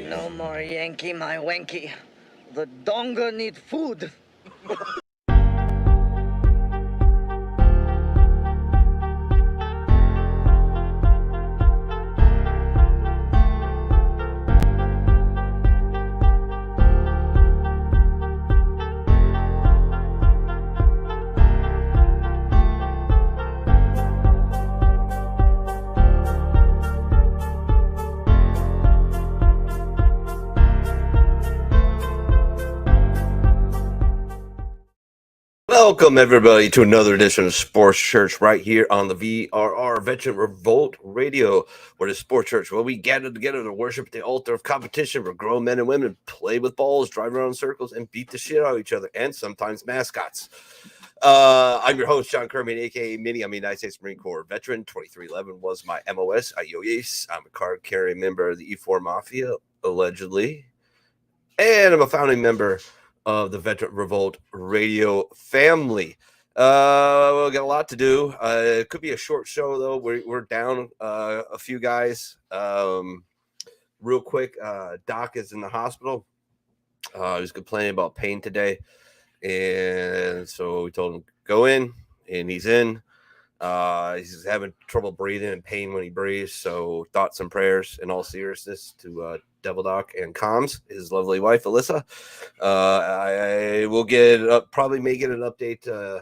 No more Yankee, my wanky. The donga need food. Welcome, everybody, to another edition of Sports Church right here on the VRR Veteran Revolt Radio. What is Sports Church? Well, we gather together to worship at the altar of competition where grown men and women play with balls, drive around in circles, and beat the shit out of each other, and sometimes mascots. I'm your host, John Kerman, a.k.a. Mini. I'm a United States Marine Corps veteran. 2311 was my MOS. I'm a card-carrying member of the E4 Mafia, allegedly. And I'm a founding member of the Veteran Revolt Radio family. We'll get a lot to do. It could be a short show, though. We're down a few guys. Real quick, Doc is in the hospital. He was complaining about pain today. And so we told him, go in, and he's in. He's having trouble breathing and pain when he breathes. So thoughts and prayers in all seriousness to Devil Doc and Comms, his lovely wife, Alyssa. I will probably make it an update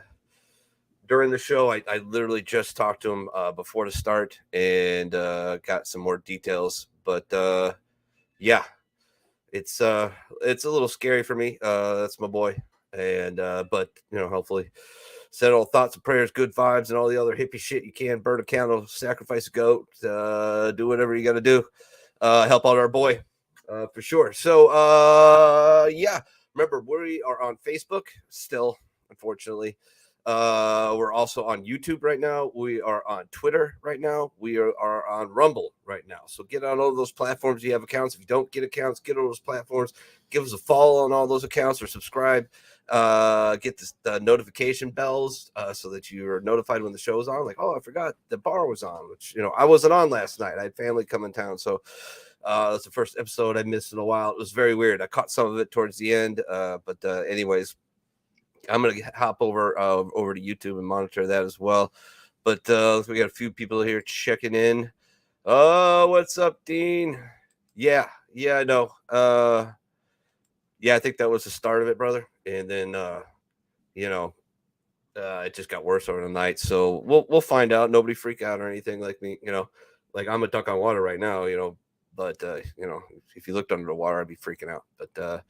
during the show. I literally just talked to him before the start and got some more details. But yeah, it's a little scary for me. That's my boy. And but hopefully settle thoughts and prayers, good vibes, and all the other hippie shit you can. Burn a candle, sacrifice a goat, do whatever you got to do. Help out our boy for sure. So yeah, remember, we are on Facebook still, unfortunately. We're also on YouTube right now. We are on Twitter right now. We are on Rumble right now. So get on all those platforms. You have accounts. If you don't get accounts, get on those platforms. Give us a follow on all those accounts or subscribe. Get the notification bells so that you're notified when the show's on. Like, oh, I forgot the bar was on, which I wasn't on last night. I had family come in town, so That's the first episode I missed in a while. It was very weird. I caught some of it towards the end, but anyways, I'm gonna hop over to YouTube and monitor that as well. But we got a few people here checking in. Oh, what's up, Dean? Yeah, I know. Yeah, I think that was the start of it, brother. And then it just got worse over the night. So we'll find out. Nobody freak out or anything like me. Like I'm a duck on water right now. But if you looked under the water, I'd be freaking out. But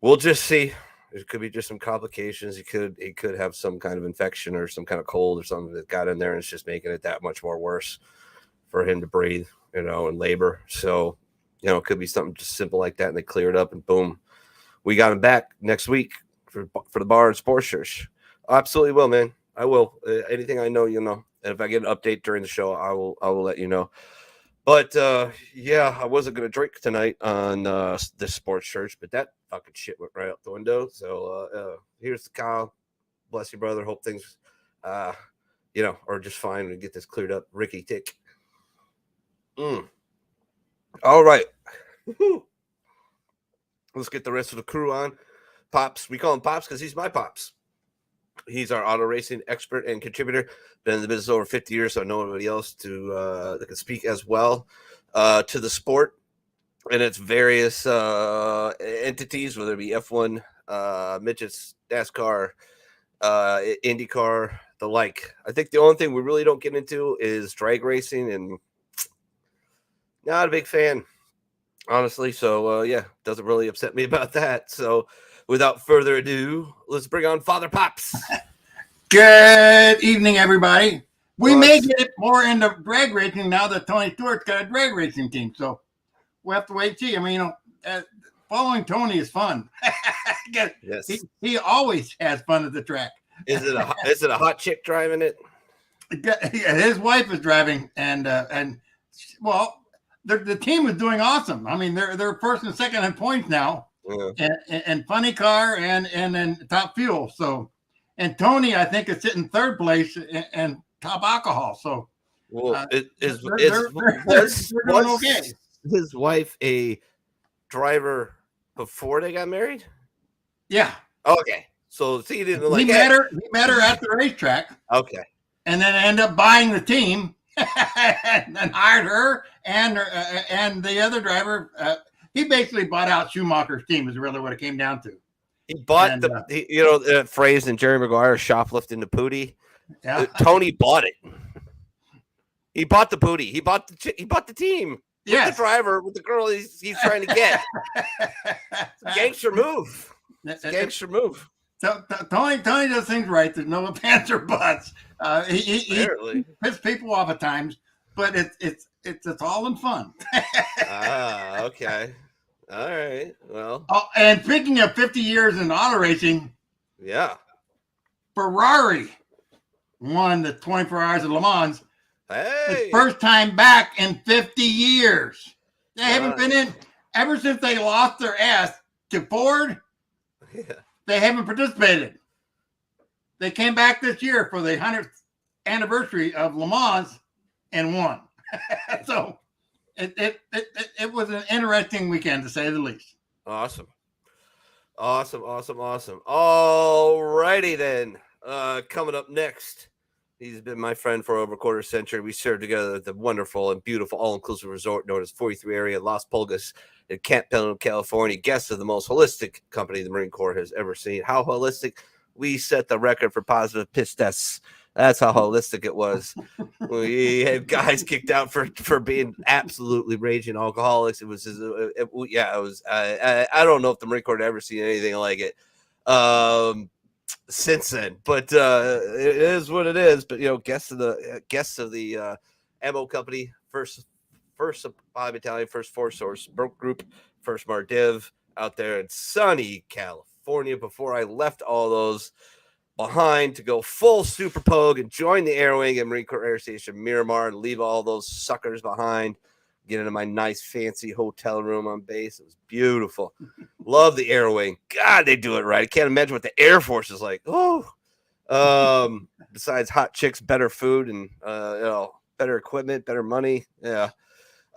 we'll just see. It could be just some complications. He could have some kind of infection or some kind of cold or something that got in there, and it's just making it that much more worse for him to breathe, and labor. So, it could be something just simple like that, and they clear it up, and boom, we got him back next week for the bar and sports church. Absolutely will, man. I will. Anything I know, and if I get an update during the show, I will let you know. But I wasn't gonna drink tonight on this sports church, but that fucking shit went right out the window. So here's the Kyle. Bless you, brother. Hope things are just fine and get this cleared up. Ricky Tick. All right. Let's get the rest of the crew on. Pops. We call him Pops because he's my Pops. He's our auto racing expert and contributor. Been in the business over 50 years, so I know everybody else that can speak as well to the sport and its various entities, whether it be F1, midgets, NASCAR, IndyCar, the like. I think the only thing we really don't get into is drag racing, and not a big fan, honestly. So, doesn't really upset me about that. So, without further ado, let's bring on Father Pops. Good evening, everybody. We may get more into drag racing now that Tony Stewart's got a drag racing team. So we'll have to wait and see. I mean, following Tony is fun. Yes. He always has fun at the track. Is it a hot chick driving it? His wife is driving, and the team is doing awesome. I mean, they're first and second in points now. Yeah. And funny car and top fuel. So, and Tony, I think, is sitting third place and top alcohol. So, was okay. His wife a driver before they got married? Yeah. Okay. So he didn't like. He met her at the racetrack. Okay. And then ended up buying the team, and then hired her and the other driver. He basically bought out Schumacher's team is really what it came down to. He bought the phrase in Jerry Maguire, shoplifting the pootie. Yeah. Tony bought it. He bought the pootie. He bought the team. Yeah. The driver with the girl he's trying to get. It's a gangster move. Gangster move. So Tony does things right. There's no ifs or buts. He pisses people off at times, but it's all in fun. Okay. All right. Well. Oh, and speaking of 50 years in auto racing, yeah, Ferrari won the 24 Hours of Le Mans. Hey, it's first time back in 50 years. They haven't been in ever since they lost their ass to Ford. Yeah. They haven't participated. They came back this year for the 100th anniversary of Le Mans and won. So it was an interesting weekend, to say the least. Awesome. All righty then. Coming up next, he's been my friend for over a quarter century. We served together at the wonderful and beautiful all-inclusive resort known as 43 area Las Pulgas in Camp Pendleton, California. Guest of the most holistic company the Marine Corps has ever seen. How holistic? We set the record for positive piss tests. That's how holistic it was. We had guys kicked out for being absolutely raging alcoholics. It was I don't know if the Marine Corps had ever seen anything like it since then. But it is what it is. But guests of the ammo company, first Battalion, first Force Source Group, first Mardiv out there in sunny California. Before I left all those behind to go full Super Pogue and join the Air Wing at Marine Corps Air Station Miramar and leave all those suckers behind, get into my nice fancy hotel room on base. It was beautiful. Love the Air Wing. God, they do it right. I can't imagine what the Air Force is like. Besides hot chicks, better food, and better equipment, better money. Yeah.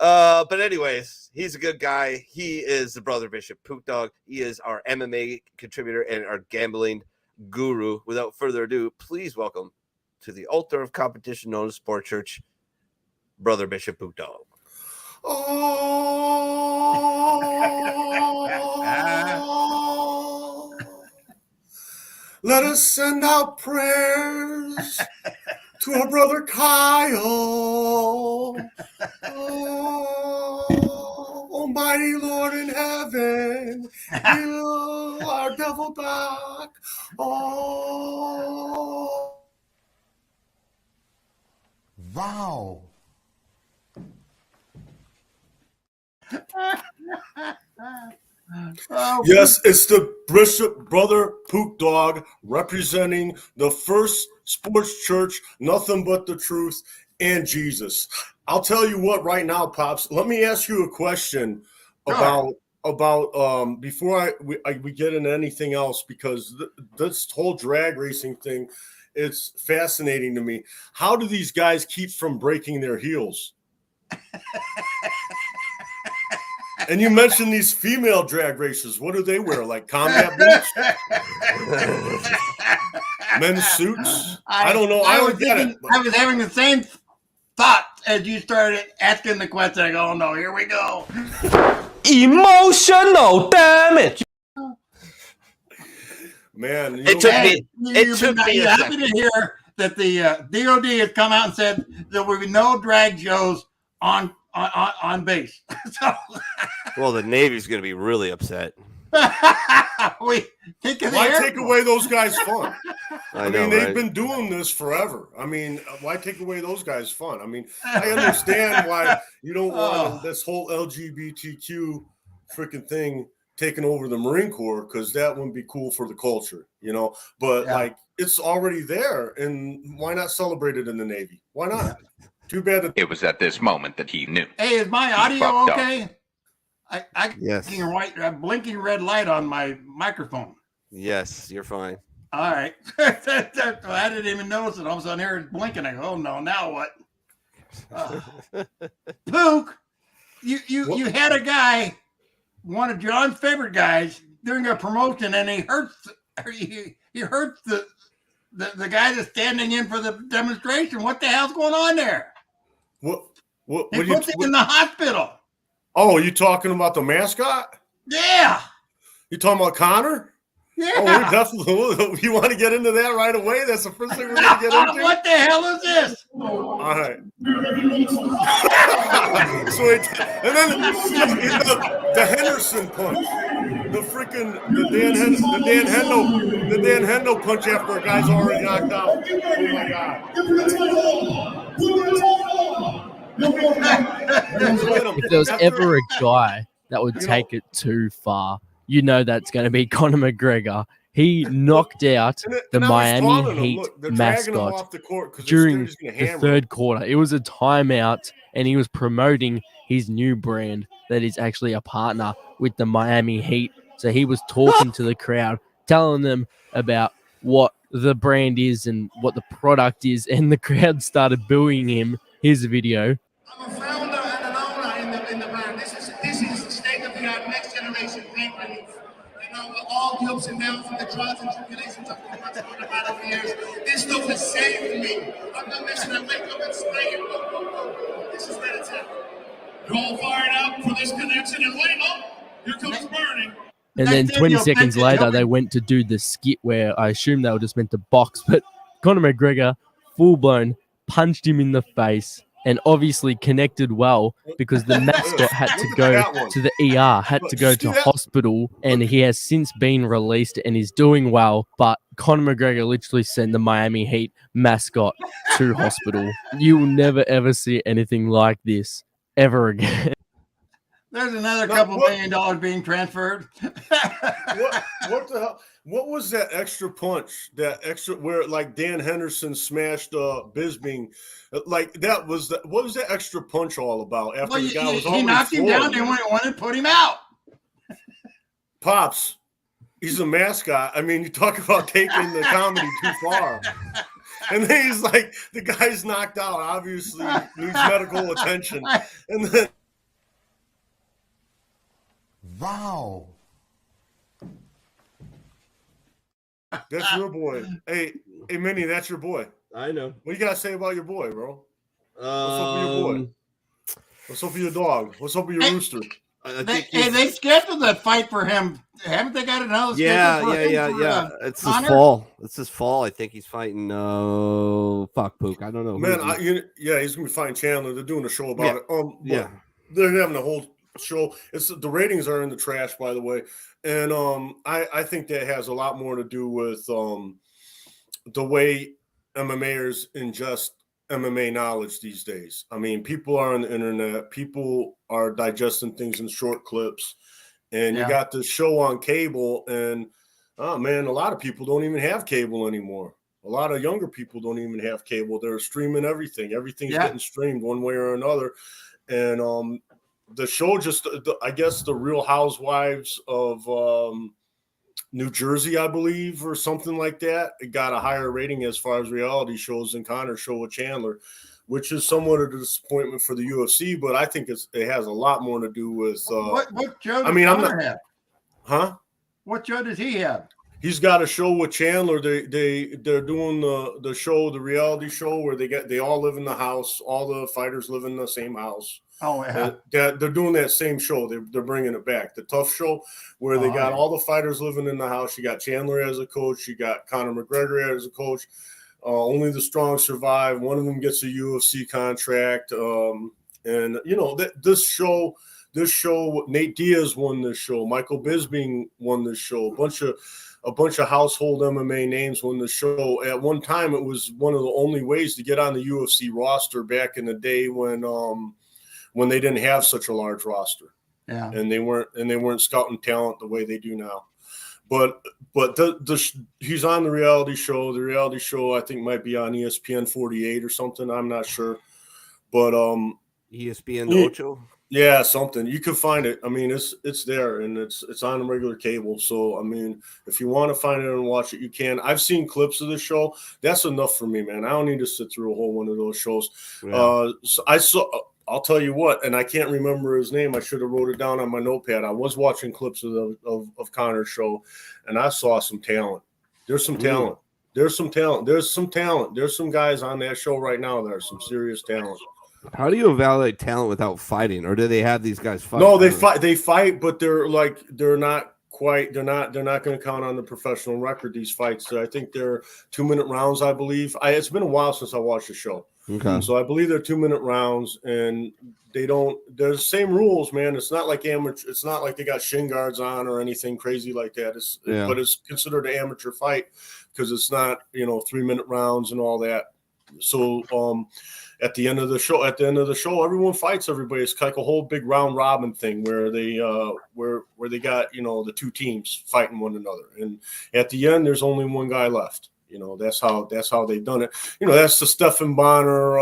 But anyways, he's a good guy. He is the brother of Bishop Pook Dawg. He is our MMA contributor and our gambling guru. Without further ado, please welcome to the altar of competition known as Sport Church, brother Bishop Pook Dawg. Oh, let us send out prayers to our brother Kyle. Oh, almighty Lord in heaven, heal our devil back. Oh, wow. Yes, it's the Bishop Brother Pook Dawg representing the First Sports Church, nothing but the truth and Jesus. I'll tell you what right now, Pops. Let me ask you a question about before we get into anything else, because this whole drag racing thing, it's fascinating to me. How do these guys keep from breaking their heels? And you mentioned these female drag races. What do they wear? Like combat boots? Men's suits? I don't know. I don't get it. I was having the same thought as you started asking the question. I go, oh no, here we go. Emotional damage. Man, It took me a happy second. to hear that the DOD has come out and said there will be no drag shows on base. So Well, the Navy's going to be really upset. we take it why there. take away those guys' fun? I I know, mean, they've right? been doing this forever. I mean, why take away those guys' fun? I mean, I understand why you don't want this whole LGBTQ freaking thing taking over the Marine Corps, because that wouldn't be cool for the culture, you know. But like, it's already there, and why not celebrate it in the Navy? Why not? Too bad that It was at this moment that he knew. Hey, is my audio fucked up. okay? I Yes. a blinking red light on my microphone. Yes, you're fine. All right. I didn't even notice it. All of a sudden, here it's blinking. I go, oh no, now what? Pook, you had a guy, one of John's favorite guys, doing a promotion, and he hurts the guy that's standing in for the demonstration. What the hell's going on there? what He puts him in the hospital. oh, you talking about the mascot? Yeah. You talking about Connor? Yeah. Oh, we're definitely. You want to get into that right away? That's the first thing we're going to get into. What the hell is this? All right. Sweet. And then the Henderson punch, the Dan Hendo punch after a guy's already knocked out. Oh my God. If there was ever a guy that would take it too far, you know that's going to be Conor McGregor. He knocked out the Miami Heat mascot during the third quarter. It was a timeout, and he was promoting his new brand that is actually a partner with the Miami Heat. So he was talking to the crowd, telling them about what the brand is and what the product is, and the crowd started booing him. Here's the video. I'm a founder and an owner in the brand. This is state-of-the-art, next generation paint relief. You know, all the ups and downs and the trials and tribulations of what's going on over the years. This stuff has saved me. I'm not missing. I wake up and spray it. This is where it's at. You're all fired up for this connection, and wait up, here comes burning. And then 20 seconds later, they went to do the skit where I assume they were just meant to box, but Conor McGregor, full-blown, punched him in the face, and obviously connected well, because the mascot had to go to the ER, had to go to hospital, and he has since been released and is doing well. But Conor McGregor literally sent the Miami Heat mascot to hospital. You will never, ever see anything like this ever again. There's another couple $1 million being transferred. What the hell? What was that extra punch? That extra where like Dan Henderson smashed Bisbing? Like that was the, what was that extra punch all about? After the guy was already he knocked him down and wanted to put him out. Pops, he's a mascot. I mean, you talk about taking the comedy too far. And then he's like, the guy's knocked out, obviously needs medical attention. And then Wow. That's your boy. Hey, Mini, that's your boy. I know. What you gotta say about your boy, bro? What's up with your boy? What's up with your dog? What's up with your rooster? They scheduled that fight for him. Haven't they got another schedule? Yeah. It's Connor? this fall. It's this fall. I think he's fighting. Pook. I don't know. Man, he's gonna be fighting Chandler. They're doing a show about it. They're having a whole show. The ratings are in the trash, by the way, and I think that has a lot more to do with the way MMAers ingest MMA knowledge these days. I mean, people are on the internet. People are digesting things in short clips, and you got this show on cable. And oh man, a lot of people don't even have cable anymore. A lot of younger people don't even have cable. They're streaming everything. Everything's getting streamed one way or another. And the show I guess the Real Housewives of New Jersey, I believe, or something like that. It got a higher rating as far as reality shows than Connor's show with Chandler, which is somewhat of a disappointment for the UFC. But I think it has a lot more to do with what show does Connor have? Huh? What show does he have? He's got a show with Chandler. They're doing the show, the reality show where they all live in the house. All the fighters live in the same house. Oh yeah, they're doing that same show. They're bringing it back. The Tough Show, where they got all the fighters living in the house. You got Chandler as a coach. You got Conor McGregor as a coach. Only the strong survive. One of them gets a UFC contract. And you know this show, Nate Diaz won this show. Michael Bisping won this show. A bunch of household MMA names won the show. At one time, it was one of the only ways to get on the UFC roster back in the day when they didn't have such a large roster. Yeah. And they weren't scouting talent the way they do now. But he's on the reality show. The reality show I think might be on ESPN 48 or something. I'm not sure. But ESPN Ocho? Yeah, something. You can find it. I mean, it's there and it's on regular cable. So I mean, if you want to find it and watch it, you can. I've seen clips of the show. That's enough for me, man. I don't need to sit through a whole one of those shows. Yeah. I'll tell you what, and I can't remember his name. I should have wrote it down on my notepad. I was watching clips of Connor's show, and I saw some talent. There's some talent. There's some talent. There's some guys on that show right now that are some serious talent. How do you evaluate talent without fighting, or do they have these guys fight? No, they fight. They fight, but they're not going to count on the professional record. These fights, I think they're 2-minute rounds. I believe. It's been a while since I watched the show. Okay. So I believe they're 2-minute rounds, and they're the same rules, man. It's not like amateur. It's not like they got shin guards on or anything crazy like that. But it's considered an amateur fight because it's not 3-minute rounds and all that. So at the end of the show, everyone fights everybody. It's like a whole big round robin thing where they where they got the two teams fighting one another, and at the end there's only one guy left. That's how they've done it. That's the Stephan Bonner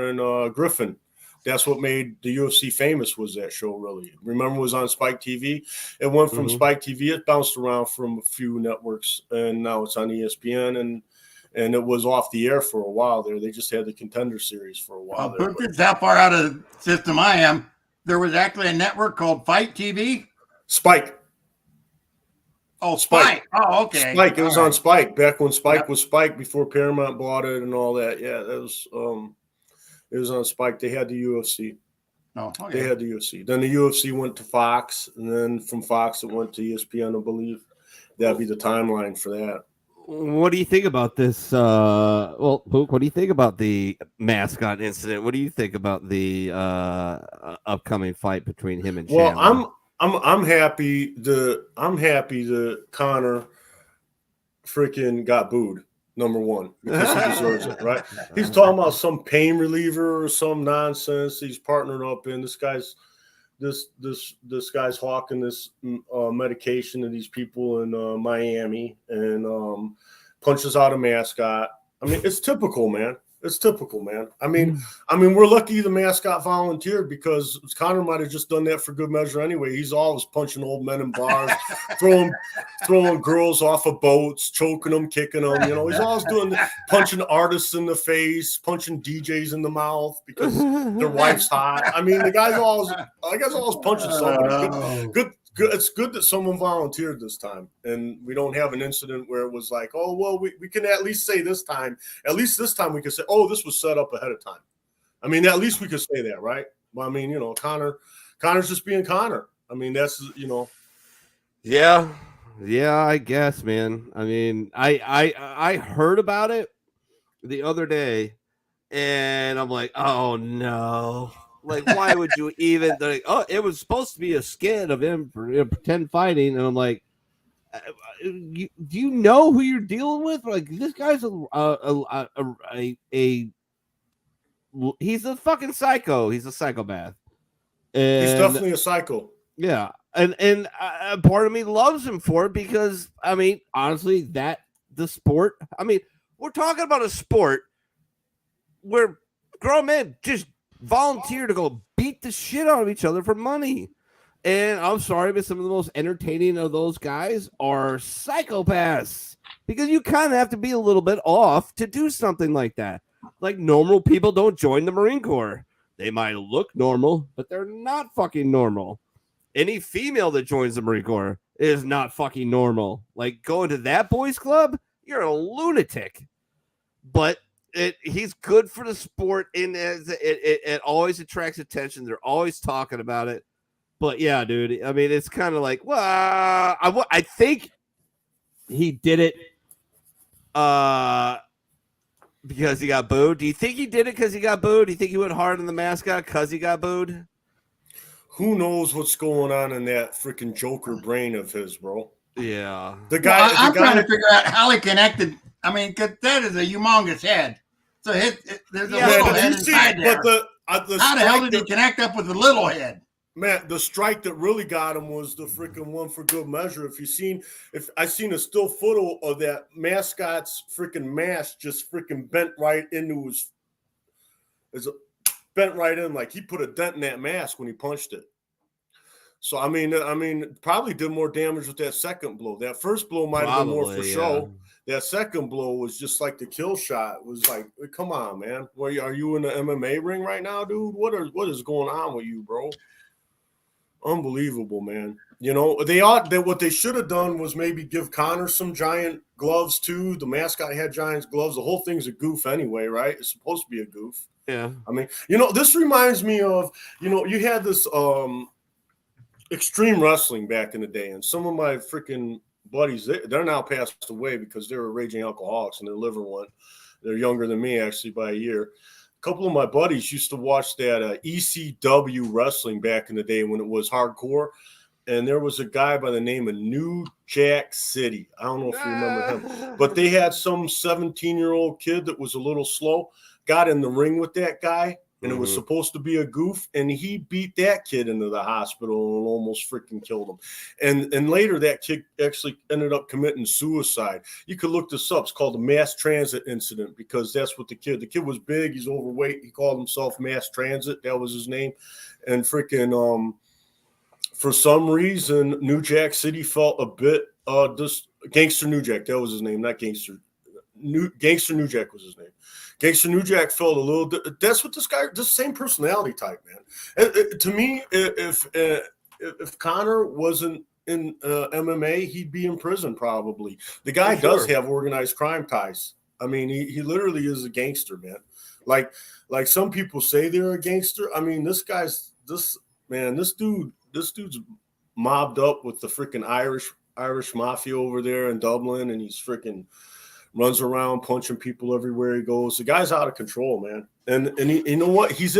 and Griffin. That's what made the UFC famous, was that show, really. Remember, it was on Spike TV. It went from Spike TV. It bounced around from a few networks, and now it's on ESPN, and it was off the air for a while there. They just had the Contender Series for a while there. That's how far out of the system I am. There was actually a network called Fight TV. Spike. Oh, Spike. Oh, okay. Spike. It was on Spike back when Spike was Spike, before Paramount bought it and all that. Yeah, that was it was on Spike. They had the UFC. Oh, okay. They had the UFC. Then the UFC went to Fox, and then from Fox it went to ESPN, I believe. That'd be the timeline for that. What do you think about this? Pook, what do you think about the mascot incident? What do you think about the upcoming fight between him and Chandler? Well, I'm happy that Conor freaking got booed, number one, because he deserves it, right? He's talking about some pain reliever or some nonsense he's partnered up in. This guy's hawking this medication to these people in Miami, and punches out a mascot. I mean, it's typical, man. It's typical, man. I mean, we're lucky the mascot volunteered because Connor might have just done that for good measure anyway. He's always punching old men in bars, throwing girls off of boats, choking them, kicking them. You know, he's always punching artists in the face, punching DJs in the mouth because their wife's hot. I mean, the guy's always punching somebody. Good. It's good that someone volunteered this time, and we don't have an incident where it was like, oh, well, we can at least say this time. At least this time we can say, oh, this was set up ahead of time. I mean, at least we could say that, right? Well, I mean, you know, Connor's just being Connor. I mean, that's, you know. Yeah, I guess, man. I mean, I heard about it the other day, and I'm like, oh no. Like, why would you even? Like, oh, it was supposed to be a skit of him pretend fighting, and I'm like, do you know who you're dealing with? Like, this guy's he's a fucking psycho. He's a psychopath. And he's definitely a psycho. Yeah, and part of me loves him for it because, I mean, honestly, the sport. I mean, we're talking about a sport where grown men just volunteer to go beat the shit out of each other for money. And I'm sorry, but some of the most entertaining of those guys are psychopaths because you kind of have to be a little bit off to do something like that. Like, normal people don't join the Marine Corps. They might look normal, but they're not fucking normal. Any female that joins the Marine Corps is not fucking normal. Like, going to that boys club, you're a lunatic. But he's good for the sport, and it always attracts attention. They're always talking about it. But yeah, dude, I mean, it's kind of like, well, I think he did it because he got booed. Do you think he did it because he got booed? Do you think he went hard on the mascot because he got booed? Who knows what's going on in that freaking Joker brain of his, bro? Yeah. I'm trying to figure out how he connected. I mean, because that is a humongous head. So there's a little head inside there. How the hell did he connect up with the little head? Man, the strike that really got him was the freaking one for good measure. If I seen a still photo of that mascot's freaking mask just freaking bent right into bent right in, like he put a dent in that mask when he punched it. So I mean, probably did more damage with that second blow. That first blow might have been more for show. That second blow was just like the kill shot. It was like, come on, man. Are you in the MMA ring right now, dude? What is going on with you, bro? Unbelievable, man. You know, what they should have done was maybe give Connor some giant gloves too. The mascot had giant gloves. The whole thing's a goof anyway, right? It's supposed to be a goof. Yeah. I mean, you know, this reminds me of, you know, you had this extreme wrestling back in the day, and some of my freaking buddies, they're now passed away because they were raging alcoholics and their liver went. They're younger than me actually by a year. A couple of my buddies used to watch that ECW wrestling back in the day when it was hardcore, and there was a guy by the name of New Jack City. I don't know if you remember him, but they had some 17-year-old kid that was a little slow, got in the ring with that guy, and it was supposed to be a goof, and he beat that kid into the hospital and almost freaking killed him. And later that kid actually ended up committing suicide. You could look this up. It's called the mass transit incident because that's what the kid was big. He's overweight. He called himself Mass Transit. That was his name. And freaking for some reason, New Jack City felt a bit Gangster New Jack. That was his name, not Gangster. Gangster New Jack was his name. Gangster New Jack felt a little. That's what this guy. This same personality type, man. To me, if Connor wasn't in MMA, he'd be in prison probably. The guy does have organized crime ties. I mean, he literally is a gangster, man. Like some people say they're a gangster. I mean, this dude's mobbed up with the freaking Irish mafia over there in Dublin, and he's freaking runs around punching people everywhere he goes. The guy's out of control, man. And you know what? He's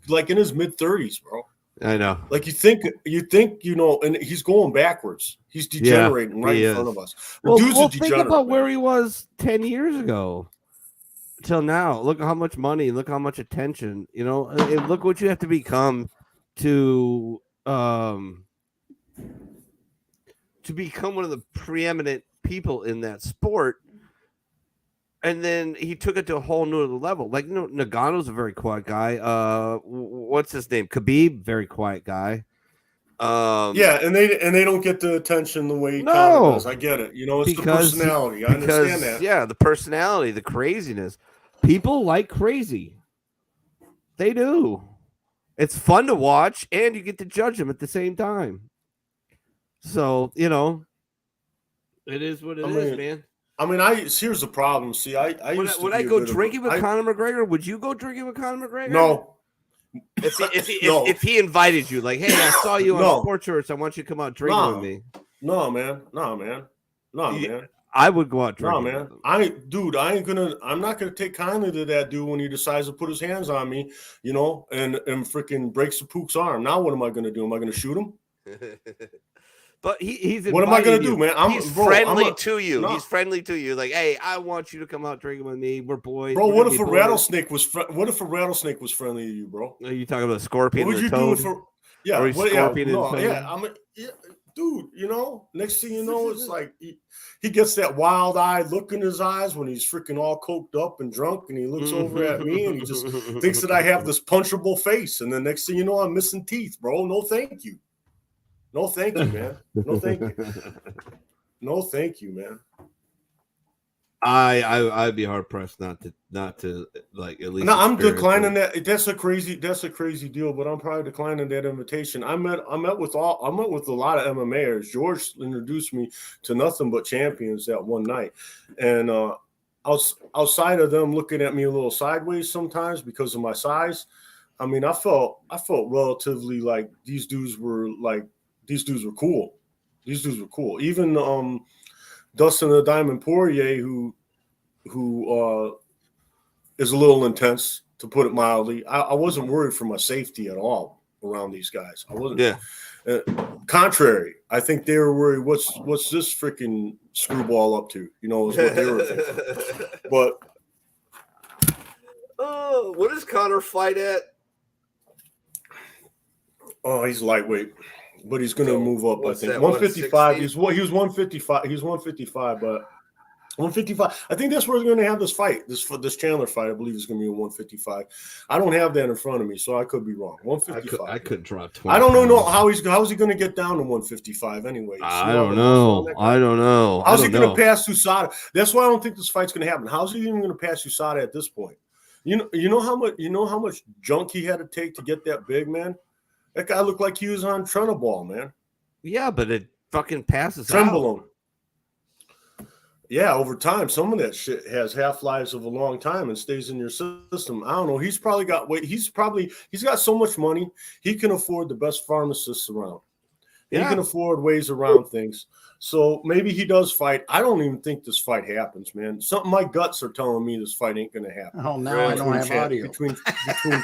like in his mid-30s, bro. I know. Like you think, you know, and he's going backwards. He's degenerating in front of us. Well, think about where he was 10 years ago till now. Look at how much money, look how much attention, you know, and look what you have to become to become one of the preeminent people in that sport. And then he took it to a whole new level. Like, Nagano's a very quiet guy. What's his name? Khabib, very quiet guy. Yeah, and they don't get the attention the way Conor does. I get it. It's the personality. I understand that. Yeah, the personality, the craziness. People like crazy. They do. It's fun to watch, and you get to judge them at the same time. So, it is what it is, man. I mean, here's the problem. See, would I go drinking with Conor McGregor? Would you go drinking with Conor McGregor? No. If he invited you, like, hey, I saw you on Sports Church, I want you to come out drinking with me. No, man. I would go out drinking. No, man. I'm not gonna take kindly to that dude when he decides to put his hands on me, and freaking breaks the Pook's arm. Now what am I gonna do? Am I gonna shoot him? But he's what am I gonna do, man? He's friendly to you. He's friendly to you. Like, hey, I want you to come out drinking with me. We're boys. Bro, what if a rattlesnake was friendly to you, bro? Are you talking about a scorpion? What would you do for? Yeah, or scorpion dude. Next thing you know, it's like he gets that wild-eyed look in his eyes when he's freaking all coked up and drunk, and he looks over at me and he just thinks that I have this punchable face, and the next thing you know, I'm missing teeth, bro. No, thank you. No, thank you, man. No, thank you. No, thank you, man. I'd be hard pressed not to like at least. No, I'm declining that. That's a crazy deal. But I'm probably declining that invitation. I met with a lot of MMAers. George introduced me to nothing but champions that one night, and outside of them looking at me a little sideways sometimes because of my size, I mean, I felt relatively like these dudes were cool. These dudes were cool. Even Dustin the Diamond Poirier, who is a little intense, to put it mildly. I wasn't worried for my safety at all around these guys. I wasn't. Yeah. Contrary, I think they were worried. What's this freaking screwball up to? Is what they were thinking. But what does Conor fight at? Oh, he's lightweight. But he's going to move up, I think. 155. He was 155. He was 155, but 155. I think that's where they're going to have this fight. This Chandler fight, I believe, is going to be a 155. I don't have that in front of me, so I could be wrong. 155. I could drop 20. I don't know how's he going to get down to 155 anyway. I don't know. How's he going to pass USADA? That's why I don't think this fight's going to happen. How's he even going to pass USADA at this point? You know how much junk he had to take to get that big, man? That guy looked like he was on Trenaball, man. Yeah, but it fucking passes Trenbolone. Yeah, over time, some of that shit has half-lives of a long time and stays in your system. I don't know. He's probably got weight. He's got so much money, he can afford the best pharmacists around. Yeah. He can afford ways around things. So maybe he does fight. I don't even think this fight happens, man. My guts are telling me this fight ain't going to happen. Oh, now I don't have audio. Between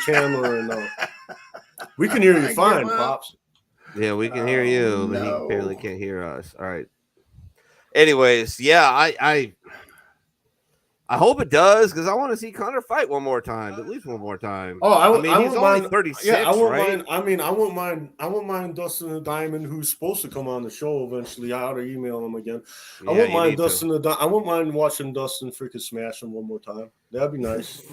Chandler and we can hear you fine, Pops. Yeah, we can hear you, but he barely can't hear us. All right. Anyways, yeah, I hope it does because I want to see Conor fight one more time, at least one more time. Oh, I mean, he's only 36. Yeah, I won't right? mind. I mean, I won't mind Dustin the Diamond, who's supposed to come on the show eventually. I ought to email him again. I won't mind Dustin I won't mind watching Dustin freaking smash him one more time. That'd be nice.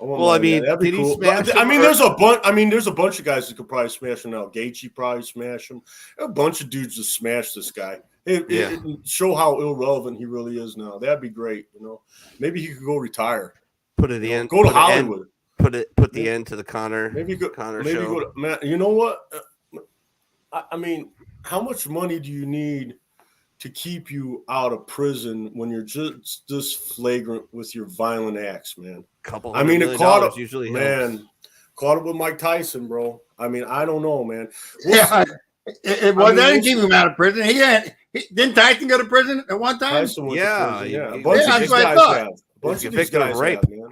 Well, I mean, that'd be cool. There's a bunch of guys that could probably smash him now. Gaethje probably smash him. A bunch of dudes that smash this guy. It show how irrelevant he really is now. That'd be great. Maybe he could go retire. Put it in. Go to Hollywood. Put the end to the Conor. Conor show. Go to, man, you know what? I mean, how much money do you need to keep you out of prison when you're just this flagrant with your violent acts, man? It caught up usually, man. Caught up with Mike Tyson, bro. I mean, I don't know, man. That didn't keep him out of prison. Didn't Tyson go to prison at one time? Tyson went to prison, yeah. A bunch of these guys have. He was convicted of rape. Man.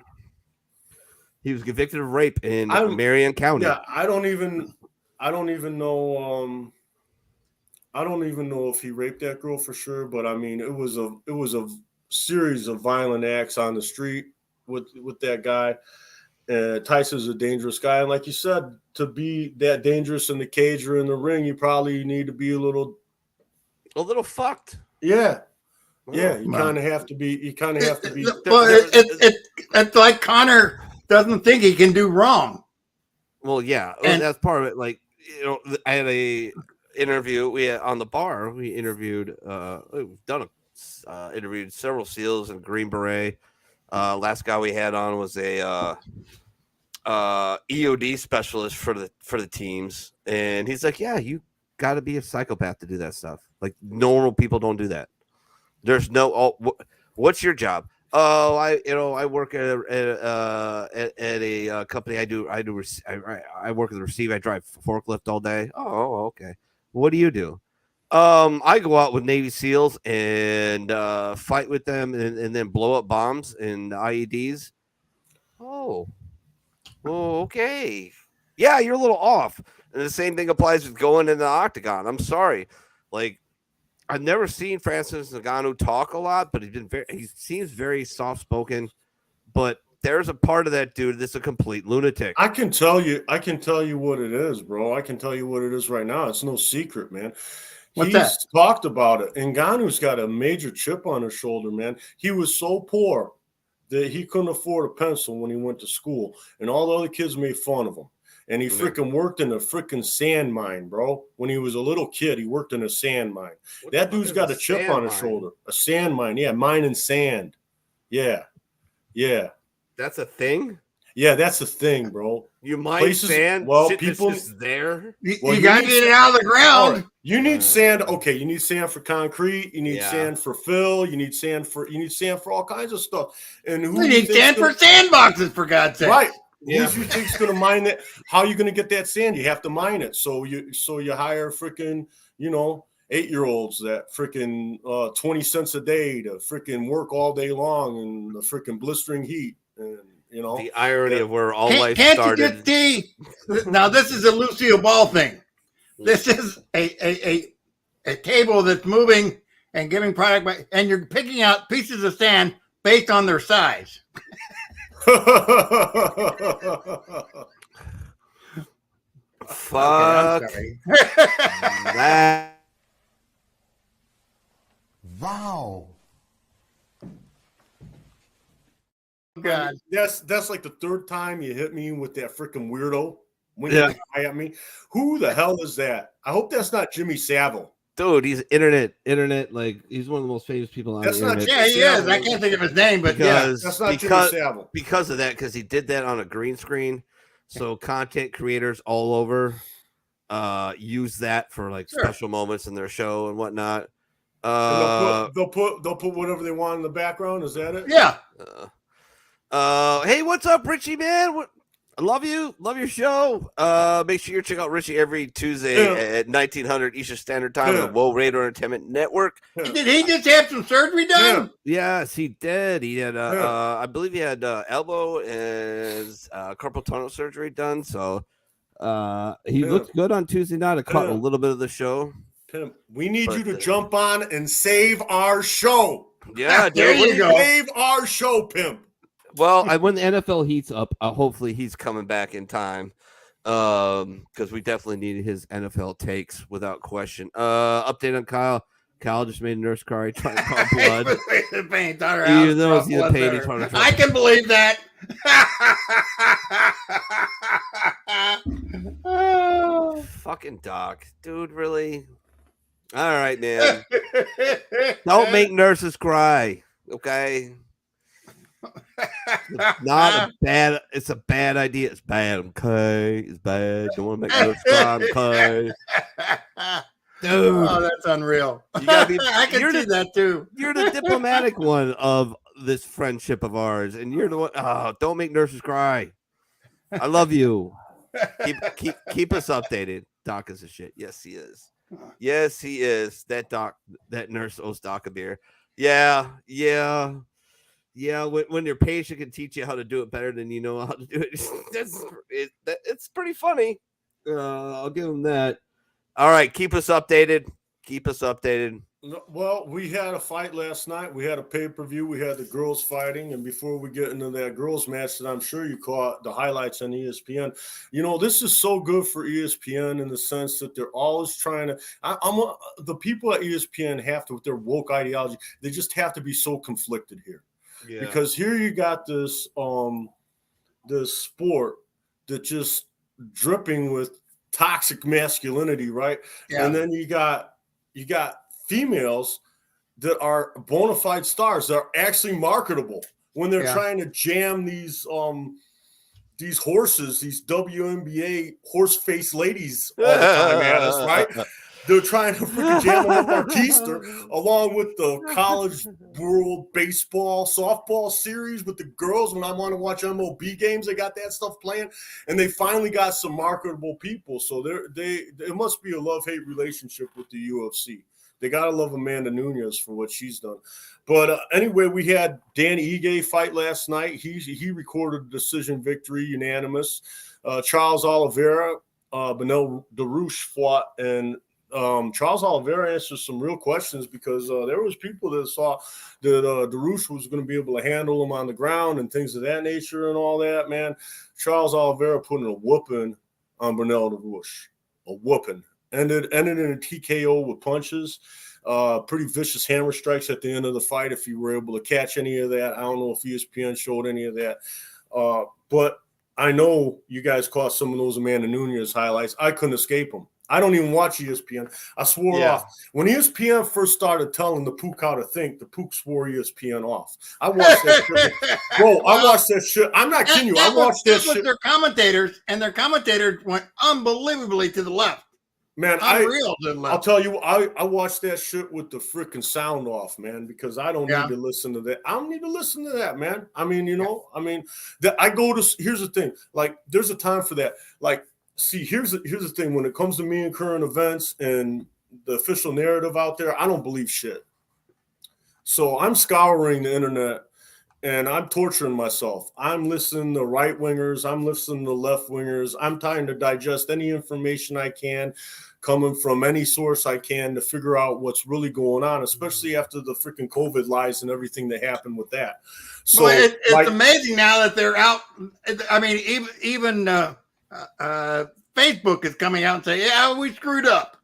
He was convicted of rape in Marion County. Yeah, I don't even know. I don't even know if he raped that girl for sure, but I mean, it was a series of violent acts on the street with that guy. Tyson's a dangerous guy, and like you said, to be that dangerous in the cage or in the ring, you probably need to be a little fucked. Yeah, Yeah, you kind of have to be. You kind of have to be. Well, it's like Connor doesn't think he can do wrong. Well, yeah, And that's part of it. Like, you know, I had a interview. We had, on the bar. We interviewed. We've done interviewed several SEALs and Green Beret. Last guy we had on was a EOD specialist for the teams, and he's like, "Yeah, you got to be a psychopath to do that stuff. Like normal people don't do that. There's no. What's your job? Oh, I work at a company. I work at the receive. I drive forklift all day. Oh, okay. What do you do? I go out with Navy SEALs and fight with them and then blow up bombs and IEDs. Oh, okay. Yeah, you're a little off. And the same thing applies with going in the octagon. I'm sorry. Like, I've never seen Francis Ngannou talk a lot, but he seems very soft spoken. But there's a part of that dude that's a complete lunatic. I can tell you what it is, bro. I can tell you what it is right now. It's no secret, man. He's talked about it. Ngannou's got a major chip on his shoulder, man. He was so poor that he couldn't afford a pencil when he went to school, and all the other kids made fun of him. And he freaking worked in a freaking sand mine, bro. When he was a little kid, he worked in a sand mine. That dude's got a chip on his shoulder. A sand mine. Yeah, mining sand. Yeah. Yeah. That's a thing? Yeah, that's the thing, bro. You mine sand? Well, shit people that's just there. You got to get it out of the ground. Right. You need sand. Okay, you need sand for concrete. You need sand for fill. You need sand for all kinds of stuff. And who you need sand for sandboxes, for God's sake. Right. Yeah. Who do you think's going to mine that? How are you going to get that sand? You have to mine it. So you hire freaking 8-year-olds that freaking 20 cents a day to freaking work all day long in the freaking blistering heat. And the irony of where all life can't started. You just see? Now this is a Lucille Ball thing. This is a table that's moving and giving product, and you're picking out pieces of sand based on their size. Fuck that. Wow. God. That's like the third time you hit me with that freaking weirdo. When you at me. Who the hell is that? I hope that's not Jimmy Savile. Dude, he's internet. Like, he's one of the most famous people on the internet. Yeah, he is. I can't think of his name, but that's not Jimmy Savile. Because of that, because he did that on a green screen. So content creators all over use that for like special moments in their show and whatnot. And they'll put whatever they want in the background. Is that it? Yeah. Hey, what's up, Richie, man? I love you. Love your show. Make sure you check out Richie every Tuesday at 1900 Eastern Standard Time on the Woe Radio Entertainment Network. Did he just have some surgery done? Yes, he did. He had, I believe he had elbow and carpal tunnel surgery done. So he looked good on Tuesday night. I caught a little bit of the show. Pimp, we need you to jump on and save our show. Yeah, there you go. Save our show, Pimp. Well, when the NFL heats up, hopefully he's coming back in time because we definitely need his NFL takes without question. Update on Kyle. Kyle just made a nurse cry trying to call blood. Even though he's in pain, he's trying to I can believe that. Fucking Doc. Dude, really? All right, man. Don't make nurses cry, okay? It's a bad idea. It's bad, okay? It's bad. Don't want to make nurses cry, okay? Dude. Oh, that's unreal. You gotta be, I can see that too. You're the diplomatic one of this friendship of ours, and you're the one. Oh, don't make nurses cry. I love you. Keep us updated. Doc is a shit. Yes, he is. Yes, he is. That nurse owes Doc a beer. Yeah. When your patient can teach you how to do it better than you know how to do it, it's pretty funny. I'll give him that. All right, keep us updated. Keep us updated. Well, we had a fight last night. We had a pay-per-view. We had the girls fighting. And before we get into that girls match that I'm sure you caught the highlights on ESPN, this is so good for ESPN in the sense that they're always trying to the people at ESPN have to, with their woke ideology, they just have to be so conflicted here. Yeah. Because here you got this sport that just dripping with toxic masculinity, right? Yeah. And then you got females that are bona fide stars that are actually marketable when they're trying to jam these horses, these WNBA horse-faced ladies all the time at us, right? They're trying to freaking jam them up our keister, along with the college world baseball, softball series with the girls. When I want to watch MLB games, they got that stuff playing, and they finally got some marketable people. So it must be a love-hate relationship with the UFC. They got to love Amanda Nunes for what she's done. But anyway, we had Dan Ige fight last night. He recorded a decision victory, unanimous. Charles Oliveira, Benel Darouche fought, and Charles Oliveira answered some real questions because there was people that saw that Darouche was going to be able to handle him on the ground and things of that nature and all that, man. Charles Oliveira put in a whooping on Benel Darouche. A whooping. Ended in a TKO with punches. Pretty vicious hammer strikes at the end of the fight. If you were able to catch any of that, I don't know if ESPN showed any of that. But I know you guys caught some of those Amanda Nunes highlights. I couldn't escape them. I don't even watch ESPN. I swore off. When ESPN first started telling the Pook how to think, the Pook swore ESPN off. I watched that shit. Bro, I watched that shit. I'm not kidding you. I watched that shit. Their commentators, and their commentators went unbelievably to the left. Man, I'll tell you, I watched that shit with the freaking sound off, man, because I don't need to listen to that. I don't need to listen to that, man. I mean, here's the thing. Like, there's a time for that. Like, see, here's the thing. When it comes to me and current events and the official narrative out there, I don't believe shit. So I'm scouring the internet and I'm torturing myself. I'm listening to right wingers. I'm listening to left wingers. I'm trying to digest any information I can coming from any source I can to figure out what's really going on, especially after the freaking COVID lies and everything that happened with that. So it's amazing now that they're out. I mean, even Facebook is coming out and saying, yeah, we screwed up.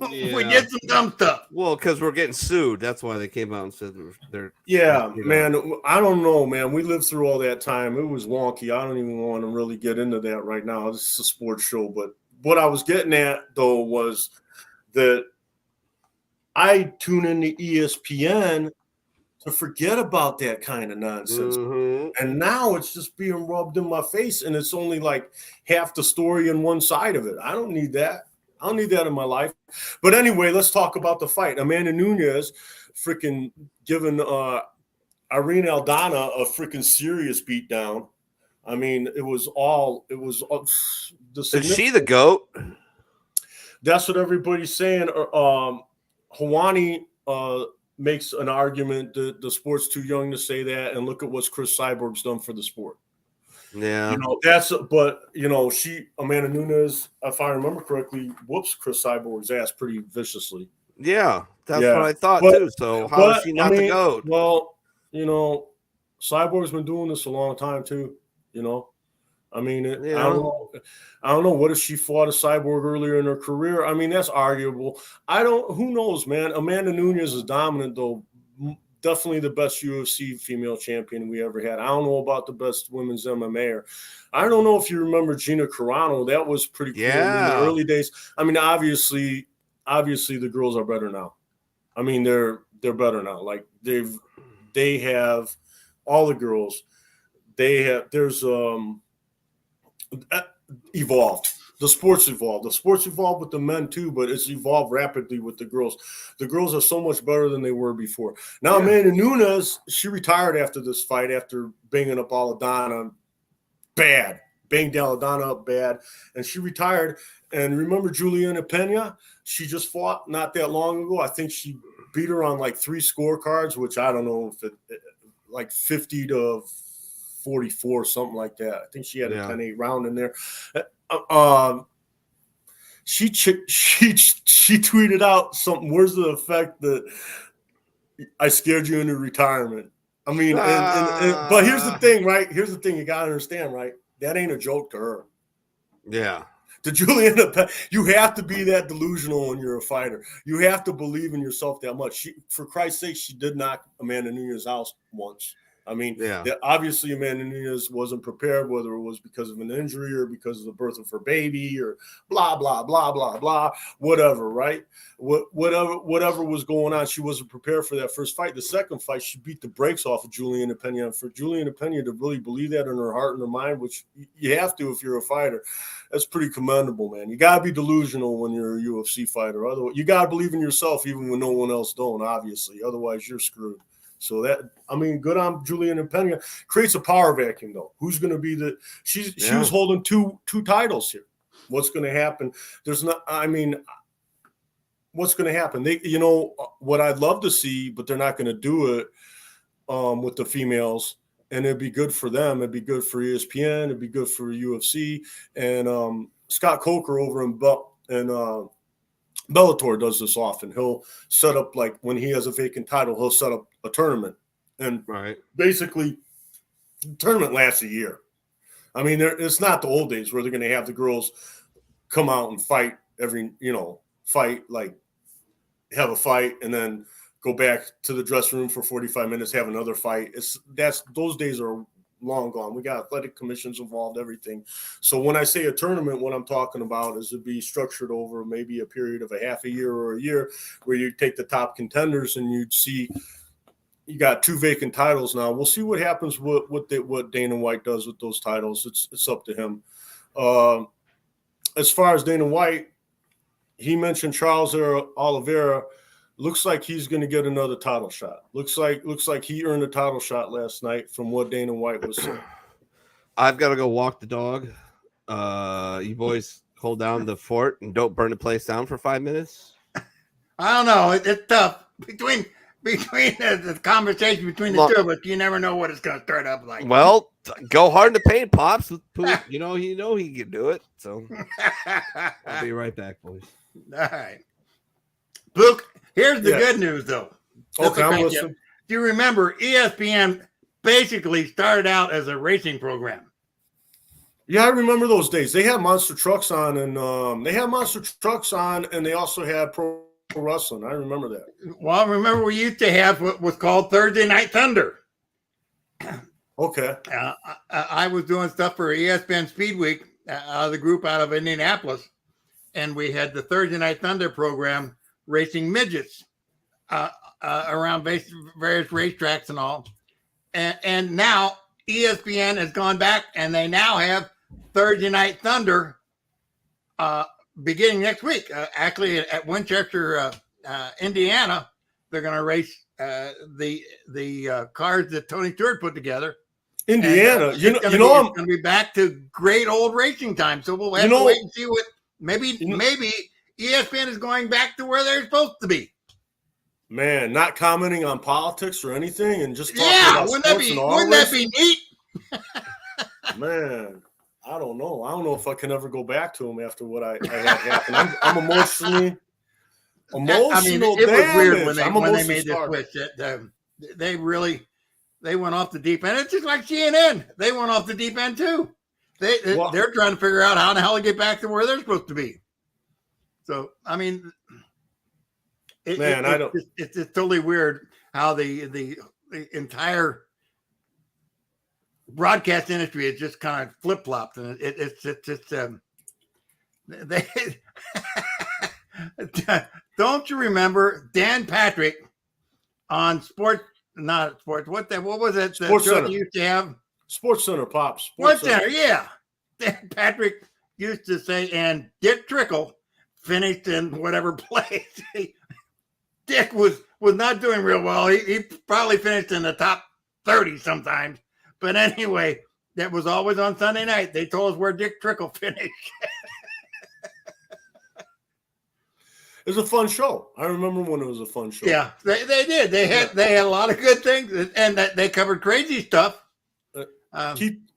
Yeah. We did some dumb stuff. Well, because we're getting sued. That's why they came out and said they're. Yeah, man. I don't know, man. We lived through all that time. It was wonky. I don't even want to really get into that right now. This is a sports show. But what I was getting at, though, was that I tune into ESPN to forget about that kind of nonsense. Mm-hmm. And now it's just being rubbed in my face, and it's only like half the story and one side of it. I don't need that. I don't need that in my life. But anyway, let's talk about the fight. Amanda Nunes freaking giving Irene Aldana a freaking serious beatdown. I mean, is she the GOAT? That's what everybody's saying. Hawani makes an argument that the sport's too young to say that, and look at what Chris Cyborg's done for the sport. Yeah, Amanda Nunes, if I remember correctly, whoops Chris Cyborg's ass pretty viciously. Yeah, that's what I thought too. So how is she not the GOAT? Well, Cyborg's been doing this a long time too. I mean, I don't know. What if she fought a Cyborg earlier in her career? I mean, that's arguable. Who knows, man? Amanda Nunes is dominant though. Definitely the best UFC female champion we ever had. I don't know about the best women's MMA. I don't know if you remember Gina Carano. That was pretty cool in the early days. I mean, obviously the girls are better now. I mean, they're better now. Like they have all the girls. There's evolved. The sport's evolved. The sport's evolved with the men too, but it's evolved rapidly with the girls. The girls are so much better than they were before. Now, Amanda Nunes, she retired after this fight after banging up Aldana bad. Banged Aldana up bad. And she retired. And remember Juliana Pena? She just fought not that long ago. I think she beat her on like 3 scorecards, which I don't know if like 50 to 44, something like that. I think she had a 10-8 round in there. she tweeted out something words to the effect that I scared you into retirement. I mean, but here's the thing, right? Here's the thing you got to understand, right? That ain't a joke to her. Yeah. To Juliana, you have to be that delusional when you're a fighter. You have to believe in yourself that much. For Christ's sake, she did knock Amanda Nunes out once. I mean, obviously Amanda Nunes wasn't prepared, whether it was because of an injury or because of the birth of her baby or blah, blah, blah, blah, blah, whatever, right? Whatever was going on, she wasn't prepared for that first fight. The second fight, she beat the brakes off of Juliana Pena. And for Juliana Pena to really believe that in her heart and her mind, which you have to if you're a fighter, that's pretty commendable, man. You got to be delusional when you're a UFC fighter. Otherwise, you got to believe in yourself even when no one else don't, obviously. Otherwise, you're screwed. So good on Juliana Pena. Creates a power vacuum, though. Who's going to be she was holding two titles here. What's going to happen? What's going to happen? What I'd love to see, but they're not going to do it with the females. And it'd be good for them. It'd be good for ESPN. It'd be good for UFC. And Scott Coker over in Bellator does this often. He'll set up, like when he has a vacant title, he'll set up a tournament. And basically, the tournament lasts a year. I mean, it's not the old days where they're going to have the girls come out and fight have a fight and then go back to the dressing room for 45 minutes, have another fight. Those days are long gone. We got athletic commissions involved, everything. So when I say a tournament, what I'm talking about is it'd be structured over maybe a period of a half a year or a year where you take the top contenders and you'd see you got 2 vacant titles now. We'll see what happens with what Dana White does with those titles. It's up to him. As far as Dana White, he mentioned Charles Oliveira. Looks like he's going to get another title shot. Looks like he earned a title shot last night from what Dana White was saying. I've got to go walk the dog. You boys hold down the fort and don't burn the place down for 5 minutes. I don't know. It's tough between the conversation between the two of us. You never know what it's going to start up like. Well, go hard in the paint, Pops. You know he can do it. So I'll be right back, boys. All right, Luke. Here's the good news, though. Okay, I'm listening. Do you remember ESPN basically started out as a racing program? Yeah, I remember those days. They had monster trucks on, and they also had pro wrestling. I remember that. Well, remember we used to have what was called Thursday Night Thunder. Okay. I was doing stuff for ESPN Speed Week, the group out of Indianapolis, and we had the Thursday Night Thunder program racing midgets around various racetracks and all. And now ESPN has gone back and they now have Thursday Night Thunder beginning next week. Actually, at Winchester, Indiana, they're going to race the cars that Tony Stewart put together. Indiana, and, it's going to be back to great old racing time. So we'll have to wait and see what maybe ESPN is going back to where they're supposed to be. Man, not commenting on politics or anything, and just talking about wouldn't that be neat? Man, I don't know. I don't know if I can ever go back to them after what I had happen. I'm emotional. I mean, it was weird when they made this switch. They went off the deep end. It's just like CNN. They went off the deep end too. They're trying to figure out how the hell to get back to where they're supposed to be. So, I mean, it's totally weird how the entire broadcast industry is just kind of flip flopped, and it's they. Don't you remember Dan Patrick on not sports? What was it? Sports Center. Used to have Sports Center, Pops. Sports Center, yeah. Dan Patrick used to say, and Dick Trickle finished in whatever place. Dick was not doing real well. He probably finished in the top 30 sometimes. But anyway, that was always on Sunday night. They told us where Dick Trickle finished. It was a fun show. I remember when it was a fun show. Yeah, they did. They had a lot of good things, and that they covered crazy stuff.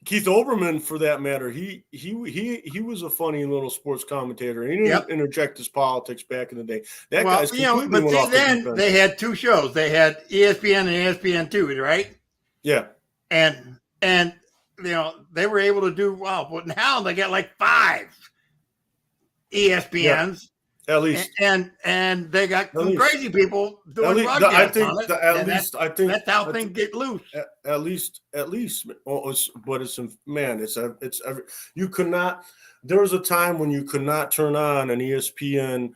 Keith Olbermann, for that matter, he was a funny little sports commentator. He didn't interject his politics back in the day. That guy's completely but went off the deep then end. they had two shows. They had ESPN and ESPN2, right? Yeah. And they were able to do well, but now they got like 5 ESPNs. At least, and they got some crazy people doing broadcasts on it. I think that's how things get loose. At least. But you could not. There was a time when you could not turn on an ESPN.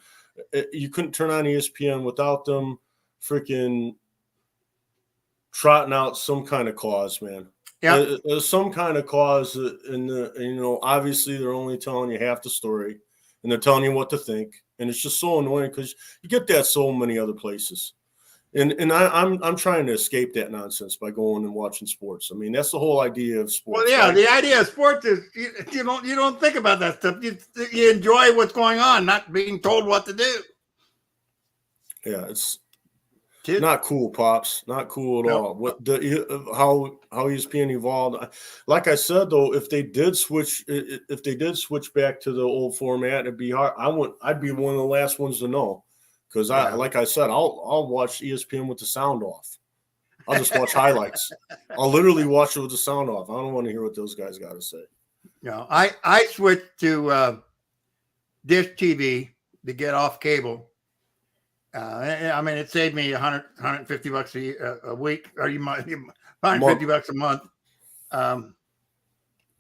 You couldn't turn on ESPN without them freaking trotting out some kind of cause, man. Yeah, some kind of cause, obviously they're only telling you half the story, and they're telling you what to think. And it's just so annoying because you get that so many other places. And I'm trying to escape that nonsense by going and watching sports. I mean, that's the whole idea of sports. Well, yeah, right? The idea of sports is you don't think about that stuff. You enjoy what's going on, not being told what to do. Yeah, it's not cool, Pops. Not cool at all. How ESPN evolved. Like I said, though, if they did switch back to the old format, it'd be hard. I'd be one of the last ones to know, because like I said, I'll watch ESPN with the sound off. I'll just watch highlights. I'll literally watch it with the sound off. I don't want to hear what those guys got to say. I switched to Dish TV to get off cable. I mean, it saved me $150 a week, or $150 a month.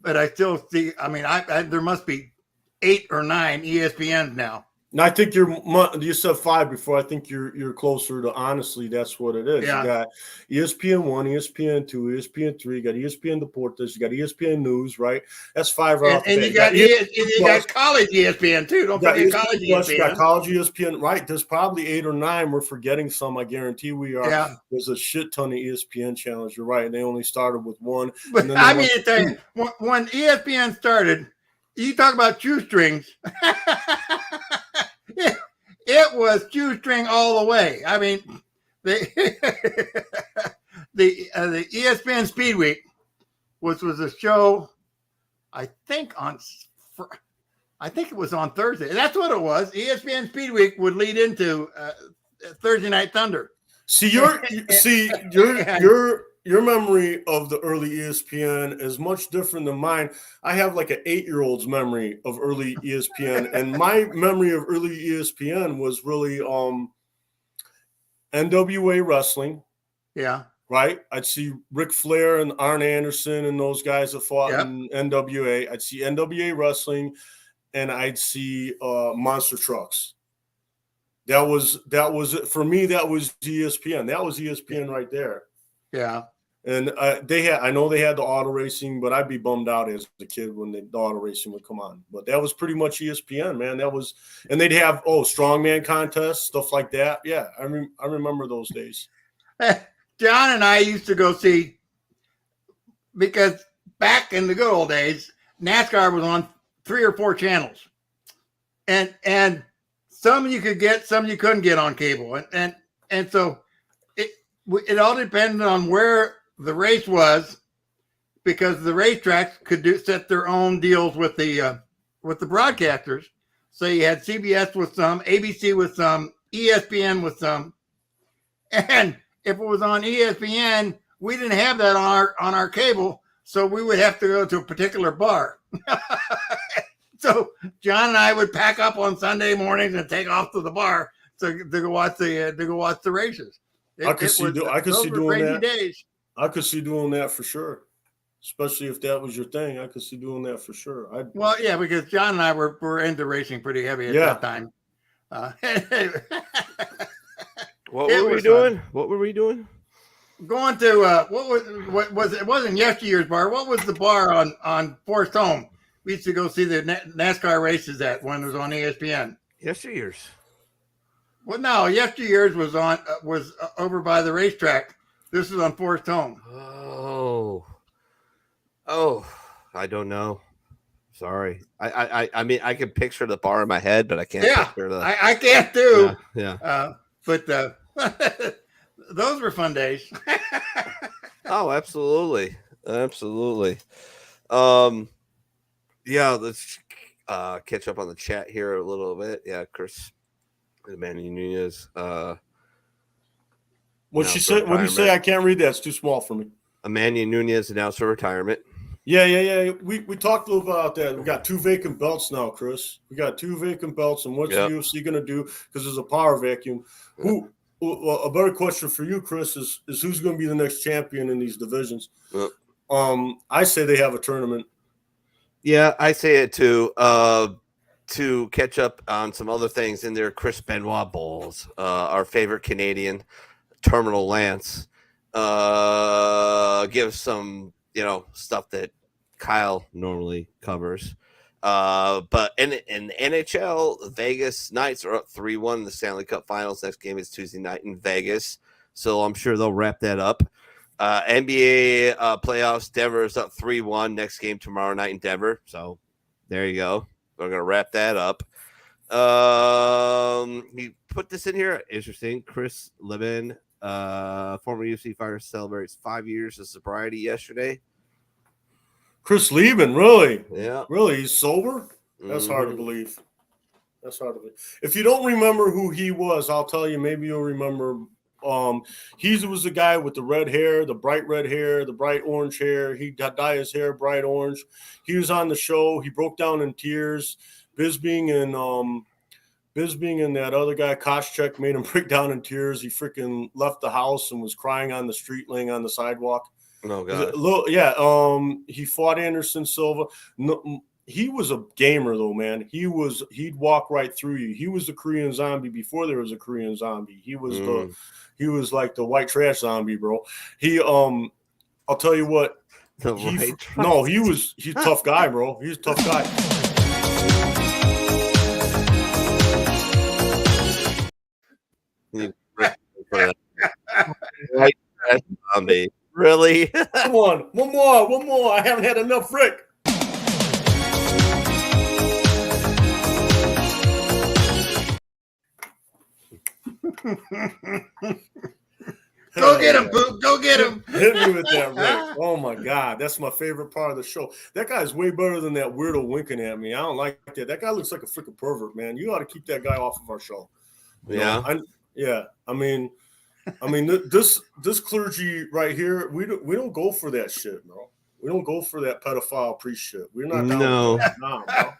But I still see. I mean, there must be 8 or 9 ESPNs now. And I think you said 5 before. I think you're closer to, honestly, that's what it is. Yeah. You got ESPN1, ESPN2, ESPN3. You got ESPN Deportes. You got ESPN News, right? That's 5 right off the bat. You got college ESPN too. Don't forget college ESPN. You got college ESPN, right? There's probably 8 or 9. We're forgetting some. I guarantee we are. Yeah. There's a shit ton of ESPN channels. You're right. They only started with 1. But I mean, when ESPN started, you talk about shoestrings. It was shoestring all the way. I mean, the ESPN Speed Week, which was a show, I think it was on Thursday. That's what it was. ESPN Speed Week would lead into Thursday Night Thunder. See, your memory of the early ESPN is much different than mine. I have like an 8-year-old's memory of early ESPN, and my memory of early ESPN was really NWA wrestling. Yeah. Right? I'd see Ric Flair and Arn Anderson and those guys that fought in NWA. I'd see NWA wrestling, and I'd see monster trucks. That was it. For me, that was ESPN. That was ESPN right there. Yeah. And I know they had the auto racing, but I'd be bummed out as a kid when the auto racing would come on. But that was pretty much ESPN, man. And they'd have strongman contests, stuff like that. Yeah, I remember those days. John and I used to go see, because back in the good old days, NASCAR was on 3 or 4 channels, and some you could get, some you couldn't get on cable, and so it all depended on where the race was, because the racetracks could set their own deals with the broadcasters. So you had CBS with some, ABC with some, ESPN with some, and if it was on ESPN, we didn't have that on our cable, so we would have to go to a particular bar. So John and I would pack up on Sunday mornings and take off to the bar to go watch the races. I could see doing that. I could see doing that for sure, especially if that was your thing. I could see doing that for sure. Well, yeah, because John and I were into racing pretty heavy at that time. What were we doing? Fun. What were we doing? Going to what was it? Wasn't Yesteryear's bar. What was the bar on Forest Home? We used to go see the NASCAR races at when it was on ESPN. Yesteryear's. Well, no, Yesteryear's was over by the racetrack. This is on Forest Home. Oh, I don't know. Sorry. I mean, I can picture the bar in my head, but I can't picture the. I can't do. Yeah. But those were fun days. Oh, absolutely. Absolutely. Yeah, let's catch up on the chat here a little bit. Yeah, Chris Manny Nunez. What she said? What did you say? I can't read that. It's too small for me. Emmanuel Nunez announced her retirement. Yeah. We talked a little about that. We got 2 vacant belts now, Chris. We got 2 vacant belts, and what's the UFC going to do? Because there's a power vacuum. Who? Well, a better question for you, Chris, is who's going to be the next champion in these divisions? I say they have a tournament. Yeah, I say it too. To catch up on some other things in there, Chris Benoit Bowles, our favorite Canadian, Terminal Lance, gives some stuff that Kyle normally covers. But in NHL, Vegas Knights are up 3-1 in the Stanley Cup Finals. Next game is Tuesday night in Vegas, so I'm sure they'll wrap that up. NBA playoffs, Denver is up 3-1. Next game tomorrow night in Denver. So there you go. We're going to wrap that up. He put this in here. Interesting. Chris Lieben, former UFC fighter, celebrates 5 years of sobriety yesterday. Chris Lieben, really? Yeah. Really? He's sober? That's hard to believe. That's hard to believe. If you don't remember who he was, I'll tell you, maybe you'll remember. He was the guy with the red hair, the bright red hair, the bright orange hair. He dyed his hair bright orange. He was on the show. He broke down in tears. Bisping and that other guy, Koscheck, made him break down in tears. He freaking left the house and was crying on the street, laying on the sidewalk. Oh God. He fought Anderson Silva. No, he was a gamer though, man. He'd walk right through you. He was the Korean Zombie before there was a Korean Zombie. He was he was like the white trash zombie, bro. I'll tell you what. He's a tough guy, bro. He's a tough guy. White trash zombie. Really? Come on, one more. I haven't had enough, Rick. Go get him, Pook. Go get him. Hit me with that, Rick. Oh my God, that's my favorite part of the show. That guy's way better than that weirdo winking at me. I don't like that. That guy looks like a freaking pervert, man. You ought to keep that guy off of our show. I mean, this clergy right here, we don't go for that shit, bro. We don't go for that pedophile priest shit. We're not down with that. Nah, bro.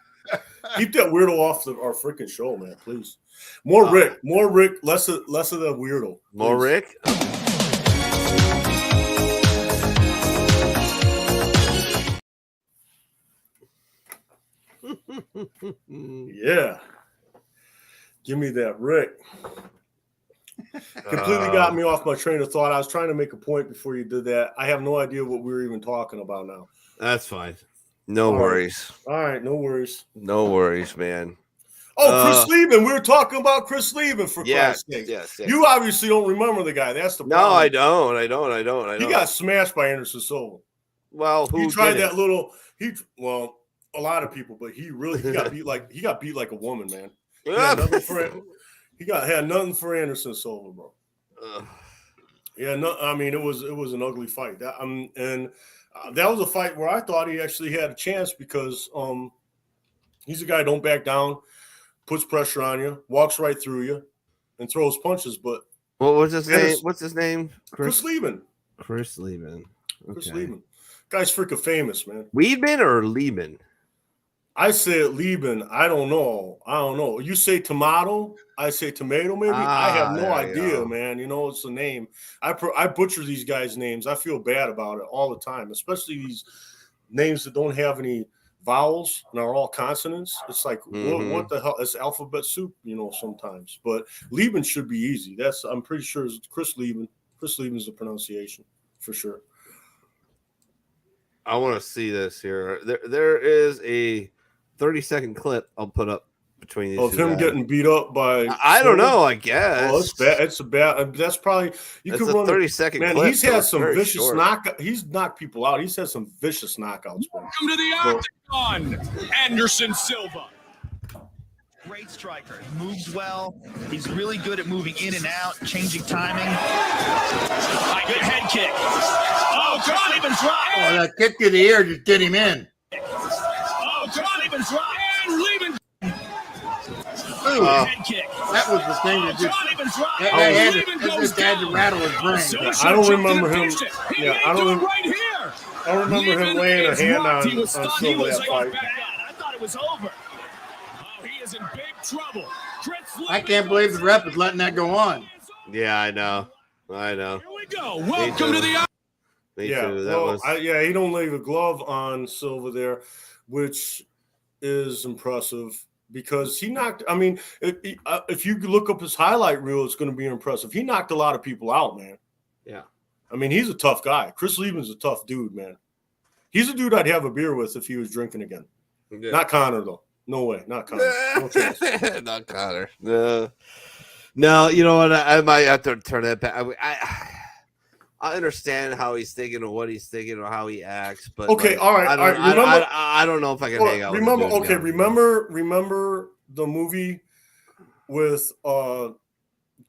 Keep that weirdo off our freaking show, man, please. More Rick, less of the weirdo. Please. More Rick? Yeah. Give me that Rick. Completely got me off my train of thought. I was trying to make a point before you did that. I have no idea what we were even talking about now. That's fine. No worries. All right, no worries. No worries, man. Oh, Chris Lieben. We were talking about Chris Lieben for Christ's sake. Yes. You obviously don't remember the guy. That's the problem. No, I don't. He got smashed by Anderson Silva. Well, he tried that little. A lot of people, but he got beat like a woman, man. He had nothing for Anderson Silva, bro. Yeah, no, I mean it was an ugly fight. That was a fight where I thought he actually had a chance because he's a guy who don't back down, puts pressure on you, walks right through you, and throws punches. But what was his name? What's his name? Chris Lieben. Chris Lieben. Okay. Chris Lieben. Guy's freaking famous, man. Lieben or Lieben? I said Lieben. I don't know. You say tomato. I say tomato. Maybe I have no idea, man. It's a name. I butcher these guys' names. I feel bad about it all the time, especially these names that don't have any vowels and are all consonants. It's like what the hell? It's alphabet soup, sometimes. But Lieben should be easy. I'm pretty sure it's Chris Lieben. Chris Lieben's the pronunciation for sure. I want to see this here. There is a 30-second clip I'll put up between these. Of him getting beat up by. I don't know. I guess. Oh, it's bad. It's a bad. That's probably you could run 30-second man. clip. He's had some vicious knockout. He's knocked people out. He's had some vicious knockouts. Welcome to the octagon, Anderson Silva. Great striker. He moves well. He's really good at moving in and out, changing timing. Good head kick. Oh, Lieben was right. Oh, that kick to the ear just did him in. Oh, Johnny was right. And leaving. Ooh, Head kick. that was the thing that just Johnny was right. that just had to rattle his brain. I don't remember him. He Yeah, I don't. right here. I don't remember him laying a hand on He Silva was that fight. back out. I thought it was over. Oh, he is in big trouble. I can't believe the ref is letting that go on. Yeah, I know. Here we go. Welcome to the. Me Yeah, too. well, he don't leave a glove on Silva there, which is impressive because he knocked. I mean, if you look up his highlight reel, it's going to be impressive. He knocked a lot of people out, man. Yeah. I mean, he's a tough guy. Chris Liebman's a tough dude, man. He's a dude I'd have a beer with if he was drinking again. Yeah. Not Connor, though. No way. Not Connor. No chance. Not Connor. No, you know what? I might have to turn that back. I understand how he's thinking or what he's thinking or how he acts, but okay, like, all right. I don't know if I can hang out. Remember the movie with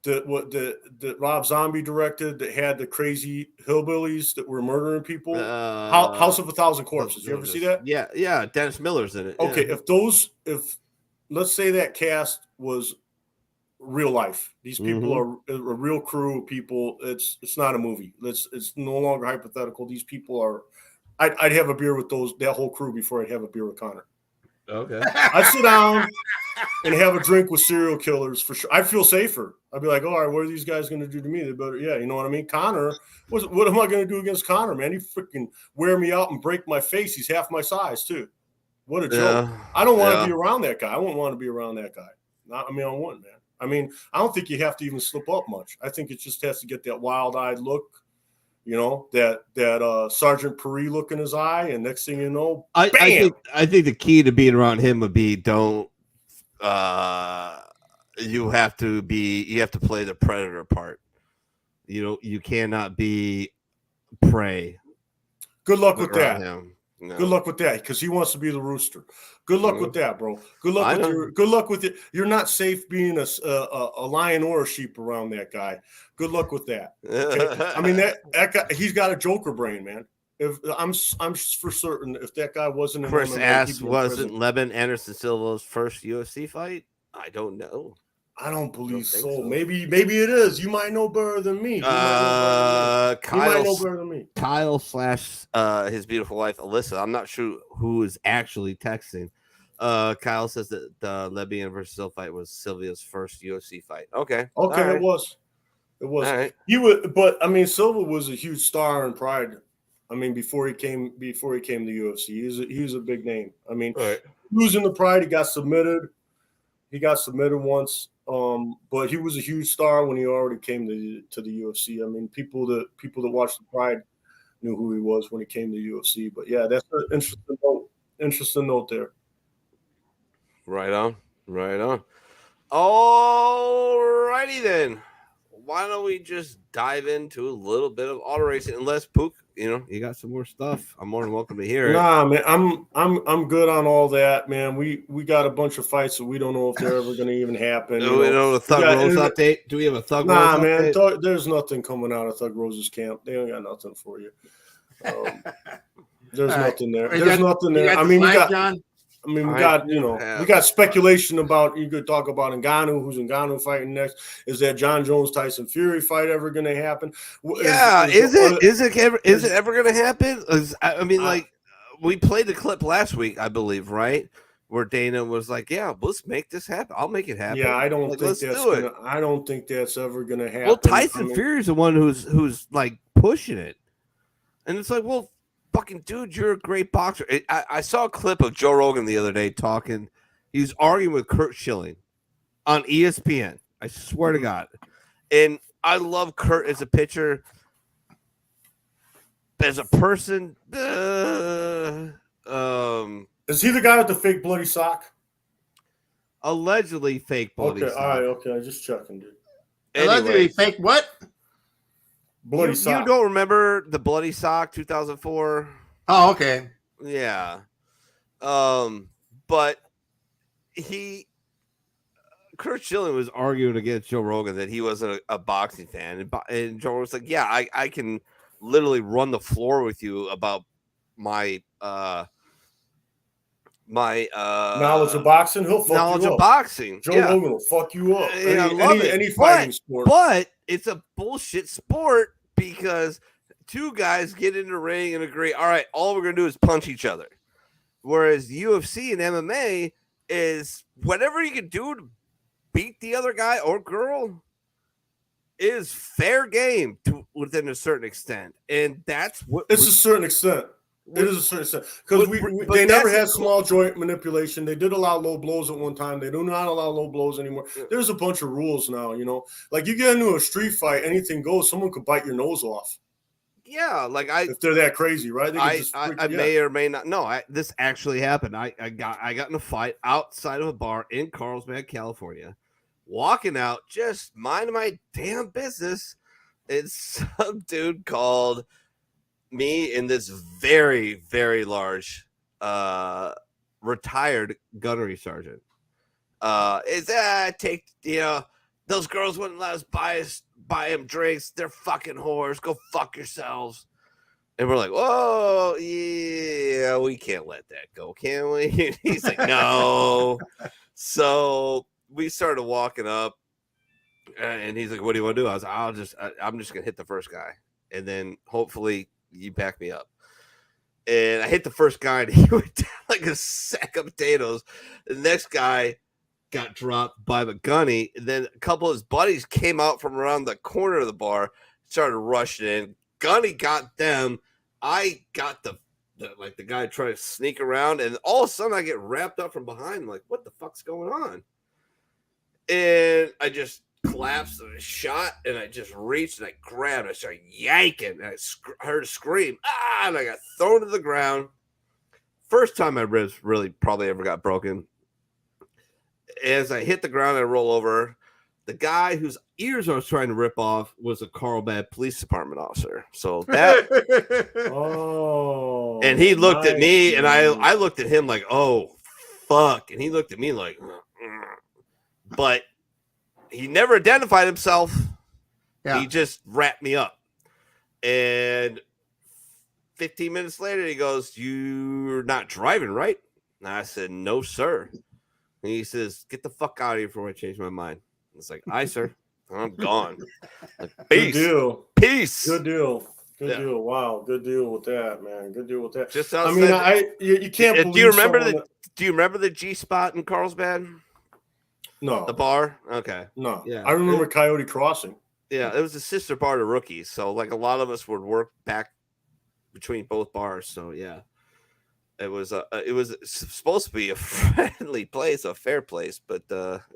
that Rob Zombie directed that had the crazy hillbillies that were murdering people? House of a Thousand Corpses. You ever see that? Yeah. Dennis Miller's in it. Okay, yeah. if let's say that cast was real life, these people are a real crew of people. It's not a movie. It's no longer hypothetical. These people are. I'd have a beer with that whole crew before I'd have a beer with Connor. Okay. I'd sit down and have a drink with serial killers for sure. I'd feel safer. I'd be like, all right, what are these guys going to do to me? They better, you know what I mean? Connor, what am I going to do against Connor, man? He freaking wear me out and break my face. He's half my size, too. What a joke. I don't want to be around that guy. I wouldn't want to be around that guy. I wouldn't, man. I mean, I don't think you have to even slip up much. I think it just has to get that wild-eyed look, you know, that Sergeant Perry look in his eye, and next thing you know, bam! I think the key to being around him would be you have to play the predator part. You know, you cannot be prey. Good luck with that. Him. No. Good luck with that, because he wants to be the rooster. Good luck with that, bro. Good luck with it. You're not safe being a lion or a sheep around that guy. Good luck with that. Okay? I mean that guy, he's got a Joker brain, man. If I'm for certain if that guy wasn't in Chris MMA, asked, wasn't Leben Anderson Silva's first UFC fight? I don't know. I don't believe so. So. Maybe it is. You might know better than me. Kyle / his beautiful wife Alyssa. I'm not sure who is actually texting. Kyle says that the Lebian versus Silva fight was Sylvia's first UFC fight. Okay. Right. It was. Right. He would, but I mean, Silva was a huge star in Pride. I mean, before he came to UFC, he was a big name. I mean, he was in the Pride. He got submitted. Once. But he was a huge star when he already came to the UFC. I mean, people that watched the Pride knew who he was when he came to UFC. But yeah, that's an interesting note there. Right on. All righty then. Why don't we just dive into a little bit of auto racing? Unless Pook, you got some more stuff. I'm more than welcome to hear it. Nah, man, I'm good on all that, man. We got a bunch of fights that we don't know if they're ever going to even happen. Do we know the Thug Rose update? Do we have a Thug Rose update? Nah, man, there's nothing coming out of Thug Rose's camp. They don't got nothing for you. There's nothing there. There's nothing there. I mean, we got speculation about. You could talk about Ngannou, who's Ngannou fighting next. Is that John Jones Tyson Fury fight ever going to happen? Yeah, is it ever going to happen? We played the clip last week, I believe, right? Where Dana was like, "Yeah, let's make this happen. I'll make it happen." Yeah, I don't think that's ever going to happen. Well, Tyson Fury's the one who's like pushing it, and it's like, well. Fucking dude, you're a great boxer. I saw a clip of Joe Rogan the other day talking. He was arguing with Kurt Schilling on ESPN. I swear to God. And I love Kurt as a pitcher. As a person, is he the guy with the fake bloody sock? Allegedly fake bloody sock. All right, okay. I'm just checking, dude. Allegedly fake what? Bloody sock. You don't remember the bloody sock 2004? Oh, okay. Yeah. But Kurt Schilling was arguing against Joe Rogan that he wasn't a boxing fan. And Joe was like, yeah, I can literally run the floor with you about my knowledge of boxing. He'll fuck knowledge you of up. Joe Joe Rogan will fuck you up. I love it. Any fighting sport. But it's a bullshit sport because two guys get in the ring and agree, all right, all we're going to do is punch each other. Whereas UFC and MMA is whatever you can do to beat the other guy or girl is fair game to within a certain extent. And that's what it's a certain extent. It is a certain extent. Because they never had small joint manipulation. They did allow low blows at one time. They do not allow low blows anymore. There's a bunch of rules now, you know. Like you get into a street fight, anything goes. Someone could bite your nose off. Yeah, like if they're that crazy, right? I may or may not. No, this actually happened. I got in a fight outside of a bar in Carlsbad, California. Walking out, just minding my damn business, and some dude called me and this very, very large retired gunnery sergeant. Take those girls wouldn't let us buy them drinks. They're fucking whores. Go fuck yourselves. And we're like, whoa, yeah, we can't let that go, can we? He's like, no. So we started walking up, and he's like, what do you want to do? I was like, I'm just gonna hit the first guy, and then hopefully you back me up. And I hit the first guy, and he went down like a sack of potatoes. The next guy got dropped by the gunny, and then a couple of his buddies came out from around the corner of the bar, started rushing in. Gunny got them. I got the guy trying to sneak around, and all of a sudden I get wrapped up from behind. I'm like, what the fuck's going on? And I just collapsed and I shot, and I just reached and I grabbed. I started yanking, and I heard a scream, and I got thrown to the ground. First time my ribs really probably ever got broken. As I hit the ground, I roll over. The guy whose ears I was trying to rip off was a Carlsbad Police Department officer. So that, and he looked at me, and I looked at him like, oh, fuck. And he looked at me like, but he never identified himself. Yeah. He just wrapped me up. And 15 minutes later, he goes, you're not driving, right? And I said, no, sir. And he says, get the fuck out of here before I change my mind. It's like, aye, sir. I'm gone. Like, peace. Good deal. Peace. Good deal. Good deal. Wow. Good deal with that, man. Good deal with that. Just I mean, you can't believe. Do you remember the G spot in Carlsbad? No. The bar? Okay. No. Yeah. I remember Coyote Crossing. Yeah, it was a sister bar to Rookies. So like a lot of us would work back between both bars. So yeah. It was supposed to be a friendly place, a fair place, but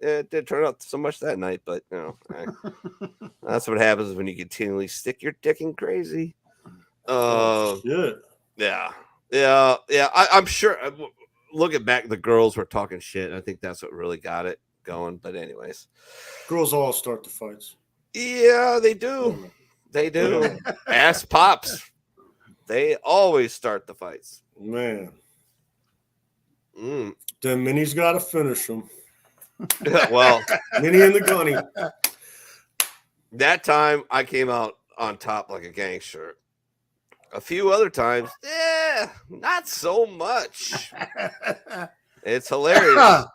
it didn't turn out so much that night. But that's what happens when you continually stick your dick in crazy. Shit. Yeah. I'm sure. Looking back, the girls were talking shit. I think that's what really got it going. But anyways, girls all start the fights. Yeah, they do. They do. Ass pops. They always start the fights. Man. Then Mini's got to finish them. Well, Mini and the gunny. That time I came out on top like a gangster. A few other times, not so much. It's hilarious.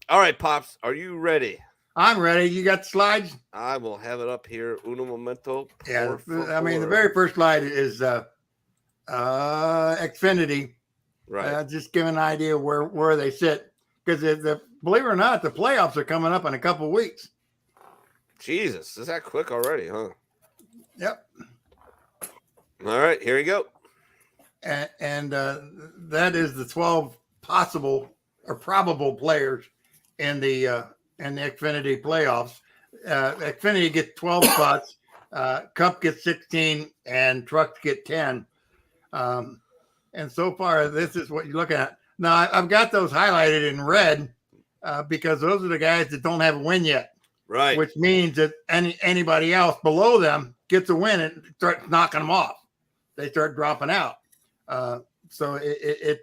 All right, Pops, are you ready? I'm ready. You got the slides? I will have it up here. Uno momento. Yeah, I mean, the very first slide is Xfinity. Right. Just give an idea where they sit. Because believe it or not, the playoffs are coming up in a couple of weeks. Jesus, is that quick already, huh? Yep. All right, here we go. And that is the 12 possible or probable players in the Xfinity playoffs. Xfinity gets 12 spots. Cup gets 16, and Trucks get 10. And so far, this is what you're looking at. Now, I've got those highlighted in red because those are the guys that don't have a win yet. Right. Which means that anybody else below them gets a win and starts knocking them off. They start dropping out. So it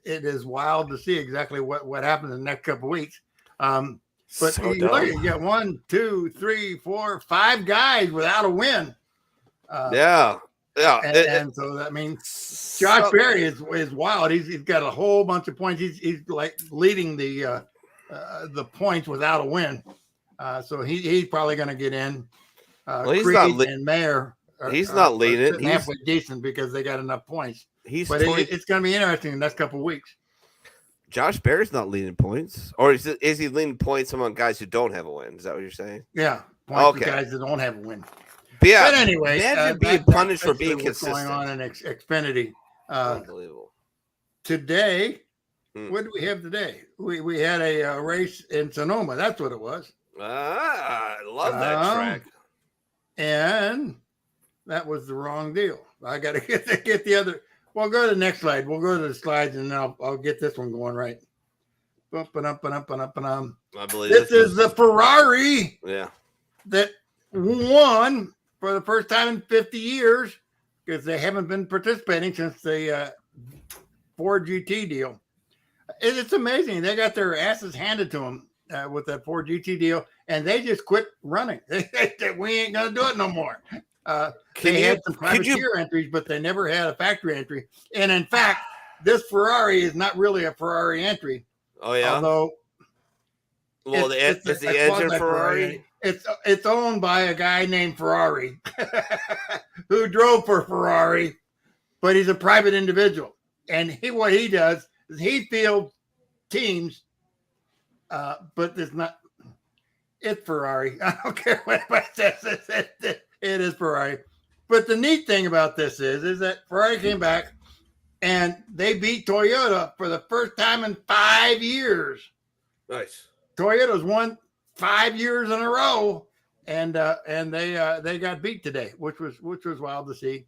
is wild to see exactly what happens in the next couple of weeks. But So you look, you got 1, 2, 3, 4, 5 guys without a win. Yeah. Yeah, and so that means Josh Berry is wild. He's got a whole bunch of points. He's like leading the points without a win. So he's probably going to get in. He's Creed not and Mayer. He's not leading. He's halfway decent because they got enough points. It's going to be interesting in the next couple of weeks. Josh Berry's not leading points, or is he leading points among guys who don't have a win? Is that what you're saying? Yeah, points for guys that don't have a win. But yeah, but anyway, imagine being punished for being what's consistent. going on in Xfinity. Unbelievable. Today, what do we have today? We had a race in Sonoma. That's what it was. I love that track. And that was the wrong deal. I got to get the other. Well, go to the next slide. We'll go to the slides, and then I'll get this one going right. I believe this is the Ferrari. Yeah. That won for the first time in 50 years because they haven't been participating since the Ford GT deal. It's amazing. They got their asses handed to them with that Ford GT deal, and they just quit running. We ain't going to do it no more. They had some privateer entries, but they never had a factory entry. And in fact, this Ferrari is not really a Ferrari entry. Oh, yeah? Although, it's the engine Ferrari? It's owned by a guy named Ferrari who drove for Ferrari, but he's a private individual. And what he does is he fields teams, but it's Ferrari. I don't care what anybody says. It is Ferrari. But the neat thing about this is that Ferrari came back and they beat Toyota for the first time in 5 years. Nice. Toyota's won 5 years in a row, and they got beat today, which was wild to see.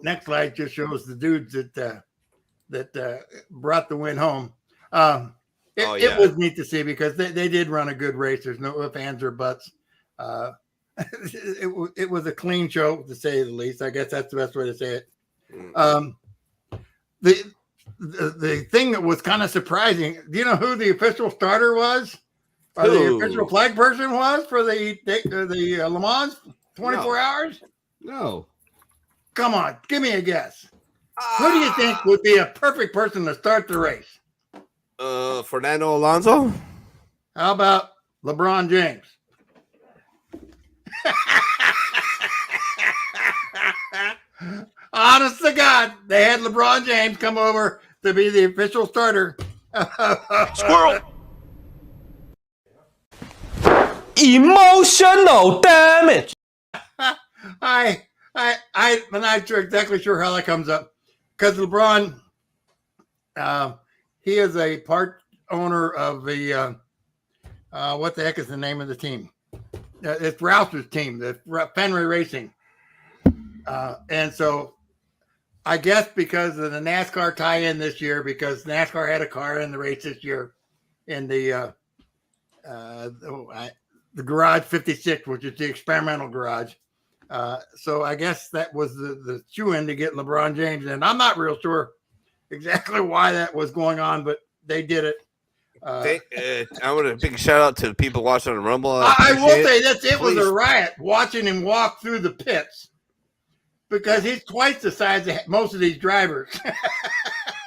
Next slide just shows the dudes that brought the win home. It was neat to see because they did run a good race. There's no ifs, ands, or buts. It was a clean show, to say the least. I guess that's the best way to say it. The thing that was kind of surprising, do you know who the official starter was? Or the official flag person was for the Le Mans 24 hours? No. Come on, give me a guess. Who do you think would be a perfect person to start the race? Fernando Alonso? How about LeBron James? Honest to God, they had LeBron James come over to be the official starter. Squirrel. Emotional damage. I'm not exactly sure how that comes up because LeBron, he is a part owner of the what the heck is the name of the team? It's Rouse's team, the Fenway Racing, and so I guess because of the NASCAR tie-in this year, because NASCAR had a car in the race this year in the Garage 56, which is the experimental garage. So I guess that was the shoe-in to get LeBron James in. I'm not real sure exactly why that was going on, but they did it. I want a big shout out to the people watching on Rumble. I will say it was a riot watching him walk through the pits because he's twice the size of most of these drivers.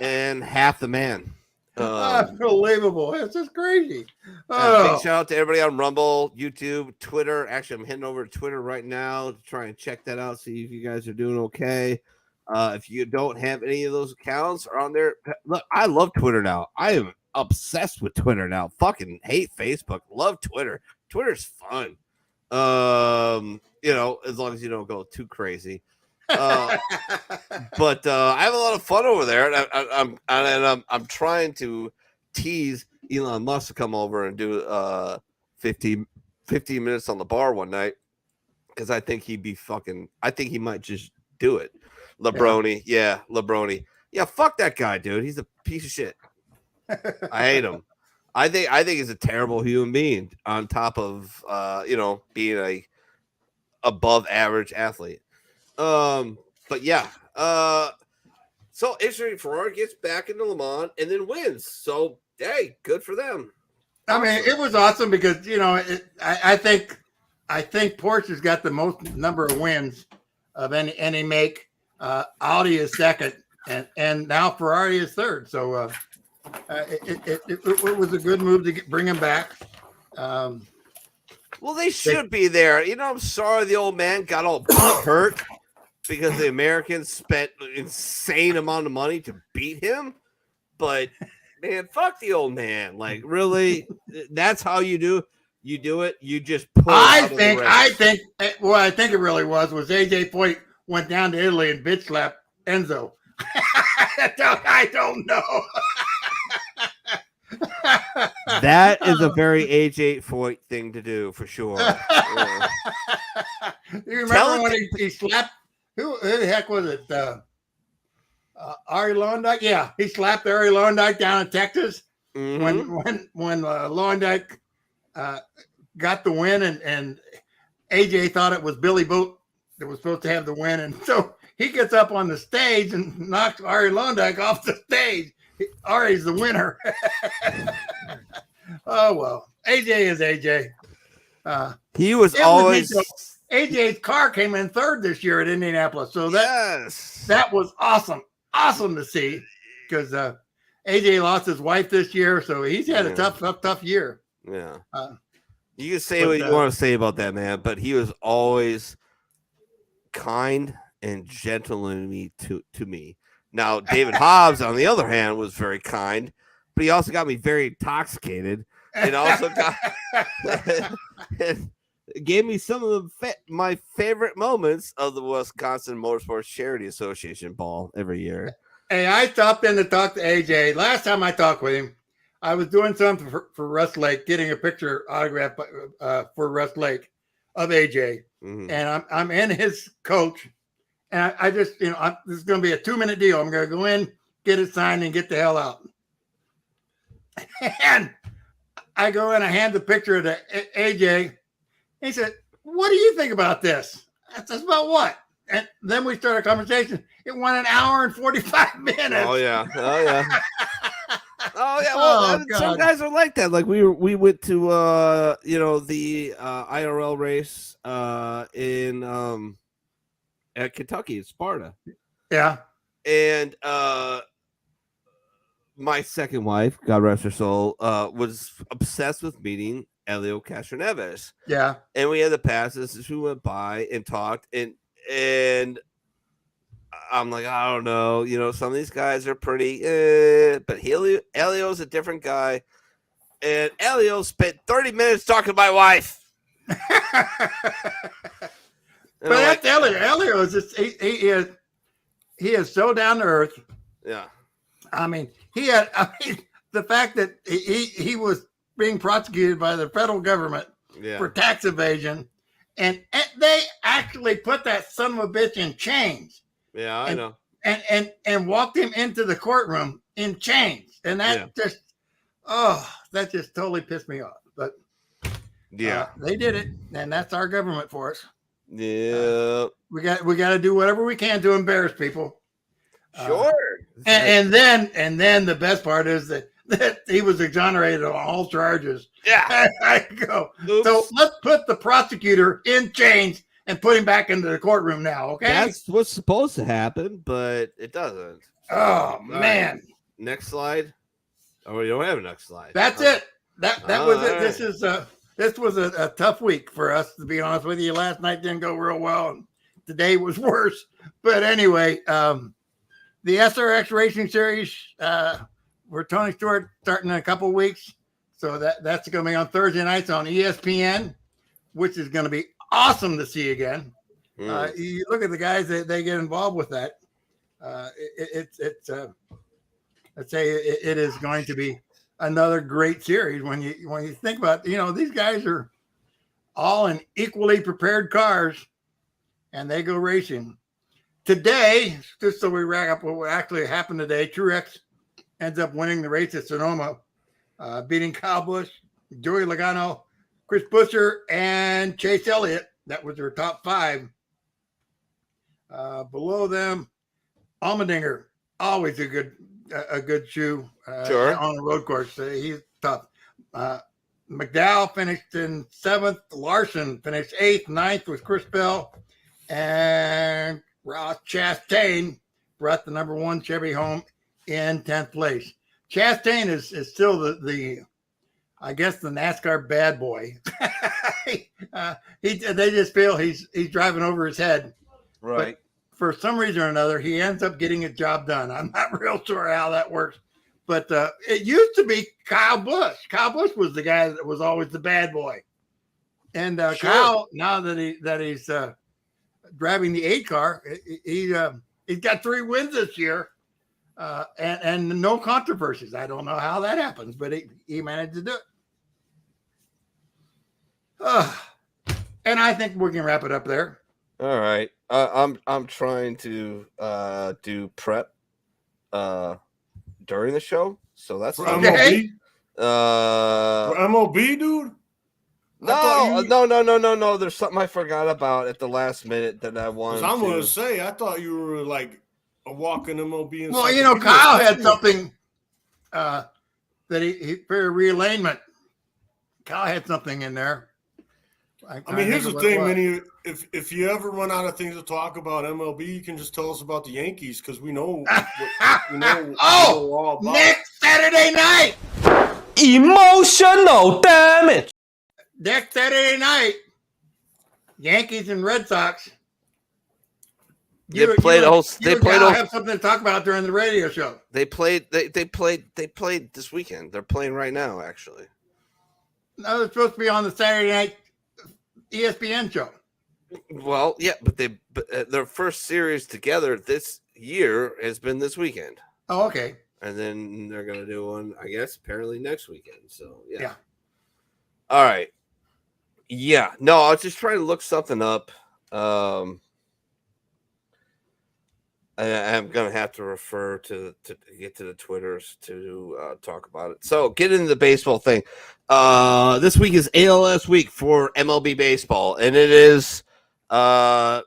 And half the man. Unbelievable. It's just crazy. Big shout out to everybody on Rumble, YouTube, Twitter. Actually, I'm heading over to Twitter right now to try and check that out, see if you guys are doing okay. If you don't have any of those accounts or on there, look, I love Twitter now. I am obsessed with Twitter now. Fucking hate Facebook. Love Twitter. Twitter's fun. As long as you don't go too crazy. But I have a lot of fun over there, and I'm trying to tease Elon Musk to come over and do 15 minutes on the bar one night because I think he'd be fucking. I think he might just do it. Lebroni, yeah, Lebroni, yeah. Fuck that guy, dude. He's a piece of shit. I hate him. I think he's a terrible human being on top of being a above average athlete. But yeah. So interesting. Ferrari gets back into Le Mans and then wins. So hey, good for them. I mean, it was awesome because I think Porsche's got the most number of wins of any make. Audi is second, and now Ferrari is third. So it was a good move to bring him back. Well, they should be there. You know, I'm sorry the old man got all hurt because the Americans spent an insane amount of money to beat him. But man, fuck the old man. Like, really, that's how you do it. You just pull. I think what I think it really was AJ Foyt went down to Italy and bitch slapped Enzo. I don't know. That is a very AJ Foyt thing to do for sure. You remember when he slapped who the heck was it? Ari Londike? Yeah, he slapped Ari Londike down in Texas when Londike got the win, and AJ thought it was Billy Boat that was supposed to have the win, and so he gets up on the stage and knocks Ari Londike off the stage. Ari's the winner. Oh well, AJ is AJ. He was always. AJ's car came in third this year at Indianapolis, so that was awesome to see, because AJ lost his wife this year, so he's had a tough year. Yeah. You can say what you want to say about that man, but he was always kind and gentle to me. Now, David Hobbs, on the other hand, was very kind, but he also got me very intoxicated, and also gave me some of my favorite moments of the Wisconsin Motorsports Charity Association ball every year. Hey, I stopped in to talk to AJ. Last time I talked with him, I was doing something for Russ Lake, getting a picture autograph for Russ Lake of AJ. Mm-hmm. And I'm in his coach. And I just, this is going to be a 2-minute deal. I'm going to go in, get it signed, and get the hell out. And I go in, I hand the picture to AJ. He said, "What do you think about this?" That's about what? And then we started a conversation. It went 1 hour and 45 minutes. Oh yeah. Well, some guys are like that. Like we went to the IRL race in at Kentucky, at Sparta. Yeah. And my second wife, God rest her soul, was obsessed with meeting Elio Castroneves. Yeah. And we had the passes as we went by and talked, and I'm like, I don't know, some of these guys are pretty, but Elio's a different guy. And Elio spent 30 minutes talking to my wife. But that's Elio. Elio is just he is so down to earth. Yeah. I mean, the fact that he was being prosecuted by the federal government for tax evasion, and they actually put that son of a bitch in chains. Yeah, I know. And walked him into the courtroom in chains, and that that just totally pissed me off. But they did it, and that's our government for us. Yeah, we got to do whatever we can to embarrass people. Sure. And then the best part is that he was exonerated on all charges. Yeah. I go. Oops. So let's put the prosecutor in chains and put him back into the courtroom now. Okay. That's what's supposed to happen, but it doesn't. Oh man. Next slide. Oh, you don't have a next slide. That's it. That was it. This was a tough week for us, to be honest with you. Last night didn't go real well, and today was worse. But anyway, the SRX Racing Series for Tony Stewart starting in a couple of weeks. So that's going to be on Thursday nights on ESPN, which is going to be awesome to see again. You look at the guys that they get involved with that. Let's say it is going to be another great series when you think about, these guys are all in equally prepared cars and they go racing. Today, just so we wrap up what actually happened today, Truex ends up winning the race at Sonoma, beating Kyle Busch, Joey Logano, Chris Buescher, and Chase Elliott. That was their top 5. Below them, Allmendinger, always a good shoe on the road course. He's tough. McDowell finished in 7th. Larson finished 8th. 9th was Chris Bell. And Ross Chastain brought the number 1 Chevy home in 10th place. Chastain is still the I guess the NASCAR bad boy. They just feel he's driving over his head. Right. But for some reason or another, he ends up getting a job done. I'm not real sure how that works. But it used to be Kyle Busch. Kyle Busch was the guy that was always the bad boy. And Sure. Kyle, now that he's driving the 8 car, he's got 3 wins this year. And no controversies. I don't know how that happens, but he managed to do it. And I think we can wrap it up there. All right. I'm trying to do prep during the show, so that's For okay. MLB? For MLB, dude? No. There's something I forgot about at the last minute that I wanted. I'm going to say, I thought you were like a walking MLB. Well, Kyle had something that he for realignment. Kyle had something in there. I mean, here's the thing, Minnie. If you ever run out of things to talk about MLB, you can just tell us about the Yankees because we know. We know all about next Saturday night. Emotional damage. Next Saturday night, Yankees and Red Sox. They played. Have something to talk about during the radio show. They played. They played this weekend. They're playing right now, actually. No, they're supposed to be on the Saturday night ESPN show. Well, yeah, but their first series together this year has been this weekend. Oh, okay. And then they're gonna do one, I guess, apparently next weekend. So yeah. All right. Yeah. No, I was just trying to look something up. I'm gonna have to refer to get to the Twitters to talk about it. So get into the baseball thing. This week is ALS week for MLB baseball, and it is kind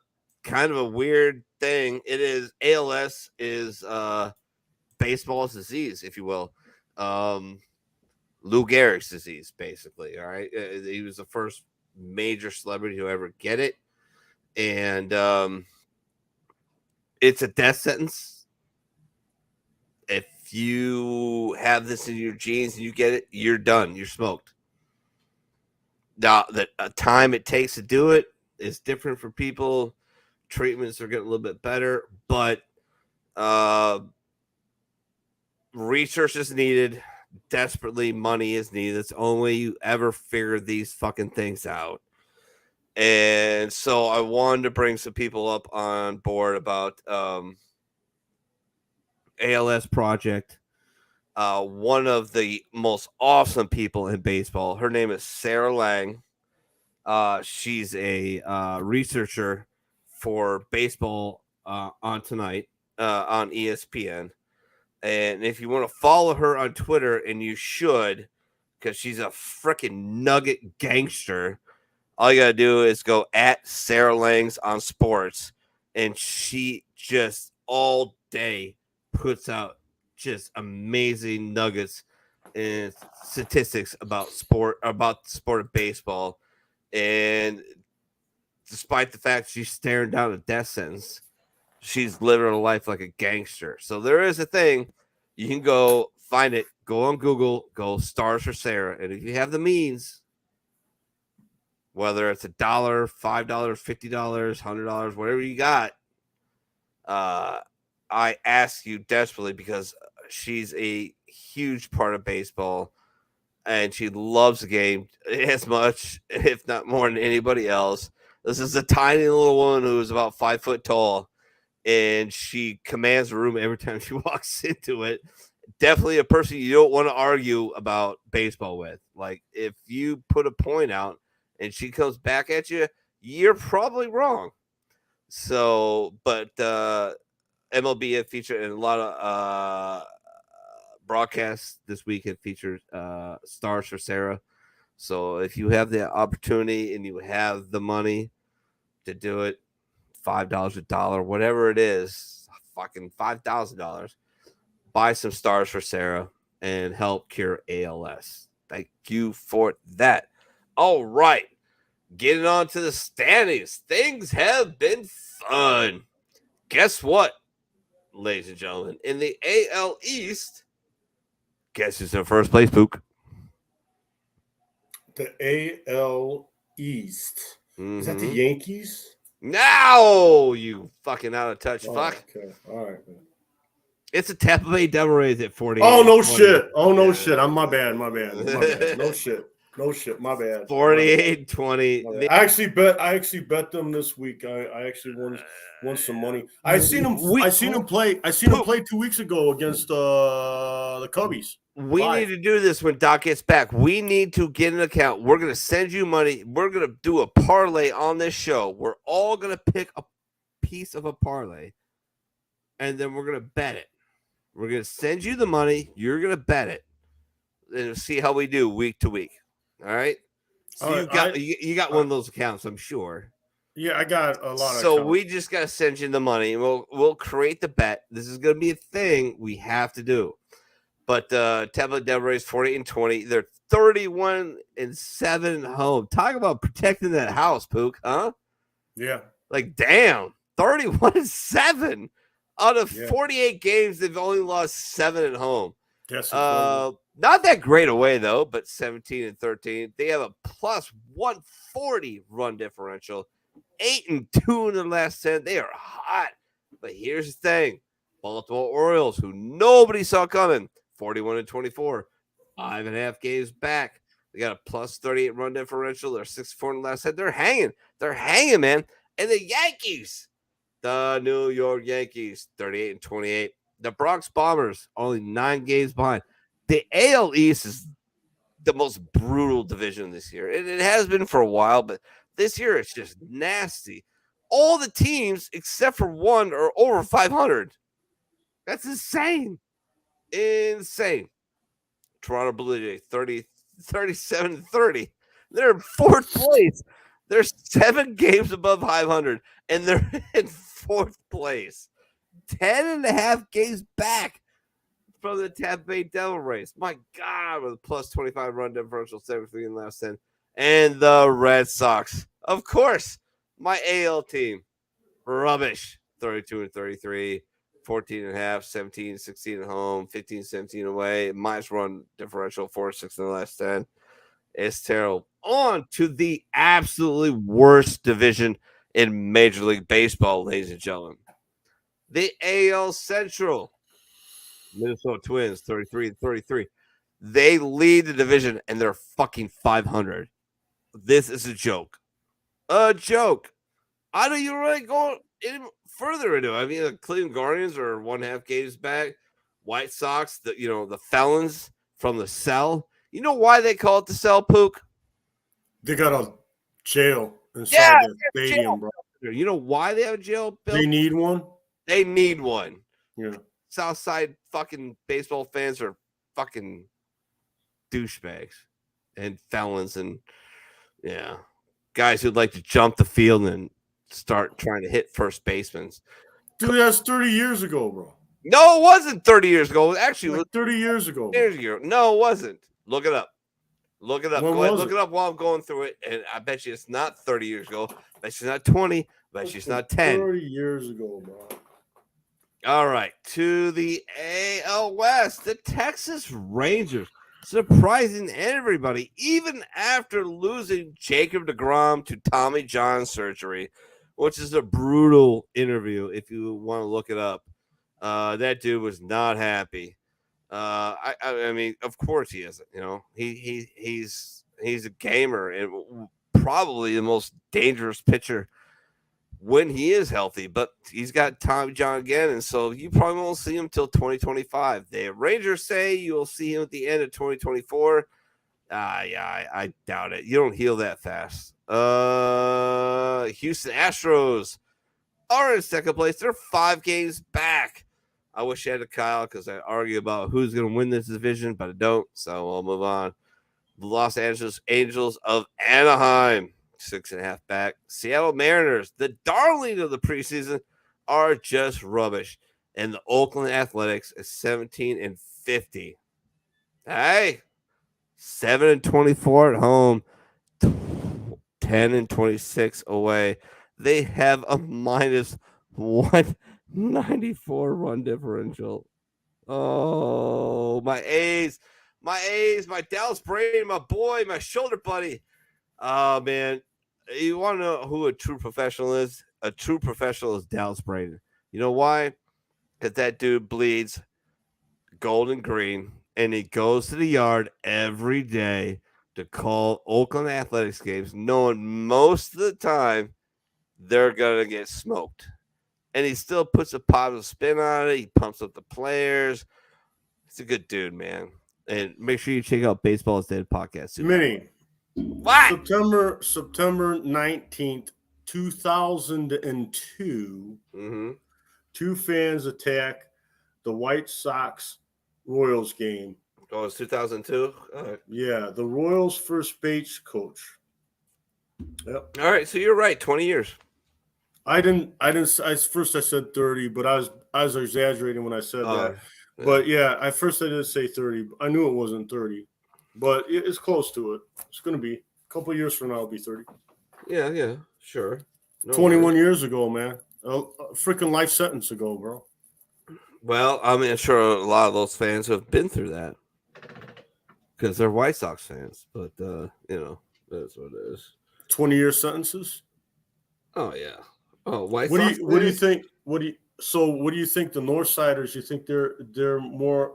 of a weird thing. It is ALS is baseball's disease, if you will. Lou Gehrig's disease, basically. All right, he was the first major celebrity to ever get it, and it's a death sentence. If you have this in your genes and you get it, you're done. You're smoked. Now, the time it takes to do it is different for people. Treatments are getting a little bit better, but research is needed. Desperately, money is needed. It's the only way you ever figure these fucking things out. And so I wanted to bring some people up on board about ALS Project. One of the most awesome people in baseball. Her name is Sarah Lang. She's a researcher for baseball on Tonight on ESPN. And if you want to follow her on Twitter, and you should, because she's a freaking nugget gangster, all you got to do is go at Sarah Langs on sports, and she just all day puts out just amazing nuggets and statistics about the sport of baseball. And despite the fact she's staring down a death sentence, she's living her life like a gangster. So there is a thing. You can go find it. Go on Google. Go Stars for Sarah. And if you have the means, whether it's $1, $5, $50, $100, whatever you got, I ask you desperately, because she's a huge part of baseball, and she loves the game as much, if not more, than anybody else. This is a tiny little woman who is about 5 foot tall, and she commands the room every time she walks into it. Definitely a person you don't want to argue about baseball with. Like, if you put a point out and she comes back at you, you're probably wrong. So, but MLB had featured in a lot of broadcasts this week. Had featured Stars for Sarah. So if you have the opportunity and you have the money to do it, $5, $1, whatever it is, fucking $5,000, buy some Stars for Sarah and help cure ALS. Thank you for that. All right. Getting on to the standings. Things have been fun. guess what, ladies and gentlemen? In the AL East, guess who's in first place, Pook? The AL East. Is that the Yankees? No, you fucking out of touch fuck. Okay. All right. It's a Tampa Bay Devil Rays at 48. Oh, no shit. Oh, no shit. My bad. No shit. No shit. My bad. 48-20. I actually bet them this week. I actually won some money. I seen him play 2 weeks ago against the Cubbies. We need to do this when Doc gets back. We need to get an account. We're going to send you money. We're going to do a parlay on this show. We're all going to pick a piece of a parlay, and then we're going to bet it. We're going to send you the money. You're going to bet it, and see how we do week to week. All right? So you got one of those accounts, I'm sure. Yeah, I got a lot of So we just got to send you the money, and we'll create the bet. This is going to be a thing we have to do. But Tampa Devil Rays 48-20. They're 31-7 at home. Talk about protecting that house, Pook, huh? Yeah. Like, damn, 31-7 out of 48 games. They've only lost 7 at home. Yes. Not that great away though, but 17-13. They have a plus 140 run differential. 8-2 in their last 10. They are hot. But here's the thing: Baltimore Orioles, who nobody saw coming. 41-24, 5.5 games back. They got a plus 38 run differential. They're 6-4 in the last set. They're hanging, man. And the Yankees, the New York Yankees, 38-28. The Bronx Bombers, only 9 games behind. The AL East is the most brutal division this year. It has been for a while, but this year it's just nasty. All the teams except for one are over 500. That's insane. Toronto Blue Jays 37-30. They're in 4th place. They're 7 games above 500, and they're in 4th place. 10.5 games back from the Tampa Bay Devil Rays. My God, with a plus 25 run differential, 73 in the last 10. And the Red Sox, of course, my AL team, rubbish. 32-33. 14.5, 17-16 at home, 15-17 away, minus run differential, 4-6 in the last 10. It's terrible. On to the absolutely worst division in Major League Baseball, ladies and gentlemen. The AL Central. Minnesota Twins, 33-33. They lead the division, and they're fucking 500. This is a joke. A joke. I don't even really go any further into it. I mean, the Cleveland Guardians are 1.5 games back. White Sox, the felons from the cell. You know why they call it the cell, Pook? They got a jail inside the stadium, jail. Bro. You know why they have a jail, Bill? They need one. They need one. Yeah. Southside fucking baseball fans are fucking douchebags and felons and guys who'd like to jump the field and start trying to hit first basemen. Dude, that's 30 years ago, bro. No, it wasn't 30 years ago. Actually, like 30 years ago. No, it wasn't. Look it up. Look it up. When Go ahead, was look it? it up while I'm going through it. And I bet you it's not 30 years ago. I bet you it's not 20. I bet you it's not 10. 30 years ago, bro. All right. To the AL West, the Texas Rangers. Surprising everybody, even after losing Jacob deGrom to Tommy John surgery, which is a brutal interview if you want to look it up. That dude was not happy. I mean, of course he isn't. He's a gamer and probably the most dangerous pitcher when he is healthy. But he's got Tommy John again, and so you probably won't see him till 2025. The Rangers say you will see him at the end of 2024. I doubt it. You don't heal that fast. Houston Astros are in second place. They're 5 games back. I wish I had a Kyle because I argue about who's going to win this division, but I don't. So I'll move on. The Los Angeles Angels of Anaheim, 6.5 back. Seattle Mariners, the darling of the preseason, are just rubbish. And the Oakland Athletics is 17-50. Hey, 7-24 at home, 10-26 away. They have a minus 1 94 run differential. Oh, my A's, my Dallas Brain, my boy, my shoulder buddy. Oh, man. You want to know who a true professional is? A true professional is Dallas Brain. You know why? Because that dude bleeds gold and green, and he goes to the yard every day to call Oakland Athletics games, knowing most of the time they're going to get smoked. And he still puts a positive spin on it. He pumps up the players. He's a good dude, man. And make sure you check out Baseball is Dead podcast too. Mini. What? September 19th, 2002. Mm-hmm. Two fans attack the White Sox Royals game. Oh, it's 2002? Yeah, the Royals first base coach. Yep. All right, so you're right, 20 years. I first I said 30, but I was exaggerating when I said that. Yeah. But yeah, at first I did say 30. I knew it wasn't 30, but it's close to it. It's going to be a couple of years from now, it'll be 30. Yeah, sure. No 21 worries. years ago, man. A freaking life sentence ago, bro. Well, I mean, I'm sure a lot of those fans have been through that because they're White Sox fans. But that's what it is. 20-year sentences. Oh yeah. Oh, White What Sox. do you think? What do you think the Northsiders? You think they're more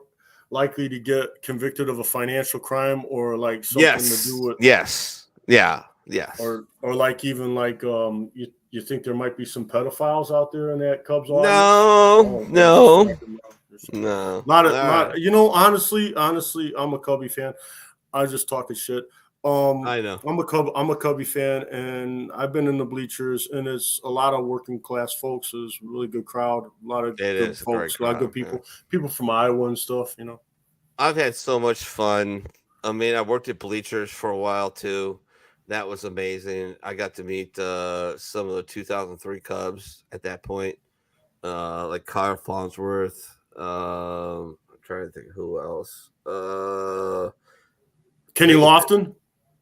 likely to get convicted of a financial crime or like something to do with? Yes. Yeah. Or like even like you think there might be some pedophiles out there in that Cubs audience? No. Not you know, honestly, I'm a Cubby fan. I just talking shit. I know. I'm a Cubby fan, and I've been in the bleachers, and it's a lot of working class folks. It's a really good crowd, a lot of good folks, a lot of good people, people from Iowa and stuff. You know, I've had so much fun. I mean, I worked at bleachers for a while too. That was amazing. I got to meet some of the 2003 Cubs at that point, like Kyle Farnsworth. I'm trying to think of who else. Kenny Lofton.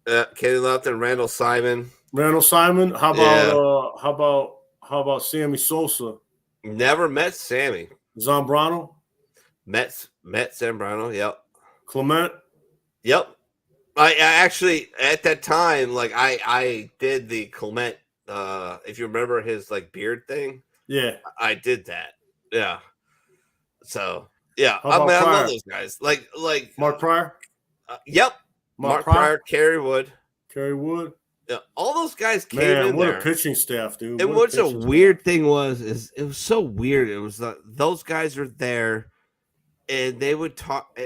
Kenny Lofton, Randall Simon. How about Sammy Sosa? Never met Sammy. Zambrano. Met Zambrano. Yep. Clement. Yep. I actually at that time, like I did the Clement. If you remember his like beard thing. Yeah. I did that. Yeah. So yeah, I love those guys. Like Mark Pryor. Yep. Mark Pryor, Kerry Wood. Yeah, all those guys came in what there. A pitching staff, dude. And what's a weird thing is it was so weird. It was those guys are there, and they would talk.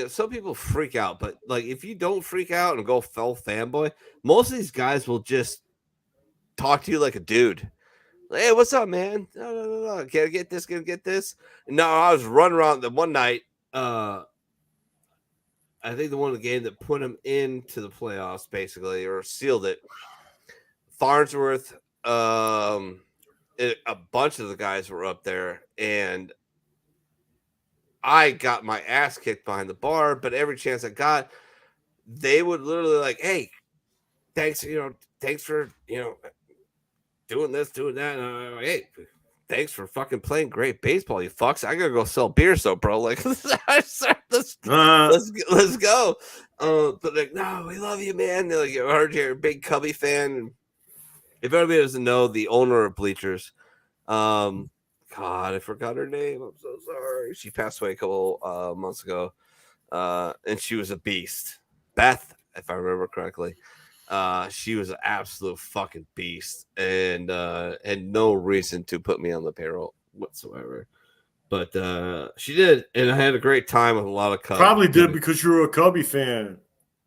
Some people freak out, but like if you don't freak out and go full fanboy, most of these guys will just talk to you like a dude. Hey, what's up, man? No. Gotta get this. No, I was running around the one night. I think the one of the game that put him into the playoffs, basically, or sealed it. Farnsworth, a bunch of the guys were up there, and I got my ass kicked behind the bar. But every chance I got, they would literally like, "Hey, thanks for doing this, doing that." And I'm like, "Hey, thanks for fucking playing great baseball, you fucks. I gotta go sell beers though, bro. Like, let's go." But like, no, we love you, man. They're like, I heard you're a big Cubby fan. If anybody doesn't know, the owner of Bleachers, God, I forgot her name. I'm so sorry. She passed away a couple months ago, and she was a beast. Beth, if I remember correctly. She was an absolute fucking beast and had no reason to put me on the payroll whatsoever. But she did, and I had a great time with a lot of Cubs. Probably did because you were a Cubby fan.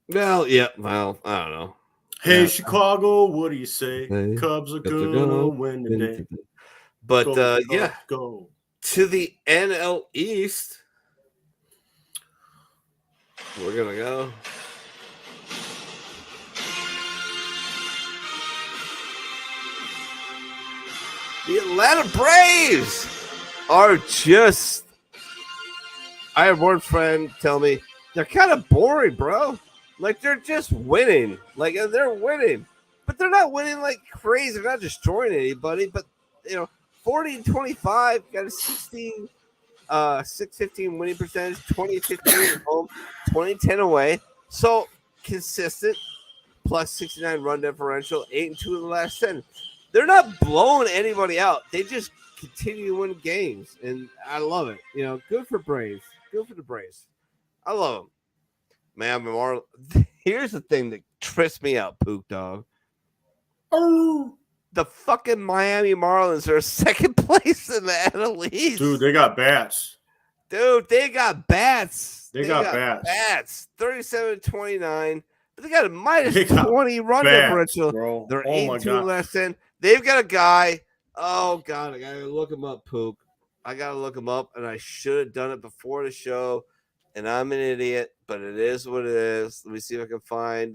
Well, yeah. Well, I don't know. Hey, yeah. Chicago, what do you say? Hey, Cubs are gonna win today. But go. To the NL East, we're gonna go. The Atlanta Braves are just. I had one friend tell me they're kind of boring, bro. Like they're just winning. Like they're winning, but they're not winning like crazy. They're not destroying anybody. But 40-25, got a 615 winning percentage, 20-15 at home, 20-10 away. So consistent, plus 69 run differential, 8-2 in the last 10. They're not blowing anybody out. They just continue to win games, and I love it. Good for Braves. Good for the Braves. I love them. Man, here's the thing that trips me out, Pook Dawg. Oh, the fucking Miami Marlins are second place in the NL East. Dude, they got bats. They got bats. They got bats. 37-29. But they got a minus 20 run differential. Bro. They're 8-2 less than. They've got a guy. Oh, God. I got to look him up, Pook. I got to look him up, and I should have done it before the show. And I'm an idiot, but it is what it is. Let me see if I can find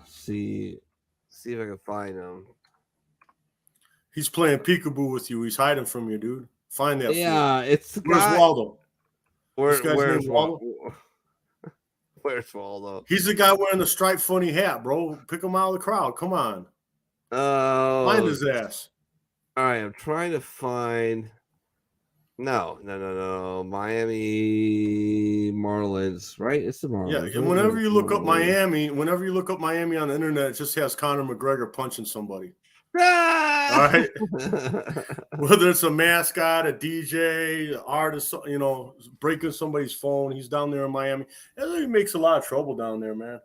see if I can find him. He's playing peekaboo with you. He's hiding from you, dude. Find that. Yeah, it's the Where's guy. Waldo? Where's Waldo? Where's Waldo? He's the guy wearing the striped funny hat, bro. Pick him out of the crowd. Come on. Find his ass. All right, I'm trying to find. No. Miami Marlins, right? It's the Marlins. Yeah, whenever you look up Miami on the internet, it just has Conor McGregor punching somebody. All right. Whether it's a mascot, a DJ, an artist, breaking somebody's phone. He's down there in Miami. He makes a lot of trouble down there, man.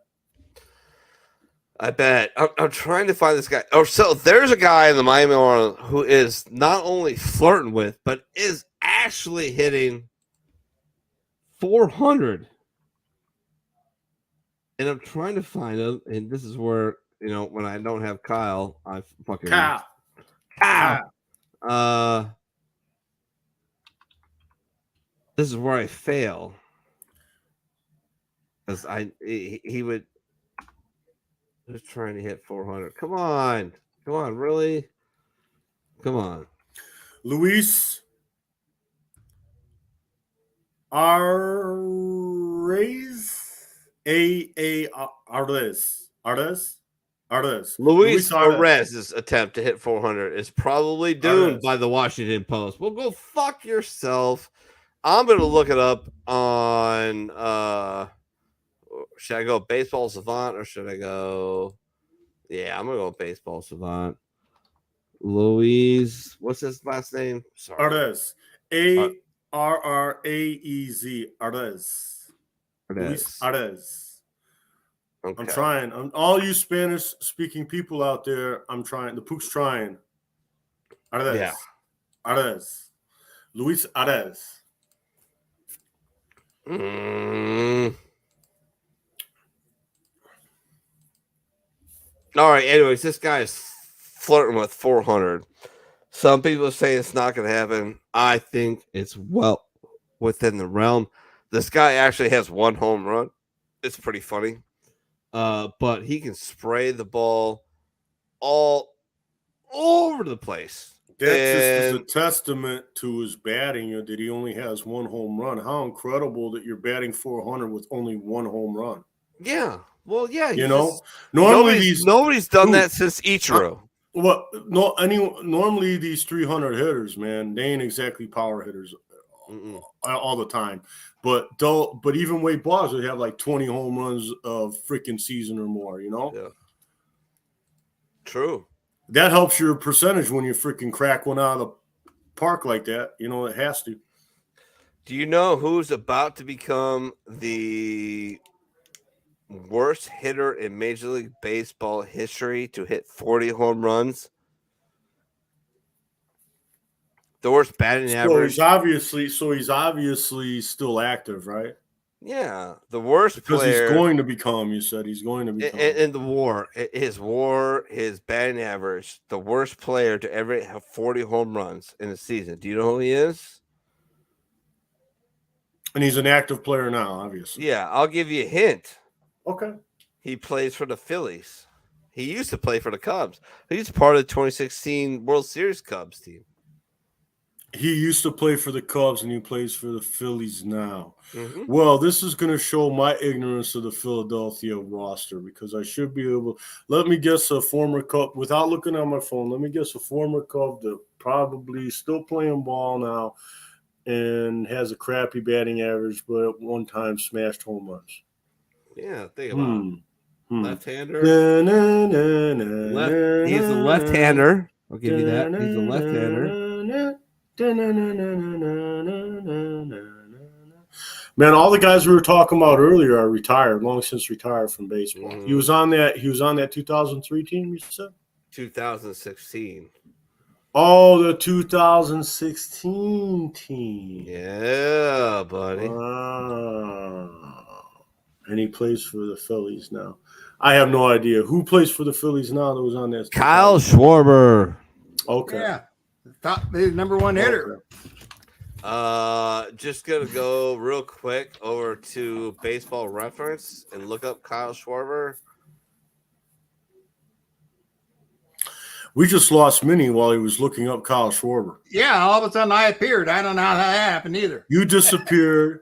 I bet. I'm trying to find this guy. Oh, so there's a guy in the Miami Marlins who is not only flirting with, but is actually hitting 400. And I'm trying to find him. And this is where, when I don't have Kyle, I fucking Kyle. This is where I fail. Because he would. Just trying to hit 400. Come on, really? Come on. Luis Arez. Luis Arez's attempt to hit 400 is probably doomed by the Washington Post. Well, go fuck yourself. I'm going to look it up on should I go Baseball Savant or should I go? Yeah, I'm going to go Baseball Savant. Luis, what's his last name? Sorry. Arez. Arraez. Arez. Luis Arez. Okay. I'm trying. All you Spanish-speaking people out there, I'm trying. The Pook's trying. Arez. Yeah. Arez. Luis Arez. All right. Anyways, this guy is flirting with 400. Some people say it's not going to happen. I think it's well within the realm. This guy actually has one home run. It's pretty funny. But he can spray the ball all over the place. That just is a testament to his batting that he only has one home run. How incredible that you're batting 400 with only one home run. Yeah. Well, yeah. Nobody's done that since Ichiro. Normally these 300 hitters, man, they ain't exactly power hitters all the time. But even Wade Boggs would have like 20 home runs of freaking season or more, Yeah. True. That helps your percentage when you freaking crack one out of the park like that. It has to. Do you know who's about to become the worst hitter in Major League Baseball history to hit 40 home runs? The worst batting average. He's obviously still active, right? Yeah, the worst because player. He's going to become. You said he's going to become. In the his batting average, the worst player to ever have 40 home runs in a season. Do you know who he is? And he's an active player now, obviously. Yeah, I'll give you a hint. Okay. He plays for the Phillies. He used to play for the Cubs. He's part of the 2016 World Series Cubs team. He used to play for the Cubs, and he plays for the Phillies now. Mm-hmm. Well, this is going to show my ignorance of the Philadelphia roster because I should be able. Let me guess a former Cub without looking at my phone. Let me guess a former Cub that probably still playing ball now and has a crappy batting average, but at one time smashed home runs. Yeah, think about it. Left-hander. He's a left-hander. I'll give you that. He's a left-hander. Man, all the guys we were talking about earlier are retired, long since retired from baseball. Mm-hmm. He was on that 2003 team, you said? 2016. Oh, the 2016 team. Yeah, buddy. And he plays for the Phillies now. I have no idea. Who plays for the Phillies now that was on that? Kyle Schwarber. Okay. Yeah. His number one hitter. Okay. Just going to go real quick over to Baseball Reference and look up Kyle Schwarber. We just lost Mini while he was looking up Kyle Schwarber. Yeah, all of a sudden I appeared. I don't know how that happened either. You disappeared,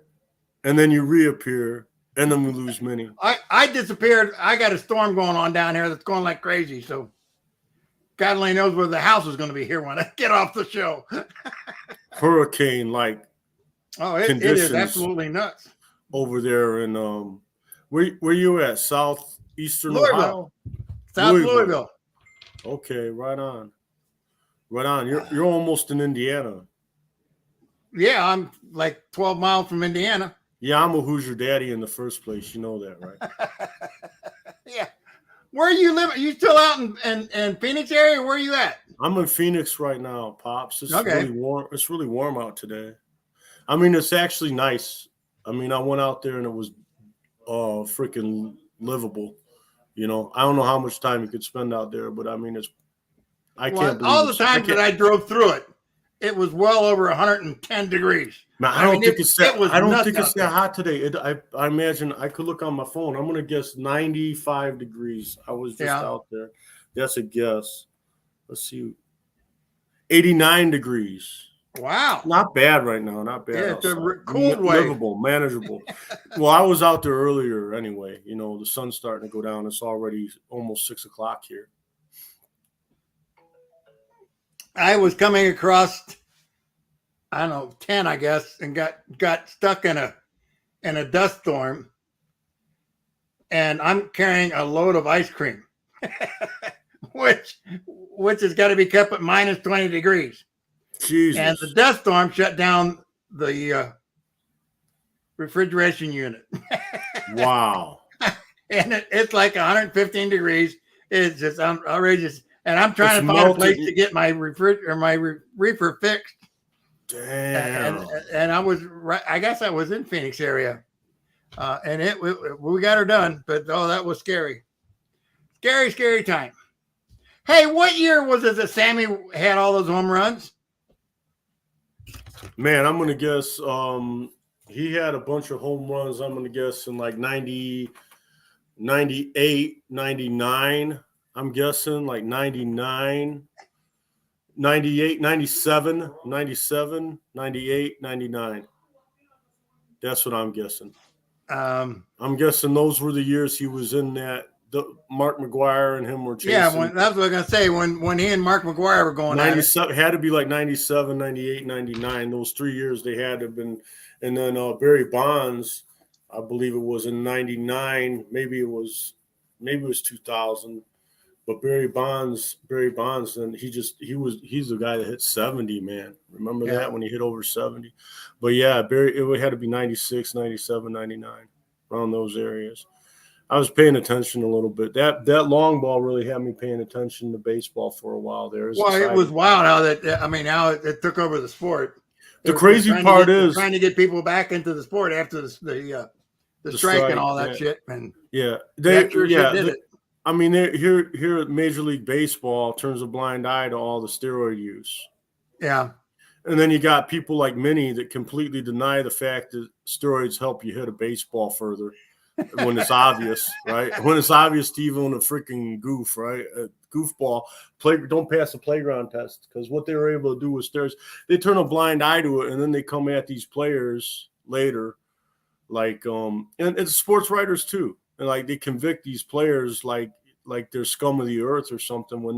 and then you reappear, and then we lose Mini. I disappeared. I got a storm going on down here that's going like crazy. So God only knows where the house is going to be here when I get off the show. Hurricane-like. Oh, it is absolutely nuts over there in where you at? Southeastern Louisville. Ohio? South Louisville. Okay, right on. You're almost in Indiana. Yeah, I'm like 12 miles from Indiana. Yeah, I'm a Hoosier daddy in the first place. You know that, right? Yeah. Where you live? Are you still out in Phoenix area? Where are you at? I'm in Phoenix right now, Pops. It's okay. really warm. It's really warm out today. I mean, it's actually nice. I mean, I went out there and it was freaking livable. You know, I don't know how much time you could spend out there, but I mean, I can't believe all the times that I drove through it, it was well over 110 degrees. Man, I don't think it's that hot today. I imagine I could look on my phone. I'm going to guess 95 degrees. I was just out there. That's a guess. Let's see. 89 degrees. Wow. Not bad right now. Not bad. Yeah, it's a cold wave. Livable, manageable. Well, I was out there earlier anyway. You know, the sun's starting to go down. It's already almost 6 o'clock here. I was coming across, I don't know, 10, I guess, and got stuck in a dust storm. And I'm carrying a load of ice cream, which has got to be kept at minus 20 degrees. Jesus. And the dust storm shut down the refrigeration unit. Wow. And it's like 115 degrees. It's just outrageous. And I'm trying to find a place to get my reefer fixed. Damn. And I was right. I guess I was in Phoenix area, and we got her done. But that was scary, scary time. Hey, what year was it that Sammy had all those home runs? Man, I'm gonna guess. He had a bunch of home runs. I'm gonna guess in like 90, 98, 99. I'm guessing like 99, 98, 97, 97, 98, 99. That's what I'm guessing. I'm guessing those were the years he was in that. Mark McGuire and him were chasing. Yeah, that's what I was going to say. When he and Mark McGuire were going 97, had to be like 97, 98, 99. Those 3 years they had to have been. And then Barry Bonds, I believe it was in 99. Maybe it was 2000. But Barry Bonds, and he's the guy that hit 70, man. Remember that when he hit over 70? But yeah, it had to be 96, 97, 99, around those areas. I was paying attention a little bit. That long ball really had me paying attention to baseball for a while there. It was wild how it took over the sport. The crazy part is trying to get people back into the sport after the strike and all that shit. And they did it. I mean, here at Major League Baseball turns a blind eye to all the steroid use. Yeah. And then you got people like Mini that completely deny the fact that steroids help you hit a baseball further when it's obvious, right? When it's obvious to even a freaking goof, right? goofball. Don't pass the playground test, because what they were able to do was they turn a blind eye to it, and then they come at these players later, like and it's sports writers too, and like they convict these players like they're scum of the earth or something when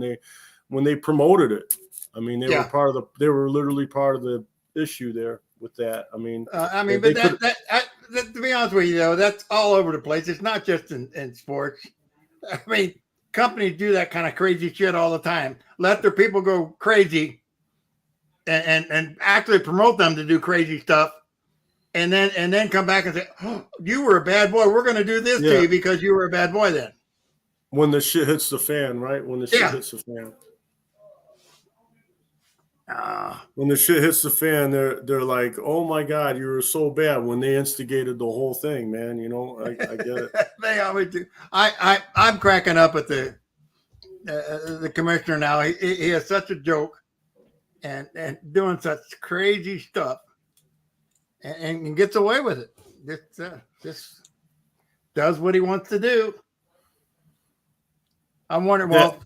they promoted it. I mean, they were literally part of the issue there with that. I mean, to be honest with you, though, that's all over the place. It's not just in sports. I mean, companies do that kind of crazy shit all the time. Let their people go crazy, and actually promote them to do crazy stuff, and then come back and say, "Oh, you were a bad boy. We're going to do this to you because you were a bad boy." Then, when the shit hits the fan, right? When the shit hits the fan. When the shit hits the fan, they're like, "Oh my God, you were so bad." When they instigated the whole thing, man, you know, I get it. They always do. I'm cracking up at the commissioner now. He has such a joke, and doing such crazy stuff, and gets away with it. Just does what he wants to do. I'm wondering, well.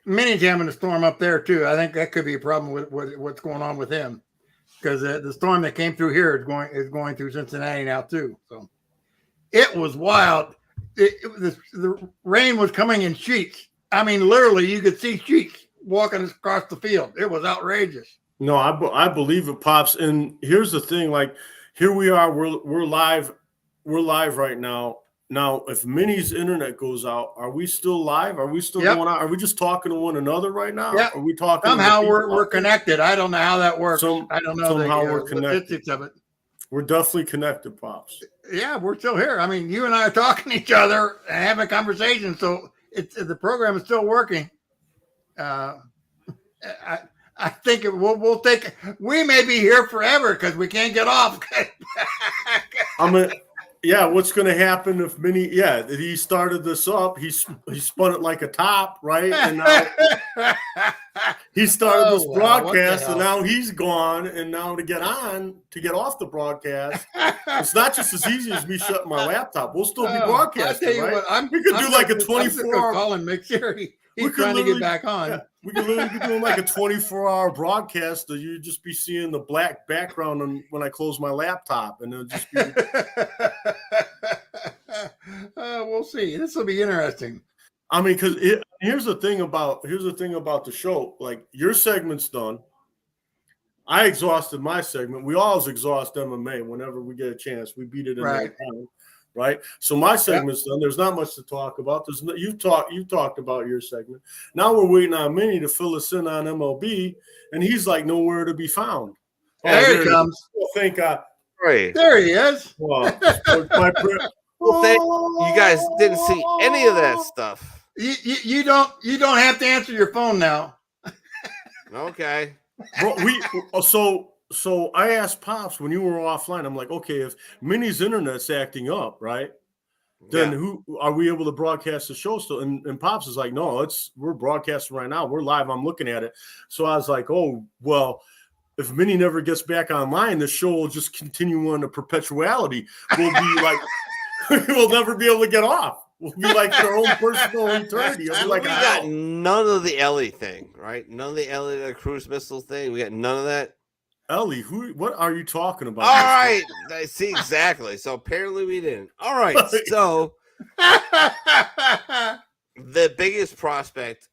Mini's having a storm up there too. I think that could be a problem with what's going on with him, because the storm that came through here is going through Cincinnati now too. So it was wild. The rain was coming in sheets. I mean, literally, you could see sheets walking across the field. It was outrageous. No, I believe it, Pops. And here's the thing: like, here we are. We're live. We're live right now. Now, if Mini's internet goes out, are we still live? Are we still going out? Are we just talking to one another right now? Yeah. Are we talking? Somehow we're connected. I don't know how that works. I don't know somehow we're connected. Of it. We're definitely connected, Pops. Yeah, we're still here. I mean, you and I are talking to each other and having a conversation, so the program is still working. I think we'll take. We may be here forever because we can't get off. Yeah, what's going to happen if Mini? Yeah, he started this up. He spun it like a top, right? And now he started this broadcast, and now he's gone. And now to get off the broadcast, it's not just as easy as me shutting my laptop. We'll still be broadcasting, right? We could do like a 24-hour. Call and make sure he's trying to get back on. Yeah, we could literally be doing like a 24-hour broadcast that you'd just be seeing the black background when I close my laptop, and it'll just be. We'll see. This will be interesting. I mean, because here's the thing about the show. Like, your segment's done. I exhausted my segment. We always exhaust MMA whenever we get a chance. We beat it in their time, right? So my segment's done. There's not much to talk about. You've talked about your segment. Now we're waiting on Mini to fill us in on MLB, and he's like nowhere to be found. There he comes. Well, thank God. Right. There he is. Well, you guys didn't see any of that stuff. You don't have to answer your phone now. Okay. Well, so I asked Pops when you were offline. I'm like, okay, if Mini's internet's acting up, right? Then who are we able to broadcast the show still? And Pops is like, no, we're broadcasting right now. We're live. I'm looking at it. So I was like, oh, well, if Mini never gets back online, the show will just continue on to perpetuality. We'll be like, we'll never be able to get off. We'll be like our own personal eternity. We'll be like, we got none of the Ellie thing, right? None of the Ellie, the cruise missile thing. We got none of that. Ellie, what are you talking about? All right. I see, exactly. So apparently we didn't. All right. So the biggest prospect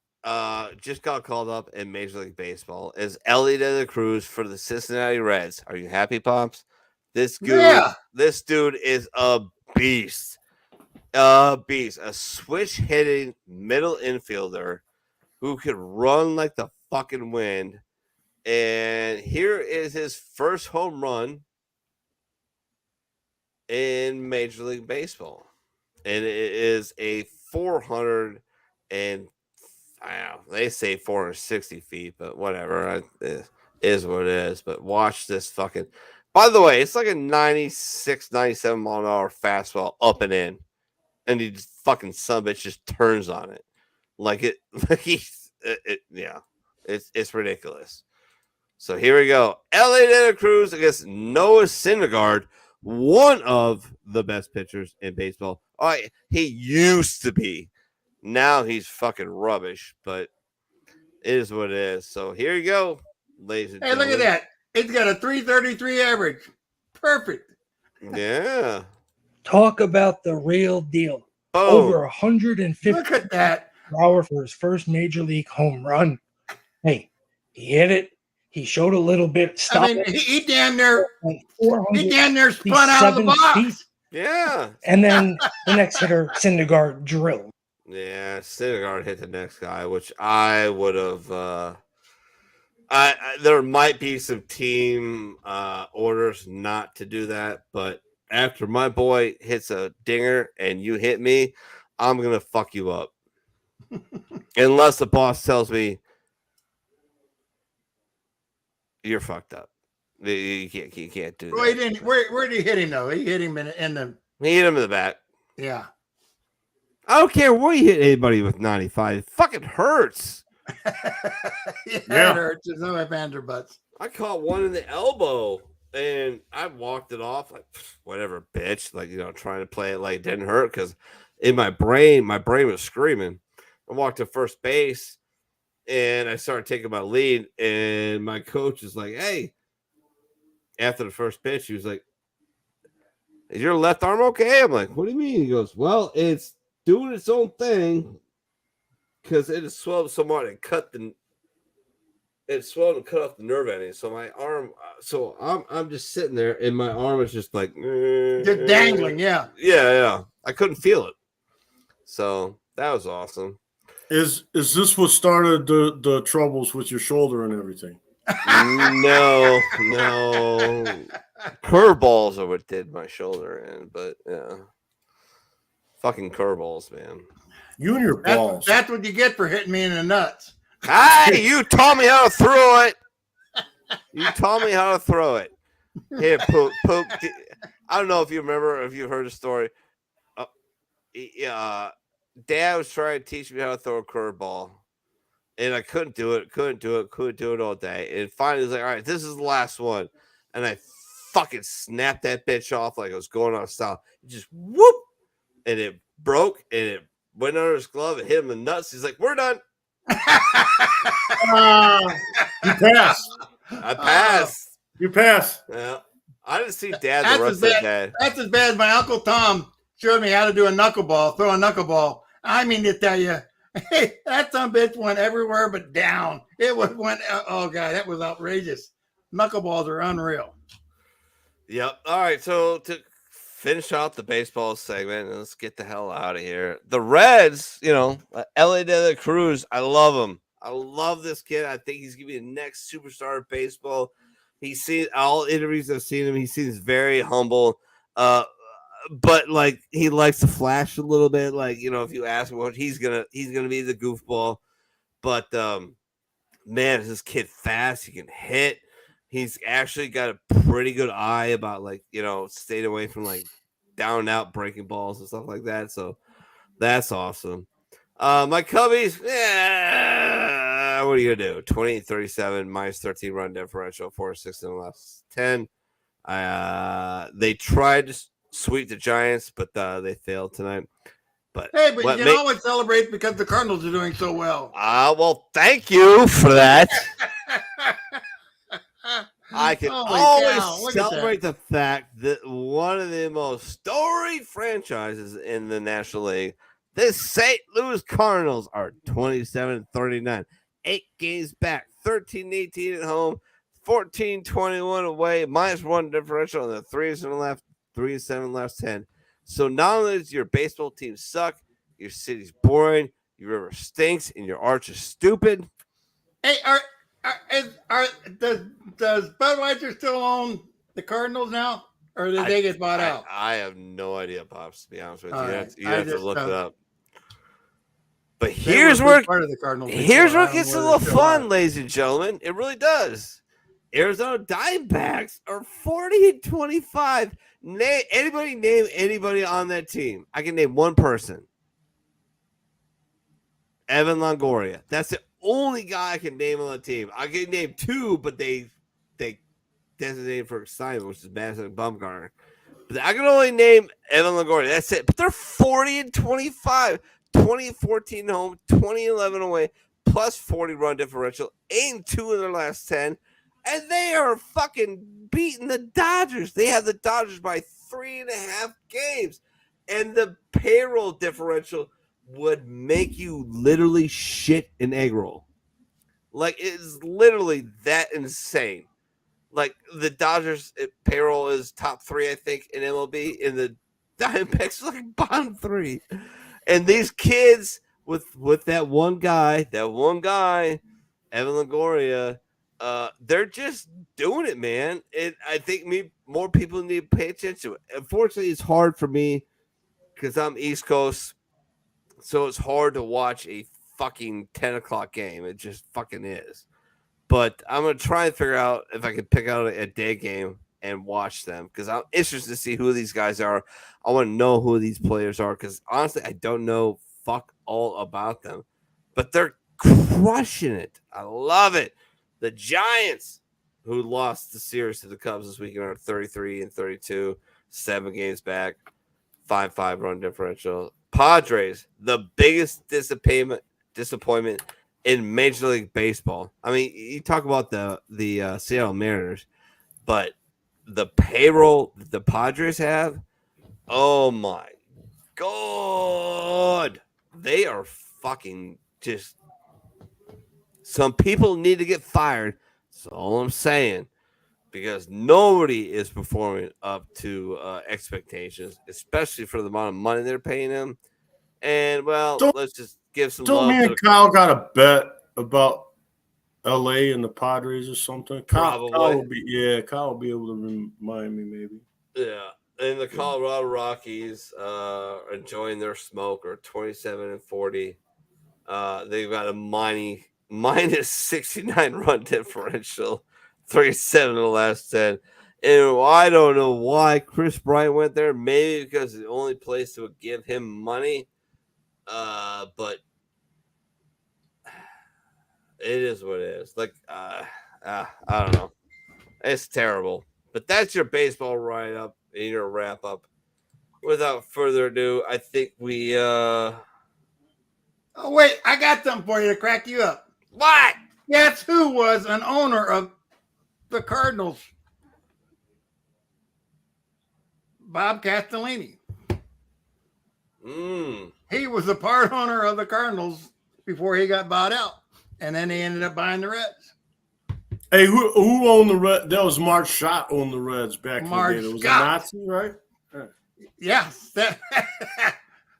just got called up in Major League Baseball is Ellie De La Cruz for the Cincinnati Reds. Are you happy, Pops? This dude is a beast. A switch hitting middle infielder who could run like the fucking wind. And here is his first home run in Major League Baseball. And it is a 400 and they say 460 feet, but whatever. It is what it is. But watch this fucking. By the way, it's like a 96, 97 mile an hour fastball up and in. And he just fucking son of a bitch just turns on it. It's ridiculous. So here we go. LA De La Cruz against Noah Syndergaard, one of the best pitchers in baseball. He used to be. Now he's fucking rubbish, but it is what it is. So here you go, ladies and gentlemen. Look at that. It's got a 333 average. Perfect. Yeah. Talk about the real deal. Oh. Over 150 Look at that. per hour for his first major league home run. Hey, he hit it. He showed a little bit. I mean, he damn near spun out of the box. Feet. Yeah. And then the next hitter, Syndergaard, drilled. Yeah, Syndergaard hit the next guy, which I would have. There might be some team orders not to do that, but after my boy hits a dinger and you hit me, I'm gonna fuck you up. Unless the boss tells me you're fucked up. You can't do well, that. He didn't. Where did he hit him though? He hit him in the. He hit him in the back. Yeah. I don't care where you hit anybody with 95. It fucking hurts. It hurts. There's no Vanderbutts. I caught one in the elbow and I walked it off like whatever, bitch. Like, trying to play it like it didn't hurt because in my brain was screaming. I walked to first base and I started taking my lead, and my coach is like, hey, after the first pitch, he was like, is your left arm okay? I'm like, what do you mean? He goes, well, it's doing its own thing because it is swelled somewhat and it swelled and cut off the nerve ending. So my arm, so I'm just sitting there and my arm is just like just dangling. Yeah. I couldn't feel it. So that was awesome. Is this what started the troubles with your shoulder and everything? No. Curveballs are what did my shoulder in, but yeah. Fucking curveballs, man. You and your balls. That's what you get for hitting me in the nuts. Hey, you taught me how to throw it. You taught me how to throw it. Here, Pook. I don't know if you remember, if you heard the story. Dad was trying to teach me how to throw a curveball, and I couldn't do it all day. And finally, he was like, all right, this is the last one. And I fucking snapped that bitch off like it was going on style. It just whoop, and it broke, and it went under his glove and hit him in the nuts. He's like, we're done. You passed. I passed. You passed. Yeah. I didn't see Dad the rest of the day. That's as bad as my Uncle Tom showed me how to do a knuckleball, throw a knuckleball. I mean to tell you, hey, that son bitch went everywhere but down. Oh God, that was outrageous. Knuckleballs are unreal. Yep. All right. So to finish out the baseball segment, and let's get the hell out of here. The Reds, Ellie De La Cruz, I love him. I love this kid. I think he's going to be the next superstar of baseball. He's seen all interviews I've seen him. He seems very humble. But like he likes to flash a little bit. Like, if you ask him what he's gonna be the goofball. But man, is this kid fast? He can hit. He's actually got a pretty good eye about staying away from down and out breaking balls and stuff like that. So that's awesome. My Cubbies, what are you gonna do? 28-37, minus 13 run differential, 4-6 in the last 10. They tried to sweep the Giants, but they failed tonight. But hey, but you can always celebrate because the Cardinals are doing so well. Well, thank you for that. I can always celebrate the fact that one of the most storied franchises in the National League, the St. Louis Cardinals, are 27-39, 8 games back, 13-18 at home, 14-21 away, minus 1 differential, and the 3-7 last 10. So not only does your baseball team suck, your city's boring, your river stinks, and your arch is stupid. Hey, does Budweiser still own the Cardinals now, or did they get bought out? I have no idea, Pops. To be honest with you, you right. have to look it up. But here's where part of the Cardinals. Here's where it gets a little fun, ladies and gentlemen. It really does. Arizona Diamondbacks are 40-25. Name anybody on that team. I can name one person. Evan Longoria. That's the only guy I can name on the team. I can name two, but they designated for assignment, which is Madison Bumgarner. But I can only name Evan Longoria. That's it. But they're 40-25. 2014 home, 2011 away, plus 40 run differential, 8-2 in their last 10, and they are fucking beating the Dodgers. They have the Dodgers by 3.5 games, and the payroll differential would make you literally shit an egg roll. Like, it is literally that insane. Like, the Dodgers payroll is top 3, I think, in MLB, and the Diamondbacks are like bottom 3. And these kids with that one guy, Evan Longoria, they're just doing it, man. And I think more people need to pay attention to it. Unfortunately, it's hard for me because I'm East Coast, so it's hard to watch a fucking 10 o'clock game. It just fucking is. But I'm going to try and figure out if I can pick out a day game and watch them because I'm interested to see who these guys are. I want to know who these players are because honestly, I don't know fuck all about them, but they're crushing it. I love it. The Giants, who lost the series to the Cubs this weekend, are 33-32, 7 games back, 5.5 run differential. Padres, the biggest disappointment in Major League Baseball. I mean, you talk about the Seattle Mariners, but the payroll that the Padres have, oh my God. They are fucking just – some people need to get fired. That's all I'm saying. Because nobody is performing up to expectations, especially for the amount of money they're paying them. And, well, let's just give some love. Me and Kyle got a bet about LA and the Padres or something. Probably. Kyle will be able to remind me maybe. Yeah. And the Colorado Rockies enjoying their smoke are 27-40. They've got a minus 69 run differential, 37 in the last 10. And I don't know why Chris Bryant went there. Maybe because it's the only place that would give him money. But it is what it is. Like, I don't know. It's terrible. But that's your baseball write-up and your wrap-up. Without further ado, I think we... Oh, wait. I got something for you to crack you up. What? Guess who was an owner of the Cardinals? Bob Castellini. He was a part owner of the Cardinals before he got bought out. And then he ended up buying the Reds. Hey, who owned the Reds? That was Mark Schott owned the Reds back in the day. It was Scott. a Nazi, right? Yes.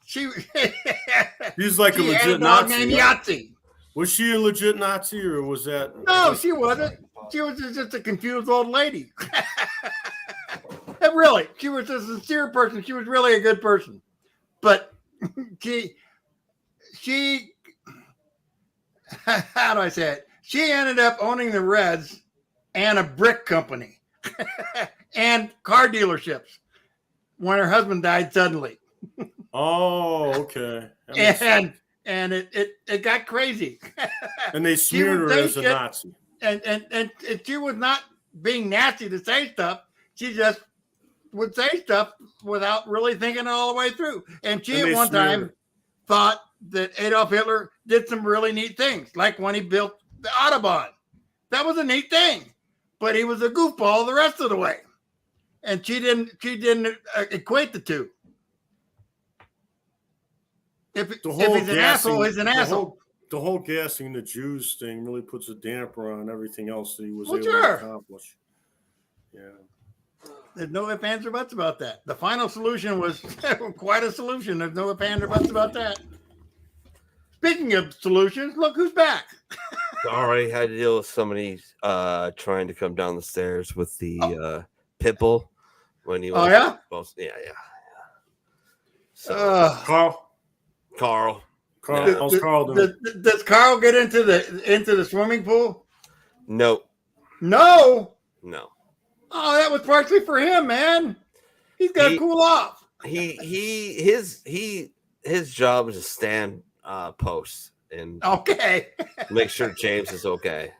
He's like a legit Nazi. Yahtzee. Was she a legit Nazi or was that? No, she wasn't. She was just a confused old lady. And really, she was a sincere person. She was really a good person. But she how do I say it? She ended up owning the Reds and a brick company and car dealerships when her husband died suddenly. Oh, okay. And it got crazy. And they smeared her as a Nazi. And she was not being nasty to say stuff. She just would say stuff without really thinking it all the way through. And she at one time thought that Adolf Hitler did some really neat things, like when he built the Autobahn. That was a neat thing, but he was a goofball the rest of the way. And she didn't equate the two. If he's an asshole, he's an asshole. The whole gassing the Jews thing really puts a damper on everything else that he was able to accomplish. Yeah. There's no ifs, ands, or buts about that. The final solution was quite a solution. There's no ifs, ands, or buts about that. Speaking of solutions, look who's back. Already had to deal with somebody trying to come down the stairs with the pit bull when he was. Oh, yeah? Yeah. So, Carl. How's Carl doing? Does Carl get into the swimming pool? No. Oh, that was partially for him, man. He's got to cool off. His job is to stand posts and make sure James is okay.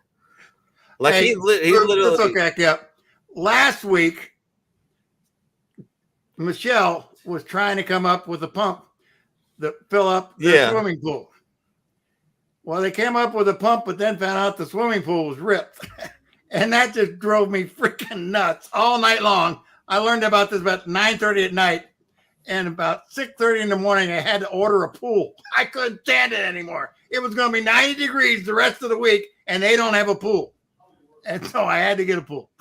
Like he literally. It's okay, yeah. Last week, Michelle was trying to come up with a pump fill up the swimming pool. Well, they came up with a pump, but then found out the swimming pool was ripped. And that just drove me freaking nuts all night long. I learned about this about 9:30 at night. And about 6:30 in the morning, I had to order a pool. I couldn't stand it anymore. It was going to be 90 degrees the rest of the week, and they don't have a pool. And so I had to get a pool.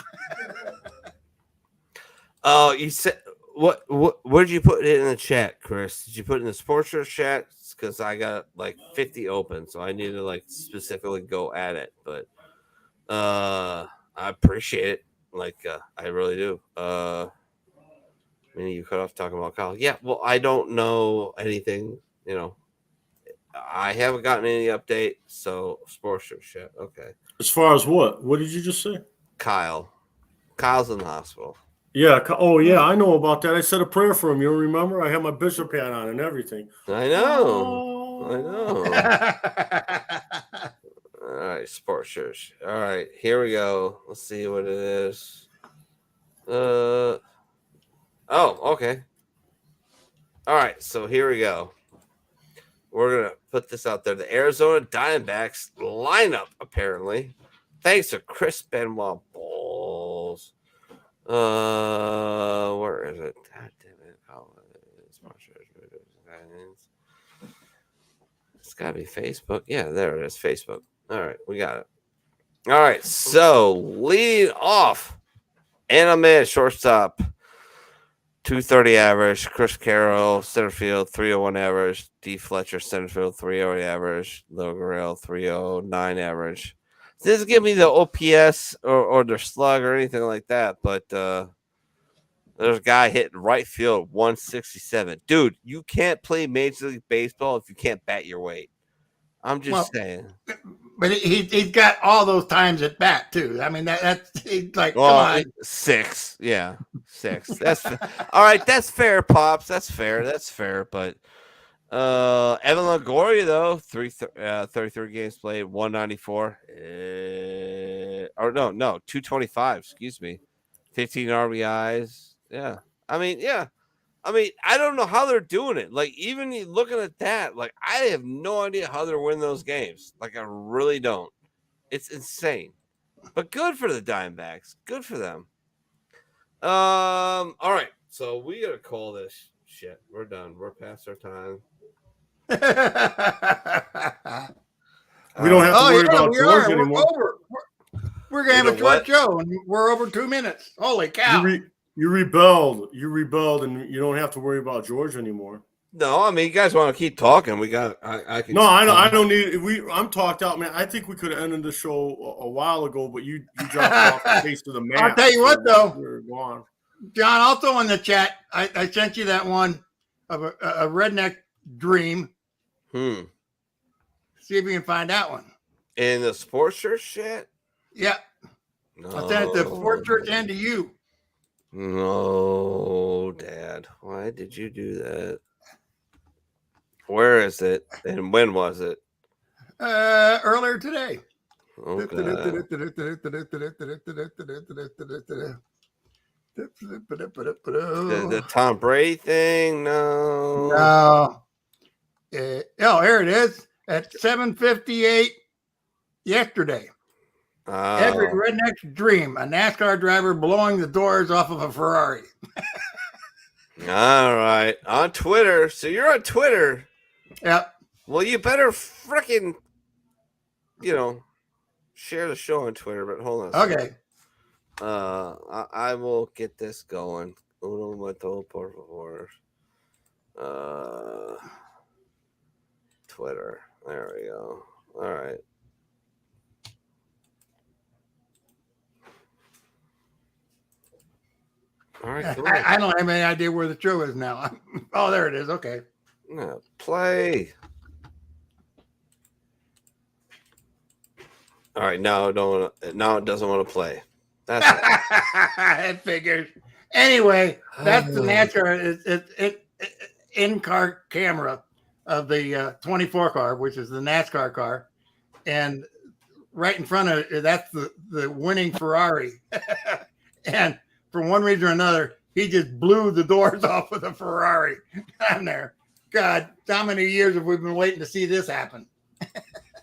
Oh, you said what? Where did you put it in the chat, Chris? Did you put it in the sports church chat? Because I got like 50 open, so I need to like specifically go at it. But I appreciate it. Like I really do. You cut off talking about college. Yeah, well, I don't know anything. I haven't gotten any update. So sports church chat. Okay. As far as what? What did you just say? Kyle's in the hospital. Yeah. Oh, yeah. I know about that. I said a prayer for him. You don't remember? I had my bishop hat on and everything. I know. All right, sports church. All right, here we go. Let's see what it is. Oh, okay. All right, so here we go. We're gonna put this out there. The Arizona Diamondbacks lineup, apparently, thanks to Chris Benoit Balls. Where is it? God damn it! It's gotta be Facebook. Yeah, there it is. Facebook. All right, we got it. All right, so leading off, Anna Man, shortstop, 230 average. Chris Carroll, center field, 301 average. D. Fletcher, center field, 308 average. Lil Guerrero, 309 average. This doesn't give me the OPS or their slug or anything like that, but there's a guy hitting right field, 167. Dude, you can't play Major League Baseball if you can't bat your weight. I'm just saying. But he's got all those times at bat too. I mean that's he's like, come on. 6. Yeah, 6. That's all right. That's fair, Pops. That's fair. But Evan Longoria though, 33 games played, 194. Or no, 225. Excuse me, 15 RBIs. Yeah, I mean, I don't know how they're doing it. Like, even looking at that, like, I have no idea how they're winning those games. Like, I really don't. It's insane. But good for the Diamondbacks. Good for them. All right. So we got to call this shit. We're done. We're past our time. We don't have to worry about George anymore. We're going to have a short show, and we're over 2 minutes. Holy cow. You rebelled, and you don't have to worry about George anymore. No, I mean, you guys want to keep talking. We got. I can. No, I don't need. I'm talked out, man. I think we could have ended the show a while ago, but you dropped off the face of the map. I'll tell you what, though, we're gone. John. Also in the chat, I sent you that one of a redneck dream. See if you can find that one in the sports church chat. Yeah, no. I sent it to sports church and to you. No, Dad. Why did you do that? Where is it? And when was it? Earlier today. Okay. The Tom Brady thing? No. No. Here it is at 7:58 yesterday. Every redneck's dream, a NASCAR driver blowing the doors off of a Ferrari. All right. On Twitter. So you're on Twitter. Yep. Well, you better freaking, share the show on Twitter, but hold on. Okay. I will get this going. Uno momento, por favor. Twitter. There we go. All right. All right. Cool. I don't have any idea where the show is now. Oh, there it is. Okay. No, play. All right. Now it doesn't want to play. That's it figures. Anyway, that's the NASCAR in-car camera of the 24 car, which is the NASCAR car, and right in front of it, that's the winning Ferrari. And for one reason or another, he just blew the doors off of the Ferrari down there. God, how many years have we been waiting to see this happen?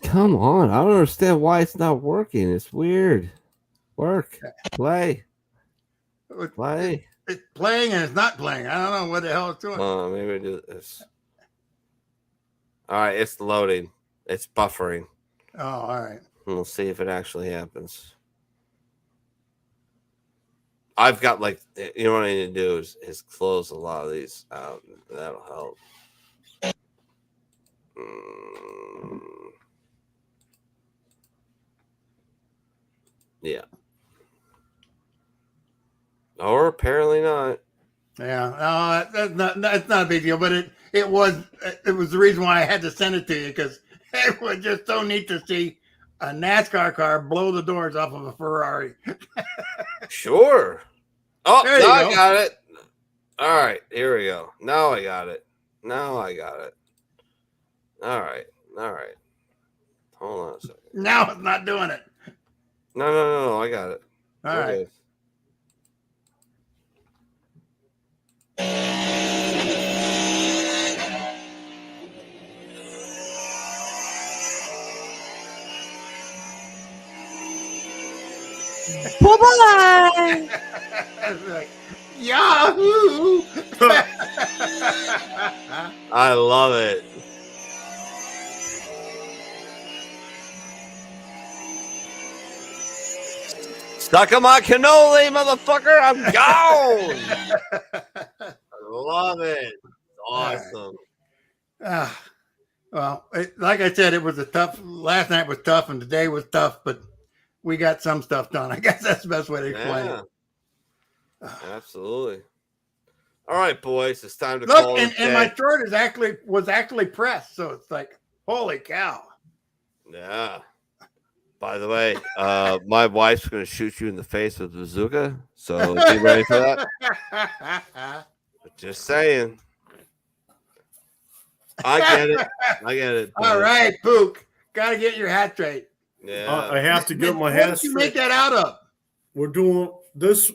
Come on. I don't understand why it's not working. It's weird. Work. Play. Play. It's playing and it's not playing. I don't know what the hell it's doing. Maybe do this. All right, it's loading. It's buffering. Oh, all right. We'll see if it actually happens. I've got what I need to do is close a lot of these out. That'll help. Yeah. Or apparently not. Yeah, that's not a big deal, but it was the reason why I had to send it to you, because it was just so neat to see a NASCAR car blow the doors off of a Ferrari. Sure. Oh, There you now go. I got it. All right, here we go. Now I got it. All right. Hold on a second. Now it's not doing it. No, I got it. All right. Bye-bye. Like, Yahoo! I love it. Stuck on my cannoli, motherfucker. I'm gone. I love it. Awesome. Well, like I said, it was last night was tough and today was tough, but we got some stuff done. I guess that's the best way to explain it. Absolutely. All right, boys. It's time to Look, call it and my shirt was actually pressed, so it's like, holy cow. Yeah. By the way, my wife's going to shoot you in the face with a bazooka, so be ready for that. Just saying. I get it. All right, Pook. Got to get your hat straight. Yeah. I have to get my What hat did you straight. make that out of? We're doing this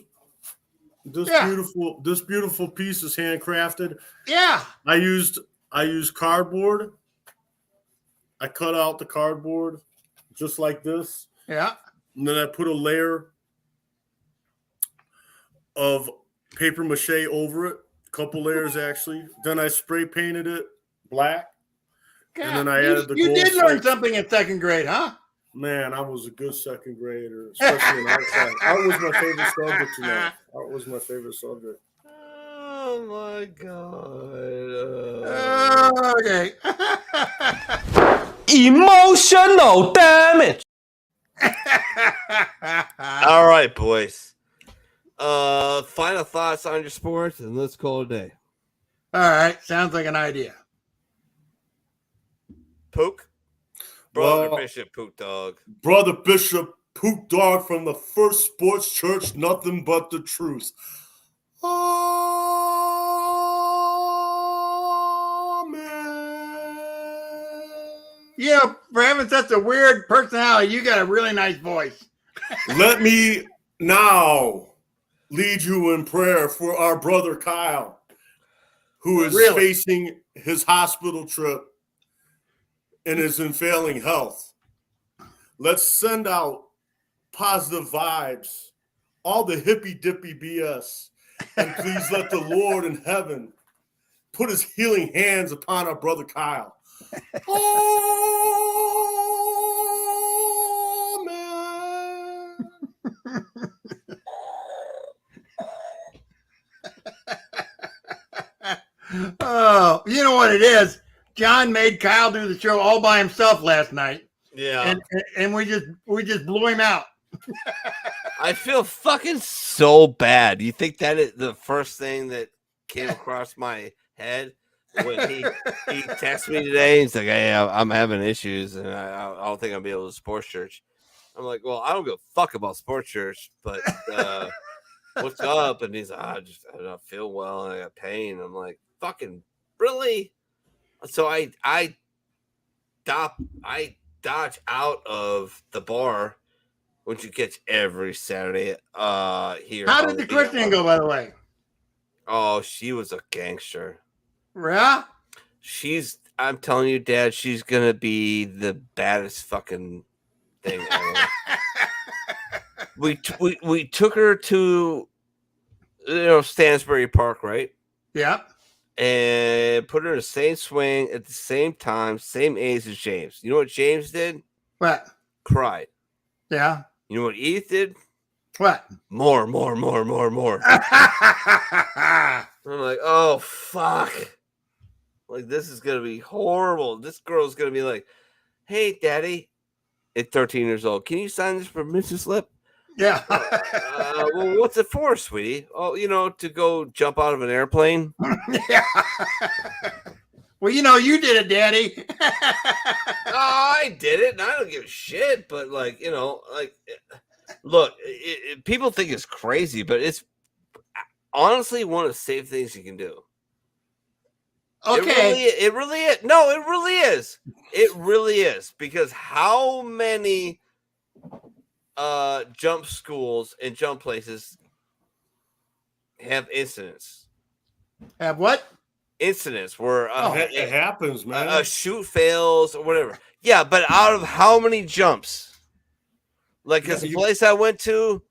beautiful piece is handcrafted. Yeah. I used cardboard. I cut out the cardboard just like this. Yeah. And then I put a layer of paper mache over it, a couple layers actually. Then I spray painted it black. God, and then I added the You gold did learn flakes. something in second grade, huh? Man, I was a good second grader, especially in art class. Art was my favorite subject, you know. Art was my favorite subject. Oh my god. Okay. Emotional damage. All right, boys. Final thoughts on your sports, and let's call it a day. All right. Sounds like an idea. Pook? Brother Well, Bishop Pook Dawg. Brother Bishop Pook Dawg from the First Sports Church, nothing but the truth. Amen. Yeah, for having such a weird personality, you got a really nice voice. Let me now lead you in prayer for our brother Kyle, who is facing his hospital trip and is in failing health. Let's send out positive vibes, all the hippy-dippy BS, and please let the Lord in heaven put his healing hands upon our brother Kyle. Amen. Oh, you know what it is? John made Kyle do the show all by himself last night. Yeah. And we just blew him out. I feel fucking so bad. You think that is the first thing that came across my head when he texted me today? He's like, "Hey, I'm having issues, and I don't think I'll be able to sports church." I'm like, "Well, I don't give a fuck about sports church, but what's up?" And he's like, I don't feel well, and I got pain." I'm like, "Fucking really?" So I dodge out of the bar, which you catch every Saturday here. How did the christening go, by the way? Oh, she was a gangster. Yeah? I'm telling you, Dad, she's gonna be the baddest fucking thing ever. we took her to Stansbury Park, right? Yeah. And put her in the same swing at the same time, same age as James. You know what James did? What? Cried. Yeah. You know what Edith did? What? More. I'm like, oh fuck. Like, this is gonna be horrible. This girl's gonna be like, hey, Daddy, at 13 years old, can you sign this permission slip? Yeah. Well, what's it for, sweetie? Oh, to go jump out of an airplane. Yeah. Well, you did it, Daddy. I did it, and I don't give a shit. But look, people think it's crazy, but it's honestly one of the safe things you can do. Okay. It really is. No, it really is. It really is, because how many jump schools and jump places have incidents? Have what? Incidents where it happens, man. A shoot fails or whatever. Yeah, but out of how many jumps? Like, because the place I went to,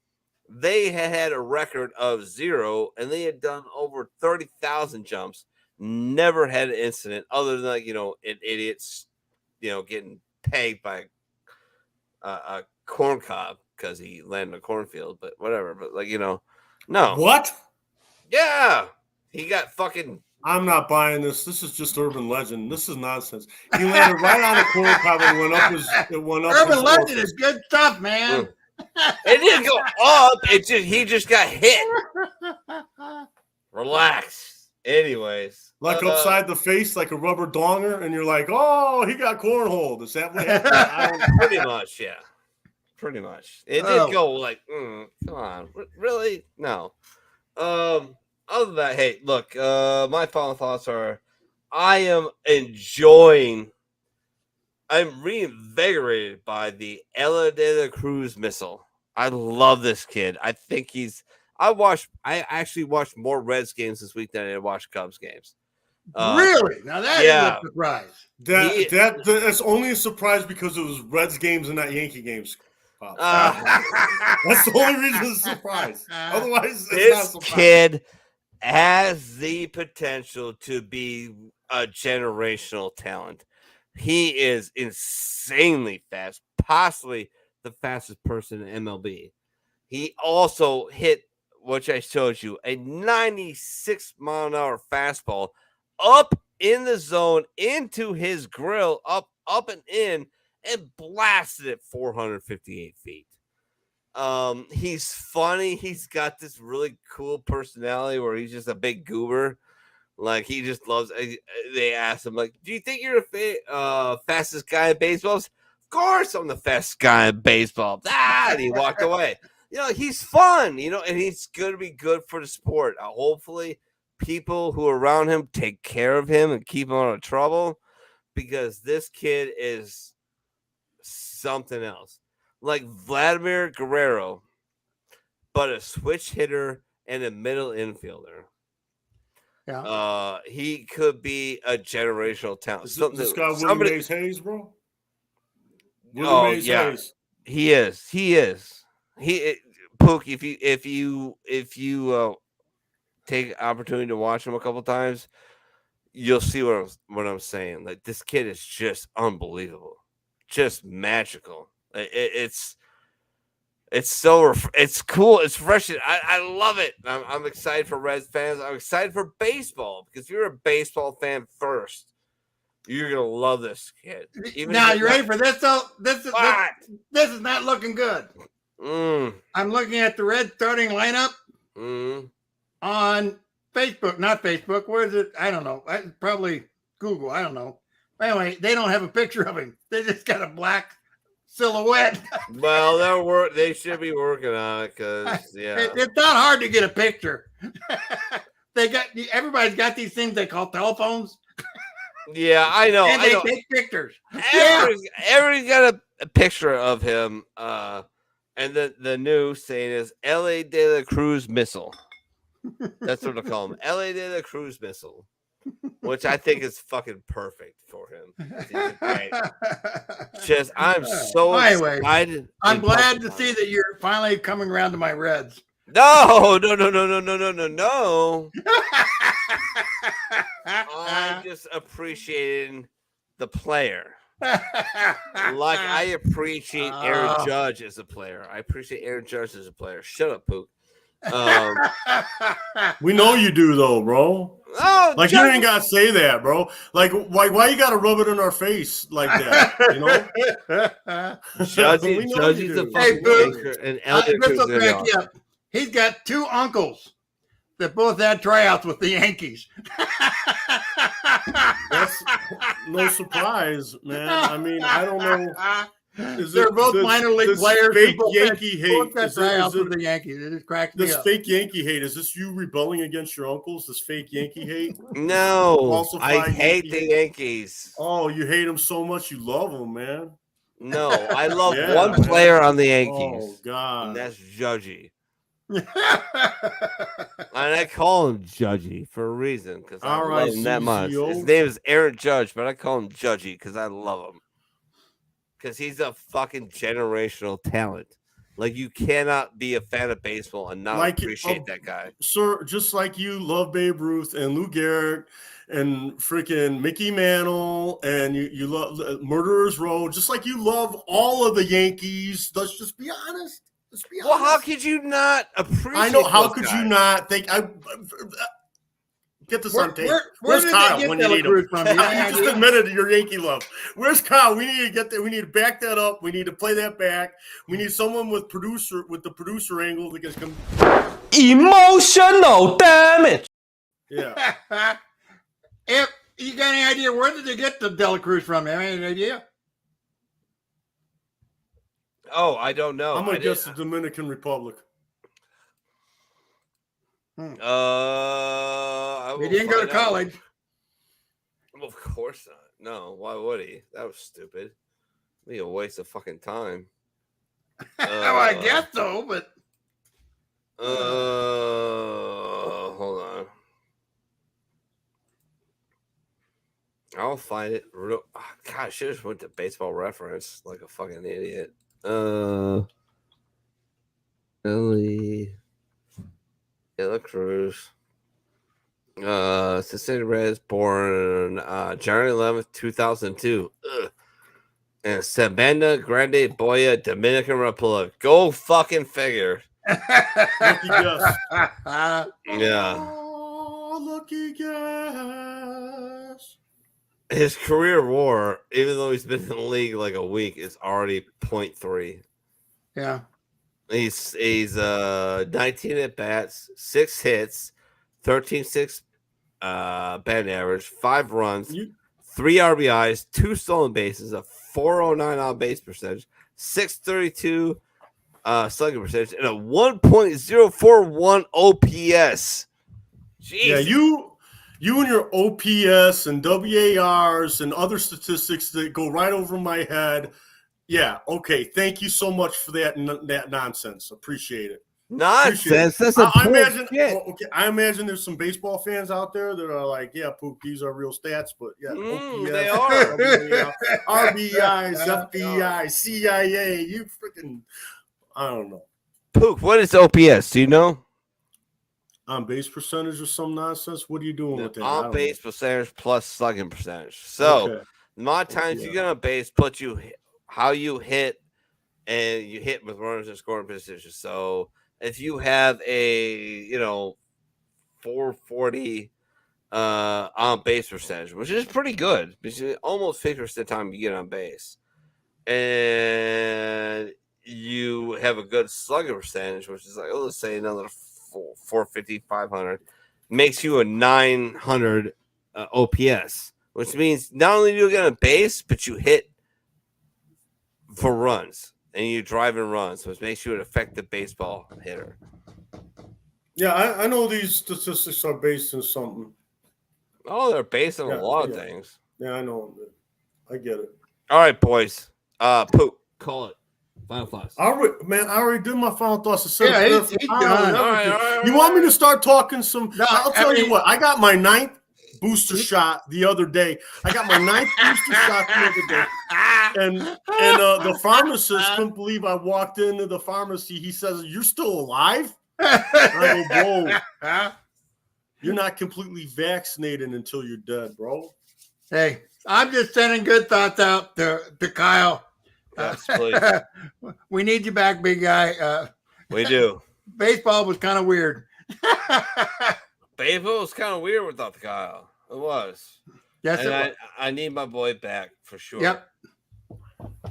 they had a record of 0, and they had done over 30,000 jumps. Never had an incident other than an idiot's, getting pegged by a corn cob because he landed in a cornfield, but whatever. But no. What? Yeah, he got fucking. I'm not buying this. This is just urban legend. This is nonsense. He landed right on a corn cob and went up. Urban legend is good stuff, man. It didn't go up. He just got hit. Relax. Anyways, like upside the face, like a rubber donger, and you're like, oh, he got cornholed. Is that what happened? Pretty much, yeah. Pretty much. It did go like, come on, really? No. Other than that, hey, look, my final thoughts are, I'm reinvigorated by the Ella de la Cruz missile. I love this kid. I think I actually watched more Reds games this week than I watched Cubs games. Really? Now that is a surprise. That's only a surprise because it was Reds games and not Yankee games. That's the only reason it's a surprise. Otherwise, it's not a surprise. Kid has the potential to be a generational talent. He is insanely fast, possibly the fastest person in MLB. He also hit, which I showed you, a 96-mile-an-hour fastball up in the zone into his grill, up and in, and blasted it 458 feet. He's funny. He's got this really cool personality where he's just a big goober. Like, he just loves. They asked him, like, "Do you think you're the fastest guy in baseball?" Of course, I'm the fastest guy in baseball. And he walked away. He's fun. And he's going to be good for the sport. Hopefully, people who are around him take care of him and keep him out of trouble, because this kid is something else. Like Vladimir Guerrero, but a switch hitter and a middle infielder. Yeah. He could be a generational talent. This guy Willie Mays Hayes, bro? Willie Mays Hayes. He is. Pook, if you take opportunity to watch him a couple times, you'll see what I'm saying. Like, this kid is just unbelievable, just magical. It's cool. It's fresh. I love it. I'm excited for Reds fans. I'm excited for baseball, because if you're a baseball fan first, you're gonna love this kid. Now, you ready for this? Though this is not looking good. I'm looking at the Reds starting lineup on Facebook. Not Facebook. Where is it? I don't know. Probably Google. I don't know. Anyway, they don't have a picture of him. They just got a black silhouette. Well, they should be working on it, because it's not hard to get a picture. Everybody's got these things they call telephones. Yeah, I know. And they take pictures. Everybody's got a picture of him. And the new saying is LA de la Cruz missile. That's what I call him. LA de la Cruz missile. which I think is fucking perfect for him. Just, I'm so excited. I'm glad to see that you're finally coming around to my Reds. No. I'm just appreciating the player. Like I appreciate Aaron Judge as a player. I appreciate Aaron Judge as a player. Shut up, Pook. We know you do, though, bro. Oh, like you ain't gotta say that, bro. Like why you gotta rub it in our face like that? You know, Judge's a fucking anchor, and this will crack you up. He's got 2 uncles that both had tryouts with the Yankees. That's no surprise, man. I mean, I don't know. They're both minor league players. Fake Yankee hate. The Yankees. It just cracks me up. This fake Yankee hate. Is this you rebelling against your uncles? This fake Yankee hate? No, I hate the Yankees. Oh, you hate them so much, you love them, man. No, I love one player on the Yankees. Oh God, and that's Judgy. And I call him Judgy for a reason because I love him that much. His name is Aaron Judge, but I call him Judgy because I love him. Because he's a fucking generational talent. Like, you cannot be a fan of baseball and not appreciate that guy. Sir, just like you love Babe Ruth and Lou Gehrig and freaking Mickey Mantle and you love Murderers Row, just like you love all of the Yankees. Let's just be honest. Let's be honest. Well, how could you not appreciate I know. How could guys? you not think? Get this on tape. Where's Kyle when you need him? You just admitted your Yankee love. Where's Kyle? We need to get that. We need to back that up. We need to play that back. We need someone with the producer angle that can come. Emotional damage. Yeah. If you got any idea where did they get the Dela Cruz from? Have any idea? Oh, I don't know. I'm gonna guess the Dominican Republic. He didn't go to college. Well, of course not. No, why would he? That was stupid. Be a waste of fucking time. I guess so, but hold on. I'll find it. God, I should have went to Baseball Reference like a fucking idiot. Ellie Dela Cruz. Cincinnati Reds, born January 11th, 2002. And Sabana Grande, Boya, Dominican Republic. Go fucking figure. Lucky guess. Yeah. Oh, lucky guess. His career WAR, even though he's been in the league like a week, is already 0.3. Yeah. He's 19 at bats, 6 hits, 13.6 batting average, 5 runs, 3 RBIs, 2 stolen bases, a 409 on base percentage, 632 slugging percentage, and a 1.041 OPS. Jeez. Yeah, you and your OPS and WARs and other statistics that go right over my head. Yeah, okay. Thank you so much for that nonsense. Appreciate it. Nonsense. That's a I imagine there's some baseball fans out there that are like, yeah, Pook, these are real stats, but yeah, OPS, they are. RBIs, FBI, CIA. You freaking, I don't know. Pook, what is OPS? Do you know? On base percentage or some nonsense? What are you doing with that? On base percentage plus slugging percentage. So, a lot of times you get on base, but how you hit, and you hit with runners in scoring position. So, if you have a 440 on base percentage, which is pretty good, because almost 50% of the time you get on base, and you have a good slugging percentage, which is like, let's say another 450, 500, makes you a 900 OPS, which means not only do you get on base, but you hit for runs and you drive and runs, which makes you an effective baseball hitter. Yeah, I know these statistics are based on something. Oh, they're based on a lot of things. Yeah, I know. I get it. All right, boys. Pook, call it. Final thoughts. I already did my final thoughts. He's done. You want me to start talking some? No, I'll tell you what. I got my 9th booster shot the other day. I got my 9th booster shot the other day. And the pharmacist couldn't believe I walked into the pharmacy. He says, "You're still alive?" I go, "Whoa. You're not completely vaccinated until you're dead, bro." Hey, I'm just sending good thoughts out to Kyle. Yes, please. We need you back, big guy. We do. Baseball was kind of weird. Baseball was kind of weird without the Kyle. It was. Yes, and it was. I need my boy back for sure. Yep.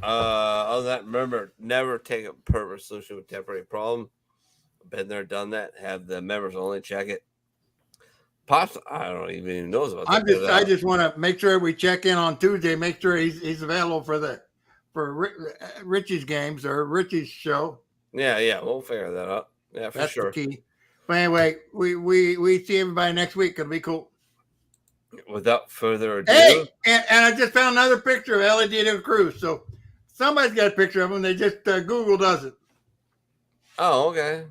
Other than that, remember, never take a permanent solution with temporary problem. Been there, done that. Have the members only check it. Pops, I don't even knows about that. I just want to make sure we check in on Tuesday. Make sure he's available for Richie's games or Richie's show. Yeah, we'll figure that out. Yeah, for sure. That's the key. But anyway, we see everybody next week. It'll be cool. Without further ado. Hey, and I just found another picture of Ellie De La Cruz. So somebody's got a picture of him. They just Google does it. Oh, okay.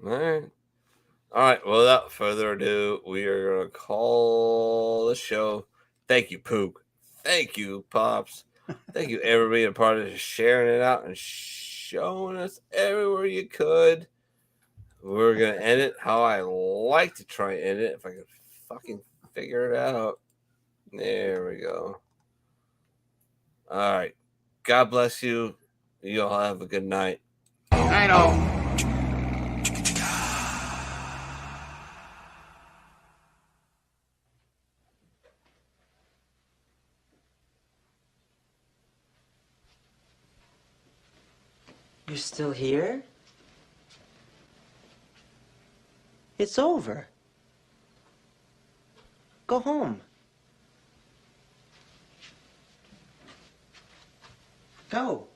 All right. Well, without further ado, we are going to call the show. Thank you, Pook. Thank you, Pops. Thank you, everybody, a part of sharing it out and showing us everywhere you could. We're going to end it how I like to try and end it if I can fucking figure it out. There we go. All right. God bless you. You all have a good night. I know. You're still here? It's over. Go home. Go.